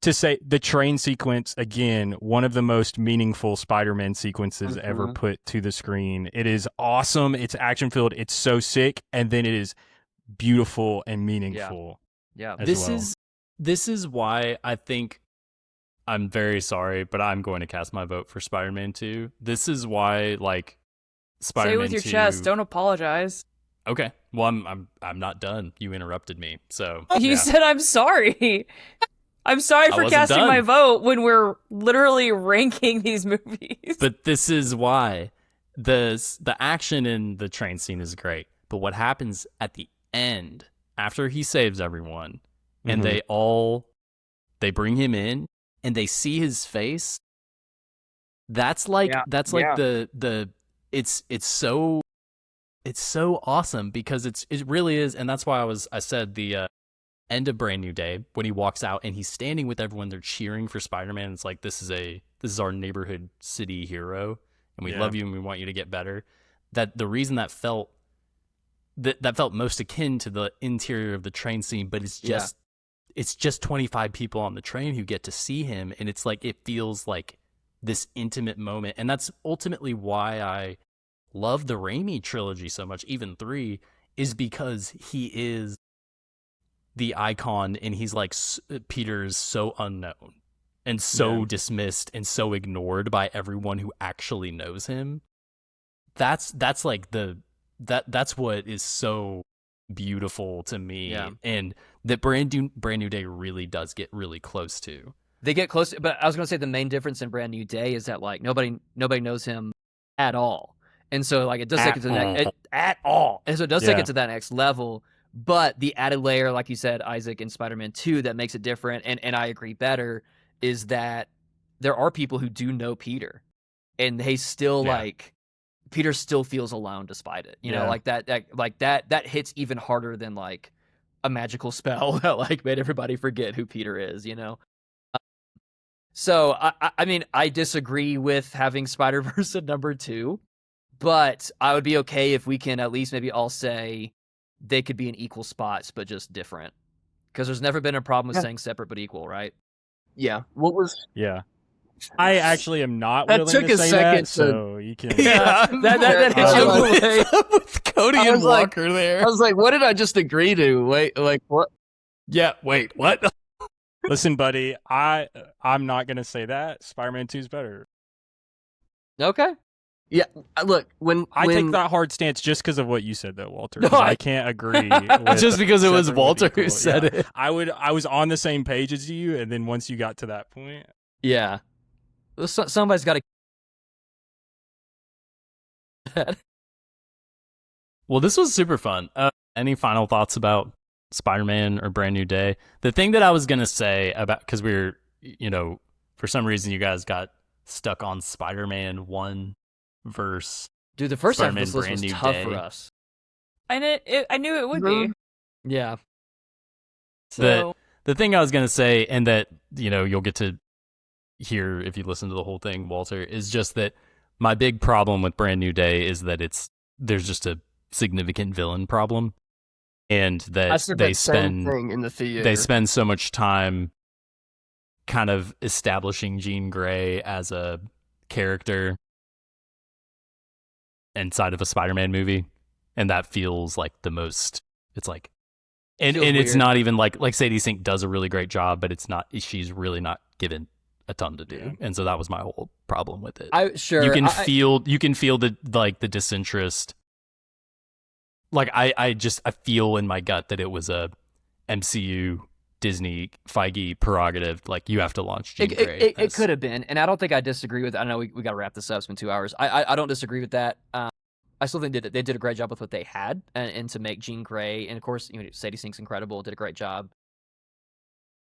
to say the train sequence, again, one of the most meaningful Spider-Man sequences ever put to the screen. It is awesome. It's action-filled. It's so sick. And then it is beautiful and meaningful. This This is why I think I'm very sorry, but I'm going to cast my vote for Spider-Man 2. This is why, like, Spider-Man 2... Say it with your chest. Don't apologize. Okay. Well, I'm not done. You interrupted me, so... You said I'm sorry. I'm sorry for casting my vote when we're literally ranking these movies. But this is why. The action in the train scene is great, but what happens at the end, after he saves everyone, and they bring him in, and they see his face, it's so awesome, because it really is. And that's why I said the end of Brand New Day, when he walks out and he's standing with everyone, they're cheering for Spider-Man. It's like, this is our neighborhood city hero, and we love you and we want you to get better. That the reason that felt most akin to the interior of the train scene, but it's just 25 people on the train who get to see him, and it's like, it feels like this intimate moment. And that's ultimately why I love the Raimi trilogy so much, even 3, is because he is the icon, and he's like, Peter's so unknown and so dismissed and so ignored by everyone who actually knows him. That's like that's what is so beautiful to me, and that Brand New Day really does get really close to. They get close, but I was going to say the main difference in Brand New Day is that, like, nobody knows him at all, and so, like, it does take it to the next at all, and so it does take it to that next level. But the added layer, like you said, Isaac, in Spider-Man 2, that makes it different, and I agree better, is that there are people who do know Peter, and they still like. Peter still feels alone despite it, you know, like that hits even harder than like a magical spell that like made everybody forget who Peter is, you know? So I mean, I disagree with having Spider-Verse at number 2, but I would be okay if we can at least maybe all say they could be in equal spots, but just different. Because there's never been a problem with saying separate but equal, right? Yeah. I actually am not willing to say that, so you can... Yeah, that hits you away with Cody and Walker there. I was like, what did I just agree to? Wait, like, what? Yeah, wait, what? Listen, buddy, I'm not going to say that. Spider-Man 2 is better. Okay. Yeah, look, I take that hard stance just because of what you said, though, Walter. No, I can't agree. Just because it was Walter who said it. I was on the same page as you, and then once you got to that point... Yeah. Somebody's got to. Well, this was super fun. Any final thoughts about Spider-Man or Brand New Day? The thing that I was gonna say about, because we're, for some reason you guys got stuck on Spider-Man 1 verse. Dude, the first half of this list was tough for us. I knew it would be. Yeah. So the thing I was gonna say, and that you'll get to here if you listen to the whole thing, Walter, is just that my big problem with Brand New Day is that there's just a significant villain problem, and that they spend so much time kind of establishing Jean Grey as a character inside of a Spider-Man movie, and that feels like the most. It's like, and it's not even like Sadie Sink does a really great job, but it's not. She's really not given a ton to do, and so that was my whole problem with it. You can feel the disinterest. Like I feel in my gut that it was a MCU Disney Feige prerogative. Like, you have to launch Jean Grey. It could have been, and I don't think I disagree with. I know we got to wrap this up. It's been 2 hours. I don't disagree with that. I still think they did a great job with what they had, and to make Jean Grey, and of course Sadie Sink's incredible. Did a great job.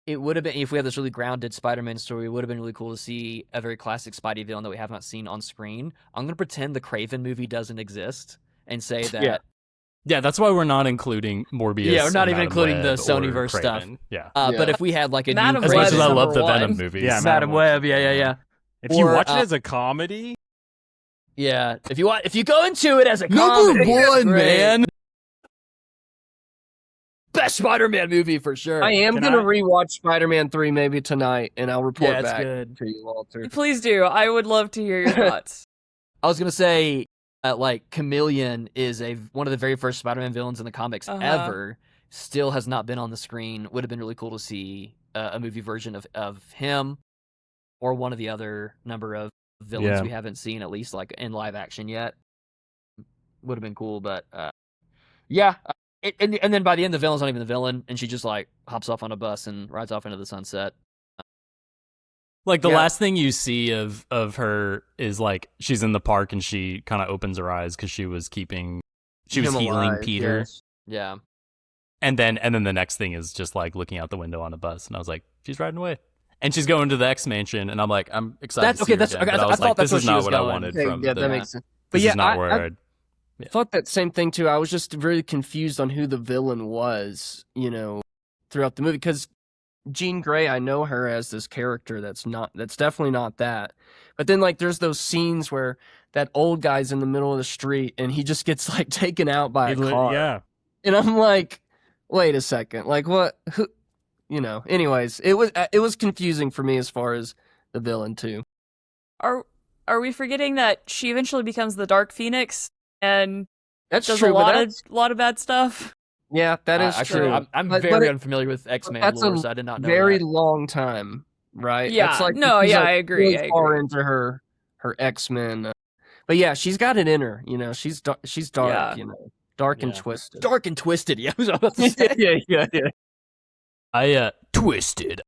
It would have been, if we had this really grounded Spider-Man story, it would have been really cool to see a very classic Spidey villain that we have not seen on screen. I'm going to pretend the Craven movie doesn't exist and say that. Yeah, that's why we're not including Morbius. Yeah, we're not even including the Sonyverse stuff. Yeah. But if we had like a Madam new as much as I love the one. Venom movies. Yeah, Madam Web, yeah. If you watch it as a comedy... Yeah, if you go into it as a comedy... Number 1, man! Best Spider-Man movie for sure. I am going to rewatch Spider-Man 3 maybe tonight, and I'll report back good. to you, Walter. Please do. I would love to hear your thoughts. I was going to say, Chameleon is one of the very first Spider-Man villains in the comics ever. still has not been on the screen. Would have been really cool to see a movie version of him or one of the other number of villains we haven't seen, at least like in live action yet. Would have been cool, but and then by the end, the villain's not even the villain, and she just like hops off on a bus and rides off into the sunset. Like the last thing you see of her is like she's in the park and she kind of opens her eyes because she was healing Peter. Yes. Yeah. And then the next thing is just like looking out the window on a bus, and I was like, she's riding away, and she's going to the X Mansion, and I'm like, I'm excited. That's okay. That's again, okay. I was thought like, that's this is not what I going. wanted Okay, from. yeah, that makes sense. But this yeah, is not where I thought that same thing too. I was just really confused on who the villain was, throughout the movie, because Jean Grey, I know her as this character that's definitely not that. But then like there's those scenes where that old guy's in the middle of the street and he just gets like taken out by a car. Yeah. And I'm like, wait a second, like what? Who? Anyways, it was confusing for me as far as the villain too. Are we forgetting that she eventually becomes the Dark Phoenix and That's does true. a lot of bad stuff? Yeah, that is actually, true. I'm very unfamiliar with X-Men lore, so I did not know very that. long time, right? Yeah, That's like, no, she's, yeah, like, I agree. Really far into her X-Men, but yeah, she's got it in her. She's dark. Yeah. Dark and twisted. Dark and twisted. Yeah, I was about to say. yeah. I twisted.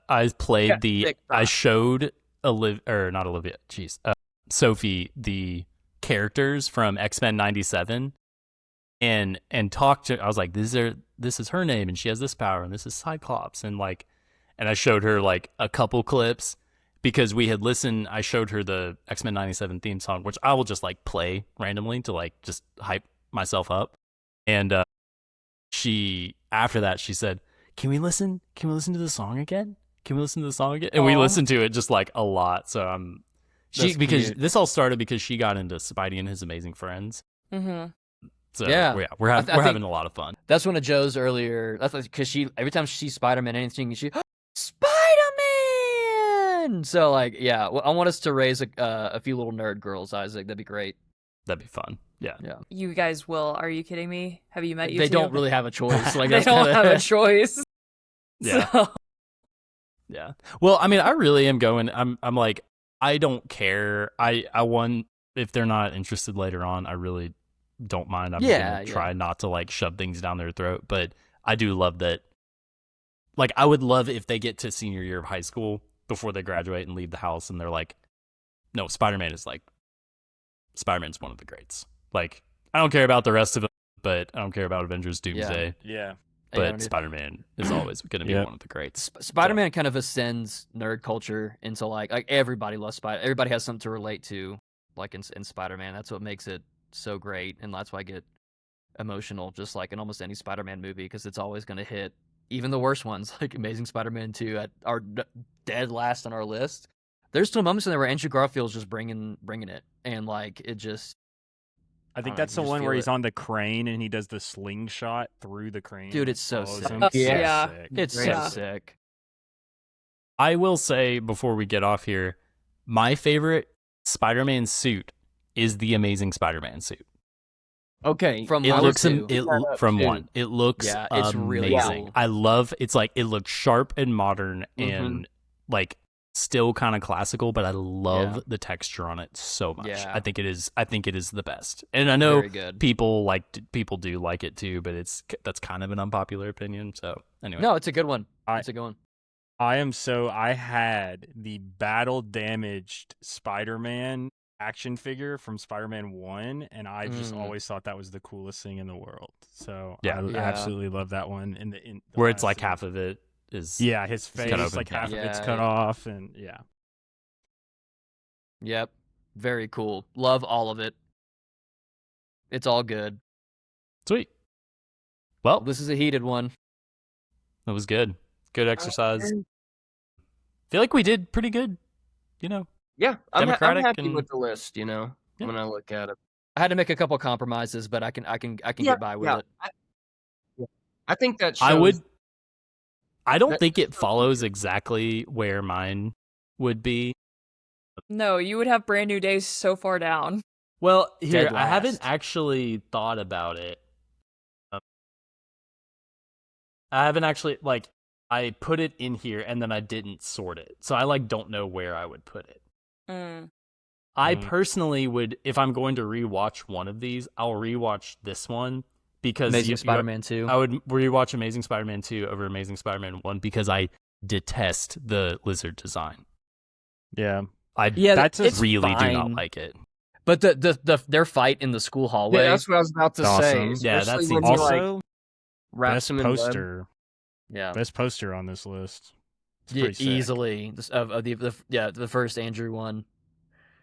I played I showed not Olivia. Jeez, Sophie the characters from X-Men '97. And talked to. I was like, this is her name, and she has this power, and this is Cyclops, and I showed her like a couple clips because we had listened. I showed her the X-Men '97 theme song, which I will just like play randomly to like just hype myself up. And after that she said, "Can we listen to the song again? Can we listen to the song again?" And we listened to it just like a lot. So this all started because she got into Spidey and His Amazing Friends. Mm-hmm. So we're having a lot of fun. That's one of Joe's earlier. That's because every time she sees Spider-Man, anything she Spider-Man. So like, yeah, I want us to raise a few little nerd girls, Isaac. That'd be great. That'd be fun. Yeah. You guys will. Are you kidding me? Have you met you? They don't really have a choice. Like they don't have a choice. Yeah. So. Yeah. Well, I mean, I really am going. I'm like, I don't care. I want if they're not interested later on. I really don't mind. I'm gonna try not to like shove things down their throat, but I do love that. Like, I would love if they get to senior year of high school before they graduate and leave the house, and they're like, "No, Spider-Man's one of the greats." Like, I don't care about the rest of it, but I don't care about Avengers Doomsday. Yeah. But Spider-Man is always going to be one of the greats. Spider-Man kind of ascends nerd culture into like everybody loves Spider. Everybody has something to relate to, like in Spider-Man. That's what makes it so great, and that's why I get emotional just like in almost any Spider-Man movie, because it's always going to hit even the worst ones, like Amazing Spider-Man 2 at our dead last on our list. There's still moments in there where Andrew Garfield's just bringing it, and like it just I think that's the one where he's on the crane and he does the slingshot through the crane. Dude, it's so sick. Yeah. It's so sick. I will say before we get off here, my favorite Spider-Man suit is the Amazing Spider-Man suit. Okay, from it looks two. From one. It looks it's really amazing. Cool. I love it looks sharp and modern and like still kind of classical, but I love the texture on it so much. Yeah. I think it is the best. And I know people do like it too, but that's kind of an unpopular opinion. So anyway. No, it's a good one. It's a good one. I had the battle damaged Spider-Man action figure from Spider-Man 1, and I just always thought that was the coolest thing in the world. So I absolutely love that one. In where it's like half of it is his face, like half of it's cut off, and Yep. Very cool. Love all of it. It's all good. Sweet. Well, this is a heated one. That was good. Good exercise. Feel like we did pretty good, Yeah, I'm happy and... with the list, when I look at it. I had to make a couple compromises, but I can get by with it. I think that shows... I don't think it follows exactly where mine would be. No, you would have Brand New Days so far down. Well, here, I haven't actually thought about it. I haven't actually, like, I put it in here and then I didn't sort it. So I, like, don't know where I would put it. I personally would, if I'm going to rewatch one of these, I'll rewatch this one because Amazing Spider-Man 2. I would rewatch Amazing Spider-Man 2 over Amazing Spider-Man 1 because I detest the lizard design. Yeah. That's really fine. Do not like it. But their fight in the school hallway. Yeah, that's what I was about to say. Yeah, that's also best poster. Yeah, best poster on this list. Yeah, easily of the first Andrew one.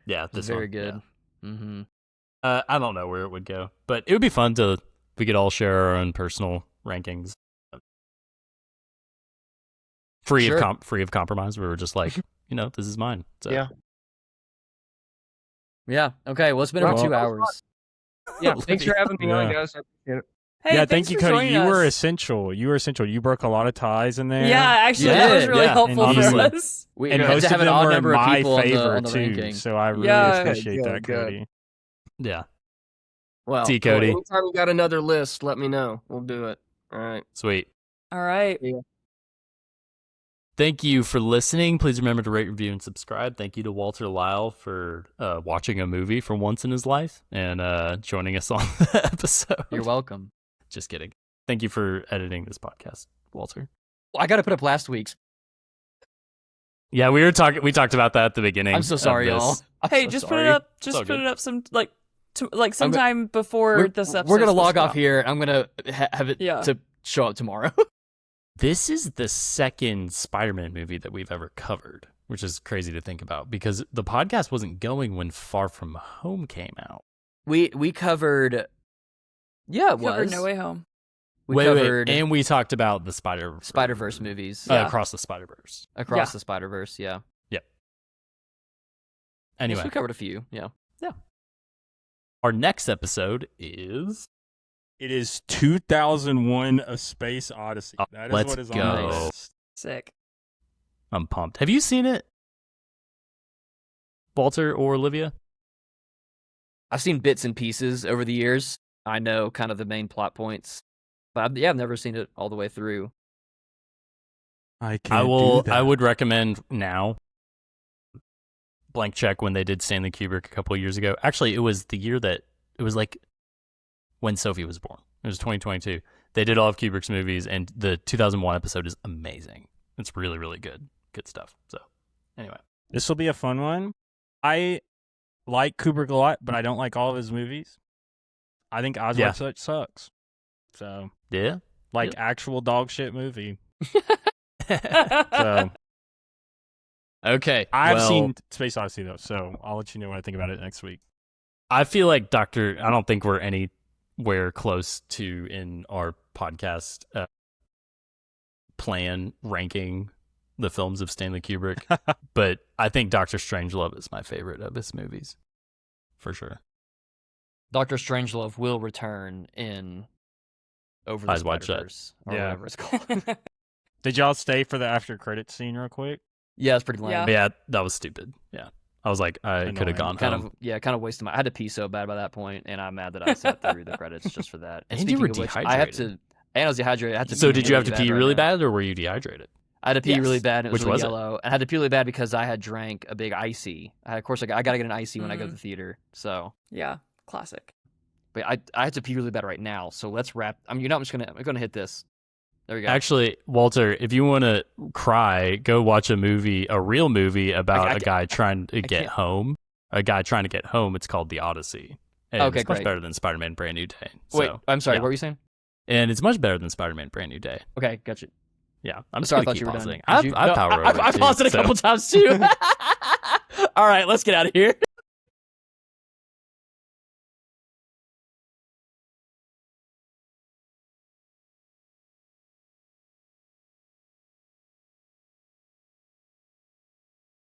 Yeah, this very one, good. Yeah. Mm-hmm. I don't know where it would go, but it would be fun to we could all share our own personal rankings, free of compromise. We were just like, this is mine. So. Yeah. Okay. Well, it's been over 2 hours. Yeah. Thanks for having me on, guys. Hey, thank you, Cody. You were essential. You broke a lot of ties in there. Yeah, actually, that was really helpful for us. And most of them were in my favor too, ranking. so I really appreciate that, Cody. Yeah. Well, see, Cody. Anytime you got another list, let me know. We'll do it. All right. Sweet. All right. Yeah. Thank you for listening. Please remember to rate, review, and subscribe. Thank you to Walter Lyle for watching a movie for once in his life and joining us on the episode. You're welcome. Just kidding. Thank you for editing this podcast, Walter. Well, I got to put up last week's. Yeah, we talked about that at the beginning. I'm so sorry, y'all. Hey, just put it up. Just put it up some sometime before this episode. We're gonna log off here. I'm gonna have it to show up tomorrow. This is the second Spider-Man movie that we've ever covered, which is crazy to think about because the podcast wasn't going when Far From Home came out. We covered. Yeah, it was. Covered No Way Home. We covered, and we talked about the Spider-Verse movies. Across the Spider-Verse. Across the Spider-Verse, yeah. Yep. Anyway. Yes, we covered a few, yeah. Yeah. Our next episode is... It is 2001: A Space Odyssey. That is what is on the list. Sick. I'm pumped. Have you seen it, Walter or Olivia? I've seen bits and pieces over the years. I know kind of the main plot points, but I've never seen it all the way through. I would recommend now. Blank check when they did Stanley Kubrick a couple of years ago. Actually, it was the year that it was like when Sophie was born. It was 2022. They did all of Kubrick's movies, and the 2001 episode is amazing. It's really, really good. Good stuff. So, anyway. This will be a fun one. I like Kubrick a lot, but I don't like all of his movies. I think Oswald sucks. So, actual dog shit movie. So, okay. I've seen Space Odyssey, though, so I'll let you know what I think about it next week. I feel like I don't think we're anywhere close to in our podcast plan ranking the films of Stanley Kubrick, but I think Dr. Strangelove is my favorite of his movies, for sure. Dr. Strangelove will return in Over the Spider-Verse, or whatever it's called. Did y'all stay for the after credits scene real quick? Yeah, it's pretty lame. Yeah, that was stupid. Yeah. I was like, I could have gone home. Kind of wasted I had to pee so bad by that point, and I'm mad that I sat through the credits just for that. And you were dehydrated. I was dehydrated. So did you have to pee really bad, or were you dehydrated? I had to pee really bad, and it was really yellow. I had to pee really bad because I had drank a big icy. Of course, I got to get an icy when I go to the theater. So yeah, classic. But I had to pee really bad right now. So let's wrap. I'm gonna hit this. There we go. Actually, Walter, if you want to cry, go watch a real movie about a guy trying to get home. A guy trying to get home. It's called The Odyssey. And it's much better than Spider-Man Brand New Day. Wait, I'm sorry. What were you saying? And it's much better than Spider-Man Brand New Day. Okay, gotcha. Yeah, I'm sorry. I thought you were pausing. I paused it a couple times too. All right, let's get out of here.